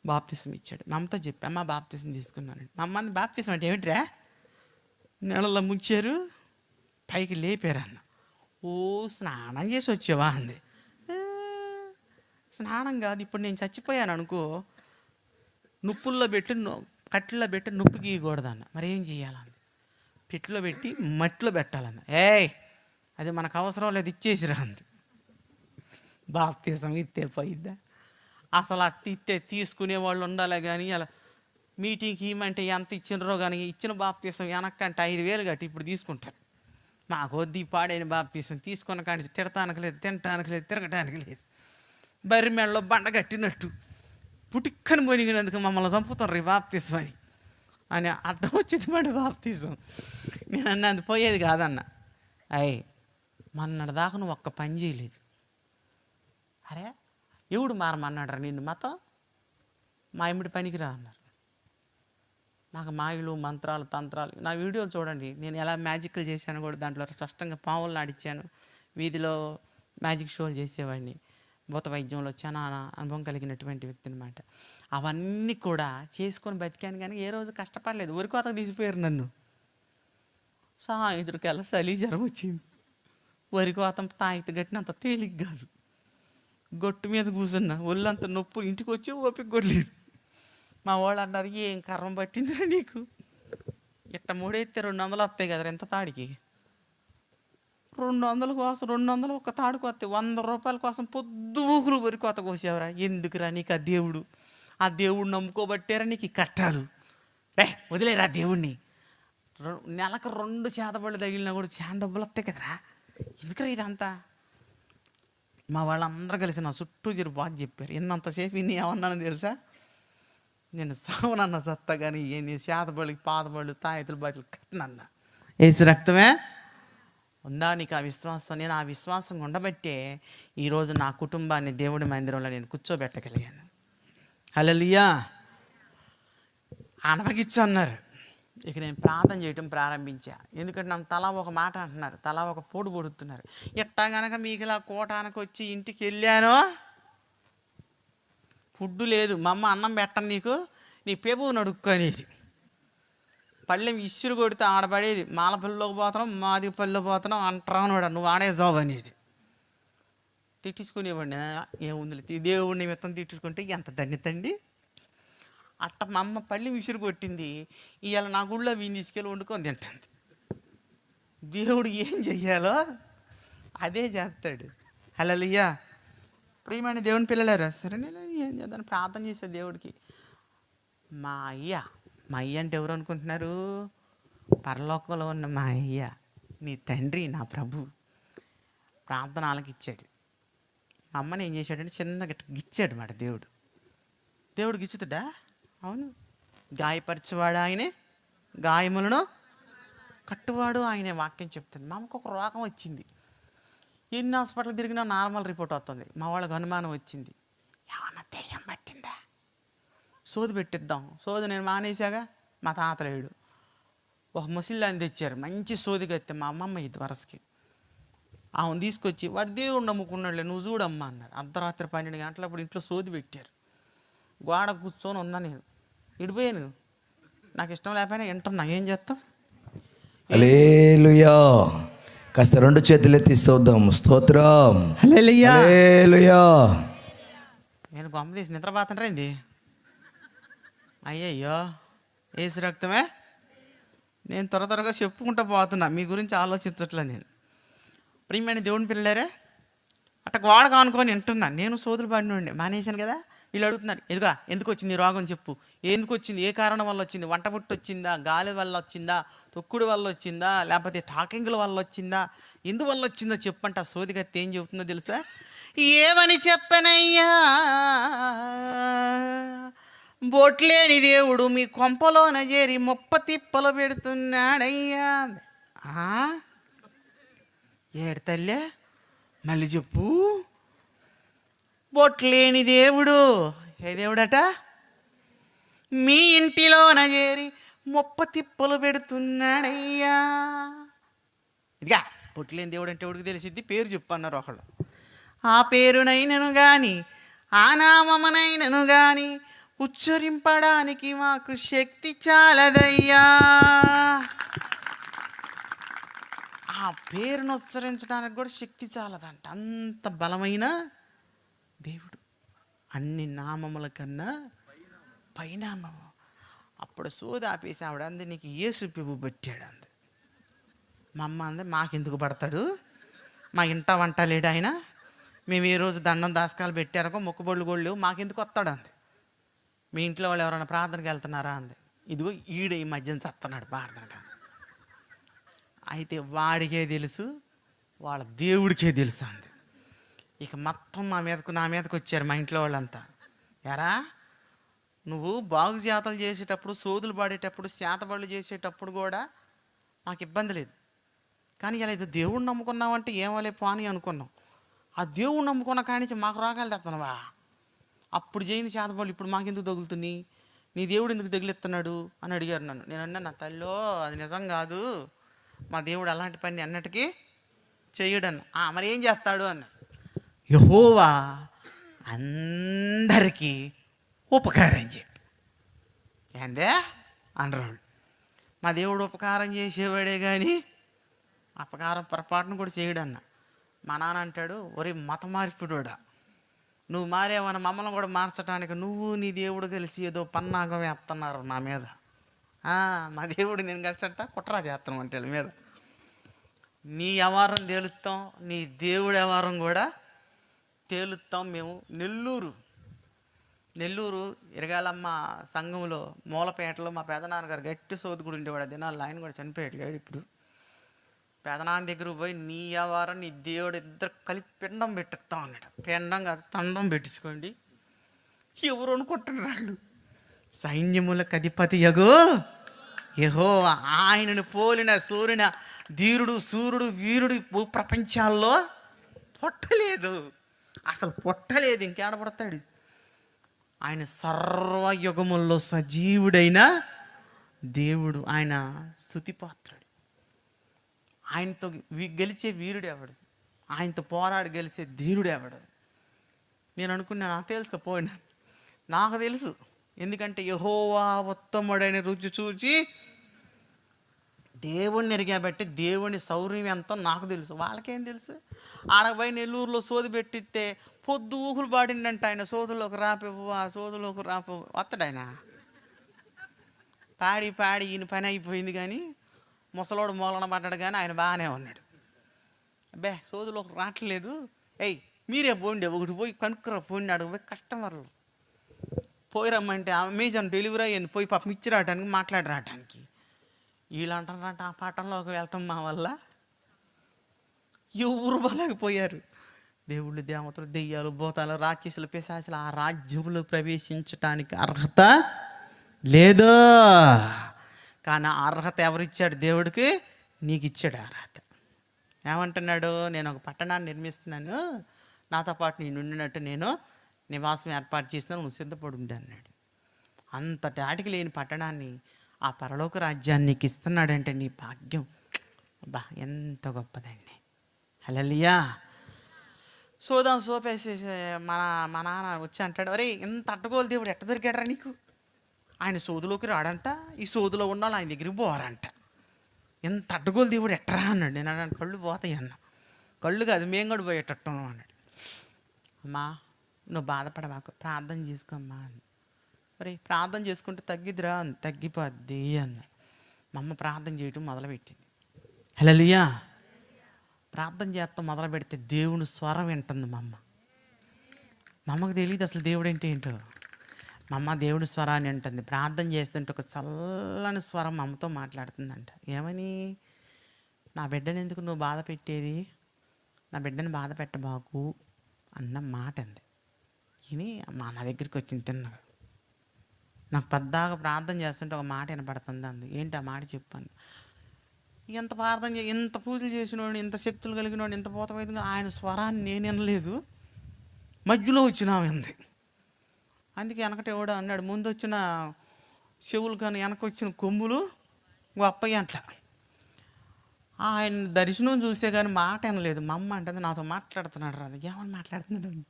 బాప్తీసం ఇచ్చాడు. మా అమ్మతో చెప్పి అమ్మ బాప్తీసం తీసుకున్నానండి. మా అమ్మ బాప్తీసం అంటే ఏమిట్రా, నీళ్ళల్లో ముంచారు పైకి లేపారు అన్న. ఓ స్నానం చేసి వచ్చావా అంది. స్నానం కాదు, ఇప్పుడు నేను చచ్చిపోయాను అనుకో, నుప్పుల్లో పెట్టి కట్టెల్లో పెట్టి నొప్పి గీయకూడదన్న. మరి ఏం చేయాలంది. పెట్టులో పెట్టి మట్టిలో పెట్టాలన్న. అది మనకు అవసరం లేదు, ఇచ్చేసిరా అంది. బాప్తీసం ఇస్తే పోయిద్దా? అసలు అట్ట ఇస్తే తీసుకునే వాళ్ళు ఉండాలి. కానీ అలా మీటింగ్కి ఇవ్వమంటే ఎంత ఇచ్చినరో కానీ ఇచ్చిన బాప్తీసం వెనక్కంటే 5,000 కట్టి ఇప్పుడు తీసుకుంటారు. మాకు వద్దు పాడైన బాప్తీసం, తీసుకున్న కానీ తిడటానికి లేదు, తినటానికి లేదు, తిరగటానికి లేదు. బర్రి మెడలో బండ కట్టినట్టు పుటిక్కని పోయినందుకు మమ్మల్ని చంపుతారు ఈ బాప్తీసం అని అడ్డం వచ్చింది మాట బాప్తీసం. నేను అన్నది పోయేది కాదన్న. మొన్నటి దాకా నువ్వు ఒక్క పని చేయలేదు. అరే ఎవడు మారమన్నాడరా నిన్ను, మతం మా ఎమ్మిడి పనికిరా అన్నారు. నాకు మాయలు మంత్రాలు తంత్రాలు, నా వీడియోలు చూడండి, నేను ఎలా మ్యాజిక్లు చేశాను కూడా దాంట్లో స్పష్టంగా పావులు ఆడిచ్చాను. వీధిలో మ్యాజిక్ షోలు చేసేవాడిని. భూత వైద్యంలో చాలా అనుభవం కలిగినటువంటి వ్యక్తి అనమాట. అవన్నీ కూడా చేసుకొని బతికాను, కానీ ఏ రోజు కష్టపడలేదు. వరికోతకు తీసిపోయారు నన్ను. సాయంత్రంకల్లా చలి జ్వరం వచ్చింది. వరికోతం తాయిత గట్టినంత తేలిక కాదు. గొట్టు మీద కూర్చున్నా, ఒళ్ళంత నొప్పు, ఇంటికి వచ్చి ఓపిక కొట్టలేదు. మా వాళ్ళు అన్నారు ఏం కర్రం పట్టిందిరా నీకు, ఇట్ట మూడైతే 200 వస్తాయి కదరా ఎంత తాడికి. 200 కోసం 200 ఒక తాడుకు వస్తాయి. 100 రూపాయల కోసం పొద్దు ఊగులు వరి కోత కోసేవరా. ఎందుకురా నీకు ఆ దేవుడు, ఆ దేవుడు నమ్ముకోబట్టారా నీకు ఈ కట్టాలు. వదిలేరా దేవుణ్ణి. నెలకు 2 చేతబళ్ళు తగిలినా కూడా చాలా డబ్బులు వస్తాయి కదరా, ఎందుకురా ఇదంతా. మా వాళ్ళందరూ కలిసి నా చుట్టూ జరి బాగా చెప్పారు. ఎన్నంతసేపు ఇన్ని ఏమన్నాను తెలుసా, నేను సావనన్న సత్తా కానీ నీ చేతబడికి పాతబడులు తాయతులు బాతులు కట్టినన్నా. ఏసు రక్తమే ఉందా నీకు ఆ విశ్వాసం. నేను ఆ విశ్వాసం ఉండబట్టే ఈరోజు నా కుటుంబాన్ని దేవుడి మందిరంలో నేను కూర్చోబెట్టగలిగాను. హల్లెలూయా. అనపగిచ్చు అన్నారు. ఇక నేను ప్రార్థన చేయటం ప్రారంభించా. ఎందుకంటే నన్ను తలా ఒక మాట అంటున్నారు, తలా ఒక పోటు పొడుతున్నారు. ఎట్టా కనుక మీకు ఇలా కోటానికి వచ్చి ఇంటికి వెళ్ళానో ఫుడ్ లేదు, మా అమ్మ అన్నం పెట్టను నీకు, నీ పెబువుని అడుక్కొనేది. పళ్ళెం ఇసురు కొడితే ఆడపడేది, మాలపల్లిలోకి పోతున్నాం మాది పల్లెలో పోతున్నాం అంటరానువాడు, నువ్వు ఆడే జాబ్ అనేది. తిట్టించుకునేవాడిని. ఏముంది దేవుడిని మిత్తం తిట్టించుకుంటే ఎంత ధన్యతండి. అట్ట మా అమ్మ పళ్ళెం విసురు కొట్టింది. ఇవాళ నా గుళ్ళో వీని తీసుకెళ్ళి వండుకొని తింటుంది. దేవుడు ఏం చెయ్యాలో అదే చేస్తాడు. హల్లెలూయా. ప్రియమైన దేవుని పిల్లలారా, సరే నేను ఏం చేద్దాను ప్రార్థన చేసే దేవుడికి. మా అయ్య అంటే ఎవరు అనుకుంటున్నారు? పరలోకంలో ఉన్న మా అయ్య, నీ తండ్రి, నా ప్రభు. ప్రార్థన ఆలకిచ్చాడు. మా అమ్మని ఏం చేశాడంటే చిన్నగా గిచ్చాడు మాట దేవుడు. దేవుడు గిచ్చుతాడా? అవును. గాయపరిచేవాడు ఆయనే, గాయములను కట్టువాడు ఆయనే వాక్యం చెప్తుంది. మా అమ్మకు ఒక రోగం వచ్చింది. ఎన్ని హాస్పిటల్ తిరిగినా నార్మల్ రిపోర్ట్ వస్తుంది. మా వాళ్ళకి అనుమానం వచ్చింది, ఏమన్నా దెయ్యం పట్టిందా, సోది పెట్టిద్దాం. సోది నేను మానేసాగా. మా తాతలేడు ఒక ముసిల్లాన్ని తెచ్చారు, మంచి సోది కత్తే మా అమ్మమ్మ ఇది వరసకి. ఆమెను తీసుకొచ్చి వాడు దేవుడు నమ్ముకున్నాడులే నువ్వు చూడమ్మా అన్నారు. అర్ధరాత్రి 12 గంటలప్పుడు ఇంట్లో సోది పెట్టారు. గోడ కూర్చొని ఉన్నా నేను, ఇడిపోయాను. నాకు ఇష్టం లేకపోయినా వింటున్నా, ఏం చేస్తాం.
హల్లెలూయా. కాస్త 2 చేతులు ఎత్తి స్తోత్రం, స్తోత్రం,
హల్లెలూయా.
హల్లెలూయా.
నేను గొమ్మ తీసి నిద్రపోతుంటారేంది? అయ్యయ్యో, ఏసు రక్తమే. నేను త్వరగా చెప్పుకుంటూ పోతున్నా, మీ గురించి ఆలోచించట్లే నేను. ప్రియమైన దేవుని పిల్లలారే, అట్ట గోడ కానుకొని వింటున్నా. నేను సోదులు పడినండి మానేశాను కదా. వీళ్ళు అడుగుతున్నారు, ఎదుగా ఎందుకు వచ్చింది రోగం చెప్పు, ఎందుకు వచ్చింది, ఏ కారణం వల్ల వచ్చింది, వంట పుట్టి వచ్చిందా, గాలి వల్ల వచ్చిందా, తొక్కుడు వల్ల వచ్చిందా, లేకపోతే టాకింగ్ల వల్ల వచ్చిందా, ఎందువల్ల వచ్చిందో చెప్పంట. సోదిగత్తి ఏం చెబుతుందో తెలుసా? ఏమని చెప్పనయ్యా, బొట్లేని దేవుడు మీ కొంపలోన చేరి తిప్పలు పెడుతున్నాడయ్యా. ఏడు తల్లే, మళ్ళీ చెప్పు. బొట్లేని దేవుడు, ఏ దేవుడట? మీ ఇంటిలోన చేరి తిప్పలు పెడుతున్నాడయ్యా. ఇదిగా బొట్లేని దేవుడు అంటే ఎవడికి తెలిసిద్ది? పేరు చెప్పు అన్నారు ఒకళ్ళు. ఆ పేరునైనను కానీ ఆ నామమునైనను కానీ ఉచ్చరింపడానికి మాకు శక్తి చాలదయ్యా. ఆ పేరును ఉచ్చరించడానికి కూడా శక్తి చాలదంట. అంత బలమైన దేవుడు, అన్ని నామముల కన్నా పైనామము. అప్పుడు సోది ఆపేసి ఆవిడ అంది, నీకు యేసు ప్రభు పట్టాడు అంది. మా అమ్మ అంది, మాకెందుకు పడతాడు, మా ఇంట వంట లేడు ఆయన, మేము ఏ రోజు దండం దాసకాలు పెట్టారకో మొక్కుబొళ్ళు గోళ్ళు మాకెందుకు వస్తాడు అంది. మీ ఇంట్లో వాళ్ళు ఎవరైనా ప్రార్థనకి వెళ్తున్నారా అంది. ఇదిగో ఈడ ఈ మధ్యన చస్తున్నాడు ప్రార్థనగా. అయితే వాడికే తెలుసు, వాళ్ళ దేవుడికే తెలుసు అంది. ఇక మొత్తం నా మీదకి వచ్చారు మా ఇంట్లో వాళ్ళంతా. ఎరా నువ్వు బాగు జాతలు చేసేటప్పుడు, సోదులు పాడేటప్పుడు, శాతబళ్ళు చేసేటప్పుడు కూడా మాకు ఇబ్బంది లేదు, కానీ ఇలా ఇది దేవుడు నమ్ముకున్నావంటే ఏమలే పాని అనుకున్నాం. ఆ దేవుడు నమ్ముకున్న కానించి మాకు రోగాలు తెస్తున్నావా? అప్పుడు చేయని శాతబళ్ళు ఇప్పుడు మాకెందుకు తగులుతుంది, నీ దేవుడు ఎందుకు తగిలిస్తున్నాడు అని అడిగారు నన్ను. నేను అన్నా, నా తల్లో అది నిజం కాదు, మా దేవుడు అలాంటి పని అన్నటికీ చెయ్యడన్నా. మరి ఏం చేస్తాడు అన్నాడు. యెహోవా అందరికీ ఉపకారం చెప్పి ఏందే అనరాడు. మా దేవుడు ఉపకారం చేసేవాడే కానీ అపకారం పొరపాటును కూడా చేయడన్న. మా నాన్న అంటాడు, ఒరే మత మార్పిడోడా, నువ్వు మారేవన్న మమ్మల్ని కూడా మార్చడానికి నువ్వు నీ దేవుడు కలిసి ఏదో పన్నాగం వేస్తున్నారు నా మీద. మా దేవుడు నేను కలిసట కుట్రా చేస్తున్నాం అంటే మీద. నీ వ్యవహారం తేలుస్తాం, నీ దేవుడి వ్యవహారం కూడా తేలుస్తాం. మేము నెల్లూరు ఇరగాలమ్మ సంఘంలో మూలపేటలో మా పెదనాన్నగారు గట్టి సోదుకుడు ఉండేవాడు. దినాల్లో ఆయన కూడా చనిపోయాడు. ఇప్పుడు పెదనాన్న దగ్గరకు పోయి నీ వ్యవహారం నీ దేవుడు ఇద్దరు కలిపి పిండం పెట్టిస్తాం అన్నాడు. పిండం కాదు, తండం పెట్టించుకోండి. ఎవరు అనుకుంటున్నాడు? సైన్యములకు అధిపతి యగు యెహోవా, ఆయనను పోలిన సూర్యున ధీరుడు, సూర్యుడు, వీరుడు ప్రపంచాల్లో పుట్టలేదు, అసలు పుట్టలేదు. ఇంకేడ పుడతాడు? ఆయన సర్వయుగముల్లో సజీవుడైన దేవుడు, ఆయన స్తుతిపాత్రుడు. ఆయనతో గెలిచే వీరుడు ఎవడు? ఆయనతో పోరాడి గెలిచే ధీరుడు ఎవడు? నేను అనుకున్నా, నాకు తెలుసుకపోయినా, నాకు తెలుసు. ఎందుకంటే యెహోవా ఉత్తముడైన రుచి చూచి దేవుణ్ణి ఎరిగాబట్టి దేవుని శౌర్యం ఎంతో నాకు తెలుసు. వాళ్ళకేం తెలుసు? ఆడపోయి నెల్లూరులో సోది పెట్టిస్తే పొద్దు ఊహులు పాడిండంట ఆయన. సోదులోకి రాపివ్వు, ఆ సోదులోకి రాపివ్వు వస్తాడు ఆయన. పాడి ఈయన పని అయిపోయింది, కానీ ముసలోడు మూలన పడ్డాడు, కానీ ఆయన బాగానే ఉన్నాడు. అబ్బే సోదులోకి రావట్లేదు, మీరే పోండి, ఒకటి పోయి కనుక్కురా పోండి. అడుగు పోయి కస్టమర్లు పోయి రమ్మంటే అమెజాన్ డెలివరీ అయ్యింది, పోయి పాపం ఇచ్చి రావడానికి మాట్లాడి రావడానికి. వీళ్ళు అంటారంట ఆ పాఠంలోకి వెళ్ళటం మా వల్ల ఎవరు బలకపోయారు. దేవుళ్ళు, దేవతలు, దెయ్యాలు, భూతాలు, రాక్షసులు, పిశాచులు ఆ రాజ్యంలో ప్రవేశించటానికి అర్హత లేదు. కానీ ఆ అర్హత ఎవరిచ్చాడు? దేవుడికి నీకు ఇచ్చాడు అర్హత. ఏమంటున్నాడు? నేను ఒక పట్టణాన్ని నిర్మిస్తున్నాను, నాతో పాటు నేను ఉండినట్టు నేను నివాసం ఏర్పాటు చేసినాను, నువ్వు సిద్ధపడి ఉండి అన్నాడు. అంతటి ఆటికి లేని పట్టణాన్ని, ఆ పరలోక రాజ్యాన్ని నీకు ఇస్తున్నాడంటే నీ భాగ్యం బా ఎంత గొప్పదండి. హల్లెలూయా. సోపేసేసి మా నాన్న వచ్చి అంటాడు, అరే ఇంత అడ్డగోలు దేవుడు ఎట్ట దొరికాడరా నీకు? ఆయన సోదులోకి రాడంట, ఈ సోదులో ఉన్న వాళ్ళు ఆయన దగ్గరికి పోరంట. ఎంత అడ్డగోలు దేవుడు ఎట్టరా అన్నాడు. నేను అన్నాను, కళ్ళు పోతాయి అన్న. కళ్ళు కాదు, మేము కూడా పోయేటట్టు అన్నాడు. అమ్మా నువ్వు బాధపడమాకు, ప్రార్థన చేసుకోమ్మా అని. మరి ప్రార్థన చేసుకుంటే తగ్గిద్దిరా అని. తగ్గిపోద్ది అన్న. మా అమ్మ ప్రార్థన చేయటం మొదలుపెట్టింది. హల్లెలూయా. ప్రార్థన చేస్తాం మొదలు పెడితే దేవుని స్వరం వింటుంది మా అమ్మ. మా అమ్మకు తెలియదు అసలు దేవుడు అంటే ఏంటో. మా అమ్మ దేవుడి స్వరాన్ని వింటుంది. ప్రార్థన చేస్తుంటే ఒక చల్లని స్వరం మా అమ్మతో మాట్లాడుతుందంట. ఏమని? నా బిడ్డని ఎందుకు నువ్వు బాధ పెట్టేది, నా బిడ్డని బాధ పెట్టబాకు అన్న మాట అంది. ఇని మా నా దగ్గరికి వచ్చింది తిన్నగా. నాకు పెద్దగా ప్రార్థన చేస్తుంటే ఒక మాట వినపడుతుంది అంది. ఏంటి ఆ మాట చెప్పాను. ఎంత ప్రార్థన ఇంత పూజలు చేసినోడు, ఇంత శక్తులు కలిగినోడు, ఇంత పోతమైంది, ఆయన స్వరాన్ని నేను వినలేదు, మధ్యలో వచ్చినామైంది. అందుకే వెనకట ఎవడో అన్నాడు, ముందు వచ్చిన చెవులు కానీ వెనక వచ్చిన కొమ్ములు గొప్పయ్య అంట. ఆయన దర్శనం చూసే కానీ మాట వినలేదు. మా అమ్మ అంటే నాతో మాట్లాడుతున్నాడు రా. ఏమని మాట్లాడుతున్నాడు?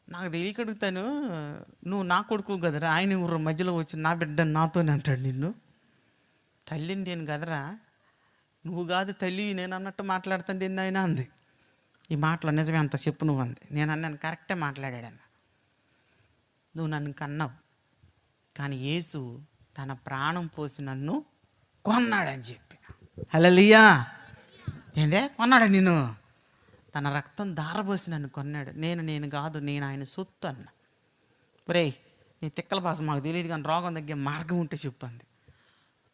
నాకు తెలియక అడుగుతాను, నువ్వు నా కొడుకు కదరా, ఆయన ఊరు మధ్యలో వచ్చి నా బిడ్డ నాతోనే అంటాడు. నిన్ను తల్లిని నేను కదరా, నువ్వు కాదు తల్లి నేను అన్నట్టు మాట్లాడుతుంటే ఆయన అంది. ఈ మాటలో నిజమే అంత చెప్పు నువ్వు అంది. నేను అన్నాను, కరెక్టే మాట్లాడాడన్న, నువ్వు నన్ను కన్నావు, కానీ యేసు తన ప్రాణం పోసి నన్ను కొన్నాడని చెప్పి. హల్లెలూయా. ఏందే కొన్నాడు నిన్ను? తన రక్తం ధారపోసి నన్ను కొన్నాడు. నేను కాదు, నేను ఆయన సొత్తు అన్న. ఒరేయ్ నీ తిక్కల భాష మాకు తెలియదు, కానీ రోగం తగ్గే మార్గం ఉంటే చెప్పండి.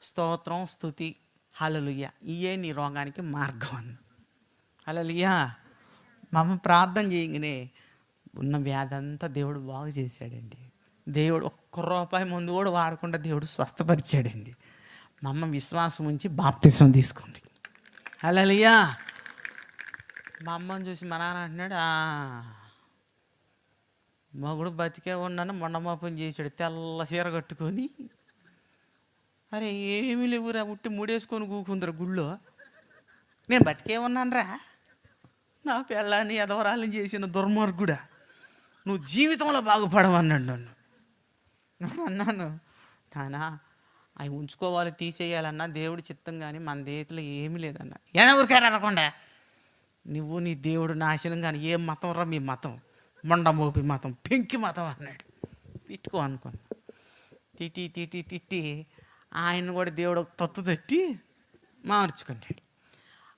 స్తోత్రం, స్తుతి, హల్లెలూయా, ఇయే నీ రోగానికి మార్గం అన్న. హల్లెలూయా. మా అమ్మ ప్రార్థన చేయగానే ఉన్న వ్యాధి అంతా దేవుడు బాగు చేశాడండి. దేవుడు ఒక్క రూపాయి ముందు కూడా వాడకుండా దేవుడు స్వస్థపరిచాడండి. మా అమ్మ విశ్వాసం ఉంచి బాప్తిసం తీసుకుంది. హల్లెలూయా. మా అమ్మని చూసి మా నాన్న అంటున్నాడు, మగుడు బతికే ఉన్నాను, మొండమోపం చేశాడు, తెల్ల చీర కట్టుకొని. అరే ఏమీ లేవురా, ఉట్టి ముడేసుకొని కూకుందరు గుళ్ళో. నేను బతికే ఉన్నాను రా, నా పిల్లాన్ని ఎదవరాలని చేసిన దుర్మార్గుడా, నువ్వు జీవితంలో బాగుపడమన్నాడు నన్ను. అన్నాను, నానా అవి ఉంచుకోవాలి తీసేయాలన్నా దేవుడి చిత్తం, కానీ మన దేశంలో ఏమీ లేదన్నా. ఊరికారు అనకుండా నువ్వు నీ దేవుడు నాశనం, కానీ ఏం మతం రా మీ మతం, మొండమోపి మతం, పెంకి మతం అన్నాడు. తిట్టుకో అనుకున్నా. తిట్టి ఆయన కూడా దేవుడు తత్తు తట్టి మార్చుకున్నాడు.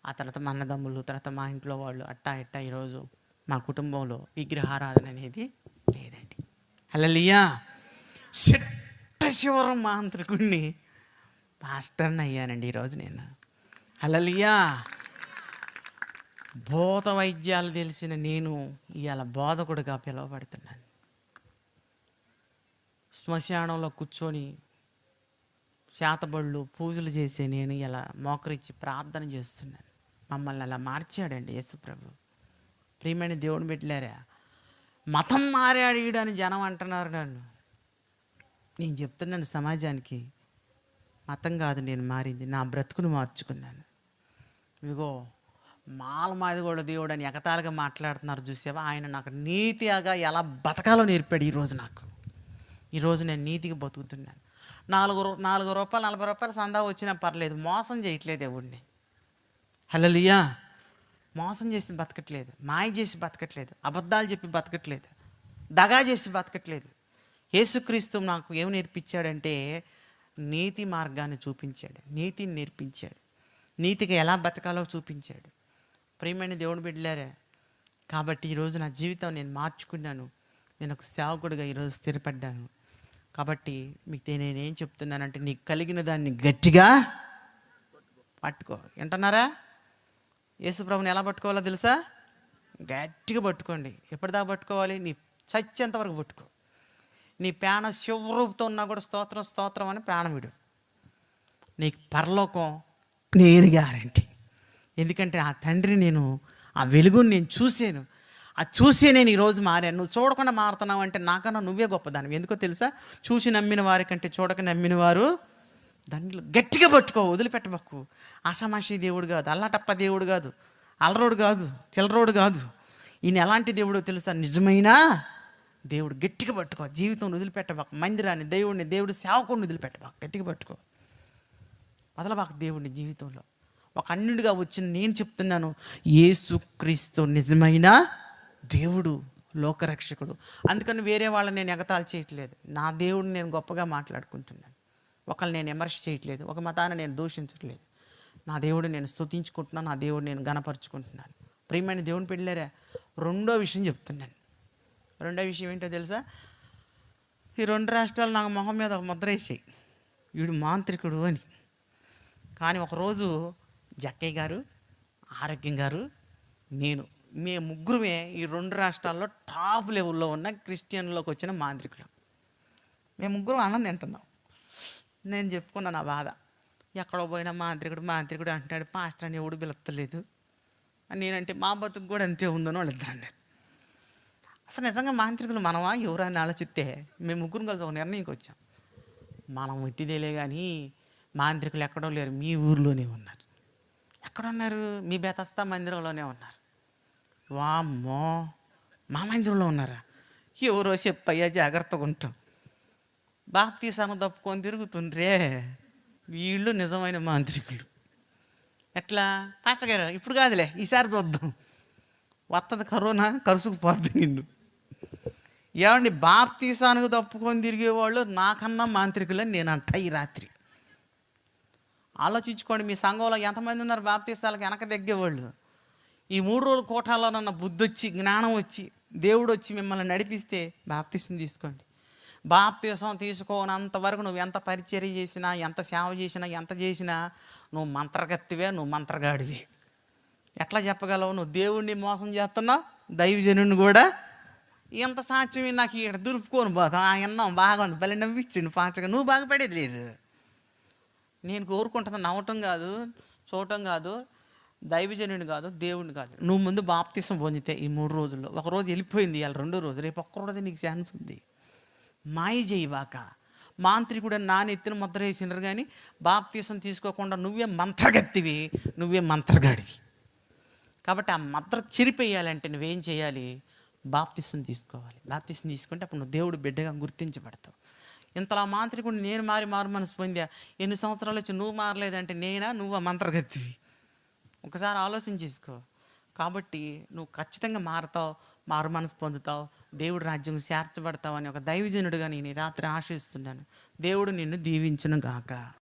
ఆ తర్వాత మా అన్నదమ్ములు, తర్వాత మా ఇంట్లో వాళ్ళు అట్టా ఈరోజు మా కుటుంబంలో విగ్రహారాధన అనేది లేదండి. హల్లెలూయా. చివరం మాంత్రికుడిని పాస్టర్ని అయ్యానండి ఈరోజు నేను. హల్లెలూయా. భూత వైద్యాలు తెలిసిన నేను ఇవాళ బోధకుడిగా పిలువబడుతున్నాను. శ్మశానంలో కూర్చొని చేతబళ్ళు పూజలు చేసే నేను ఇలా మోకరించి ప్రార్థన చేస్తున్నాను. మమ్మల్ని అలా మార్చాడండి యేసుప్రభు. ప్రియమైన దేవుని బిడ్డలారా, మతం మారాడు ఈడని జనం అంటున్నారు నన్ను. నేను చెప్తున్నాను సమాజానికి, మతం కాదు నేను మారింది, నా బ్రతుకును మార్చుకున్నాను. ఇదిగో మాది కూడా దేవుడు అని ఎగతాళిగా మాట్లాడుతున్నారు చూసావా, ఆయన నాకు నీతిగా ఎలా బతకాలో నేర్పాడు. ఈరోజు నేను నీతిగా బతుకుతున్నాను. 4 రూపాయలు 40 రూపాయలు సందా వచ్చినా పర్లేదు, మోసం చేయట్లేదు దేవుడిని. హల్లెలూయా. మోసం చేసి బతకట్లేదు, మాయ చేసి బతకట్లేదు, అబద్ధాలు చెప్పి బతకట్లేదు, దగా చేసి బతకట్లేదు. యేసుక్రీస్తు నాకు ఏమి నేర్పించాడంటే నీతి మార్గాన్ని చూపించాడు, నీతిని నేర్పించాడు, నీతిగా ఎలా బతకాలో చూపించాడు. ప్రియమైన దేవుని బిడ్డలారా, కాబట్టి ఈరోజు నా జీవితం నేను మార్చుకున్నాను. నేను ఒక సేవకుడిగా ఈరోజు స్థిరపడ్డాను. కాబట్టి మీకు నేనేం చెప్తున్నానంటే, నీకు కలిగిన దాన్ని గట్టిగా పట్టుకో. వింటున్నారా? యేసుప్రభుని ఎలా పట్టుకోవాలో తెలుసా? గట్టిగా పట్టుకోండి. ఎప్పటిదాకా పట్టుకోవాలి? నీ చచ్చేంత వరకు పట్టుకో. నీ ప్రాణం శివరూపుతో ఉన్నా కూడా స్తోత్రం స్తోత్రం అని ప్రాణం విడు. నీకు పరలోకం నేను గ్యారంటీ. ఎందుకంటే ఆ తండ్రి నేను ఆ వెలుగుని నేను చూసాను. అది చూసే నేను ఈరోజు మారాను. నువ్వు చూడకుండా మారుతున్నావు అంటే నాకన్నా నువ్వే గొప్పదానివి. ఎందుకో తెలుసా? చూసి నమ్మిన వారి కంటే చూడక నమ్మిన వారు దాన్ని గట్టిగా పట్టుకో, వదిలిపెట్టబక్కు. ఆషామాషి దేవుడు కాదు, అల్లాటప్ప దేవుడు కాదు, అలరోడు కాదు, చిల్లరోడు కాదు. ఈయన ఎలాంటి దేవుడో తెలుసా? నిజమైన దేవుడు. గట్టిగా పట్టుకో. జీవితం వదిలిపెట్టబాక. మందిరాన్ని, దేవుడిని, దేవుడి సేవకుడిని వదిలిపెట్టబాక. గట్టిగా పట్టుకో. వదలబాక దేవుడిని జీవితంలో. ఒక అన్యుడిగా వచ్చిన నేను చెప్తున్నాను, యేసుక్రీస్తు నిజమైన దేవుడు, లోకరక్షకుడు. అందుకని వేరే వాళ్ళని నేను ఎగతాళి చేయట్లేదు. నా దేవుడిని నేను గొప్పగా మాట్లాడుకుంటున్నాను. ఒకళ్ళని నేను విమర్శ చేయట్లేదు, ఒక మతాన్ని నేను దూషించట్లేదు. నా దేవుడిని నేను స్తుతించుకుంటున్నాను, నా దేవుడిని నేను గణపరుచుకుంటున్నాను. ప్రియమైన దేవుని పెళ్ళారా, రెండో విషయం చెప్తున్నాను. రెండో విషయం ఏంటో తెలుసా? ఈ 2 రాష్ట్రాలు నాకు మొహం మీద ఒక ముద్ర వేసాయి, వీడు మాంత్రికుడు అని. కానీ ఒకరోజు జక్కయ్య గారు, ఆరోగ్యం గారు, మేము ముగ్గురమే ఈ 2 రాష్ట్రాల్లో టాప్ లెవెల్లో ఉన్న క్రిస్టియన్లోకి వచ్చిన మాంత్రికులు. మేము ముగ్గురం ఆనందం తింటున్నాం. నేను చెప్పుకున్నా నా బాధ. ఎక్కడో పోయినా మాంత్రికుడు అంటున్నాడు, పాస్టర్ అని ఎవడు పిలుస్తలేదు అని నేనంటే, మా బతుకు కూడా అంతే ఉందని వాళ్ళు ఇద్దరు అన్నారు. అసలు నిజంగా మాంత్రికులు మనమా ఎవరు అని ఆలోచిస్తే మేము ముగ్గురం కలిసి ఒక నిర్ణయంకి వచ్చాం. మనం ఇట్టిదేలే కానీ మాంత్రికులు ఎక్కడో లేరు, మీ ఊర్లోనే ఉన్నారు. ఎక్కడున్నారు? మీ బెతస్తా మందిరంలోనే ఉన్నారు. వామ్మో, మా మందిరంలో ఉన్నారా? ఎవరో చెప్పయ్యా, జాగ్రత్తగా ఉంటాం. బాప్తీసాను తప్పుకొని తిరుగుతుండ్రే, వీళ్ళు నిజమైన మాంత్రికులు. ఎట్లా? పాచగారు ఇప్పుడు కాదులే, ఈసారి చూద్దాం, వస్తుంది కరోనా, కరుసుకుపోద్ది నిన్ను. ఏమండి, బాప్తీసానికి తప్పుకొని తిరిగేవాళ్ళు నాకన్నా మాంత్రికులని నేను అంట. ఈ రాత్రి ఆలోచించుకోండి, మీ సంఘంలో ఎంతమంది ఉన్నారు బాప్తీసాలకు వెనక తగ్గేవాళ్ళు? ఈ 3 రోజుల కోటాలో నన్న బుద్ధి వచ్చి, జ్ఞానం వచ్చి, దేవుడు వచ్చి మిమ్మల్ని నడిపిస్తే బాప్తీసం తీసుకోండి. బాప్తీసం తీసుకోనంత వరకు నువ్వు ఎంత పరిచర్య చేసినా, ఎంత సేవ చేసినా, ఎంత చేసినా నువ్వు మంత్రగత్తివే, నువ్వు మంత్రగాడివే. ఎట్లా చెప్పగలవు? నువ్వు దేవుడిని మోసం చేస్తున్నావు, దైవజనుడిని కూడా. ఎంత సాక్ష్యం నాకు ఇక్కడ దులుపుకొని పోతాం. విన్నాం, బాగా ఉంది, భలే నవ్వించిండు పాచగా. నువ్వు బాగుపడేది లేదు. నేను కోరుకుంటున్నా నవ్వటం కాదు, చూడటం కాదు, దైవజనుడిని కాదు, దేవుడిని కాదు. నువ్వు ముందు బాప్తీసం పొందితే ఈ 3 రోజుల్లో, ఒకరోజు వెళ్ళిపోయింది, ఇవాళ 2వ రోజు, రేపు ఒక్కరోజు నీకు ఛాన్స్ ఉంది. మాయ చేయవాక. మాంత్రికుడు నా నెత్తిన ముద్ర వేసినారు కానీ బాప్తీసం తీసుకోకుండా నువ్వే మంత్రగత్తివి, నువ్వే మంత్రగాడివి. కాబట్టి ఆ ముద్ర చిరిపేయాలంటే నువ్వేం చేయాలి? బాప్తీసం తీసుకోవాలి. బాప్తీసం తీసుకుంటే అప్పుడు నువ్వు దేవుడు బిడ్డగా గుర్తించబడతావు. ఇంతలా మాంత్రికుడు నేను మారు మనసు పొందా, ఎన్ని సంవత్సరాలు వచ్చి నువ్వు మారలేదంటే నేనా, నువ్వు ఆ మంత్రగత్తివి? ఒకసారి ఆలోచన చేసుకో. కాబట్టి నువ్వు ఖచ్చితంగా మారుతావు, మారు మనసు పొందుతావు, దేవుడు రాజ్యం చేర్చబడతావు అని ఒక దైవజనుడిగా నేను ఈ రాత్రి ఆశిస్తున్నాను. దేవుడు నిన్ను దీవించును గాక.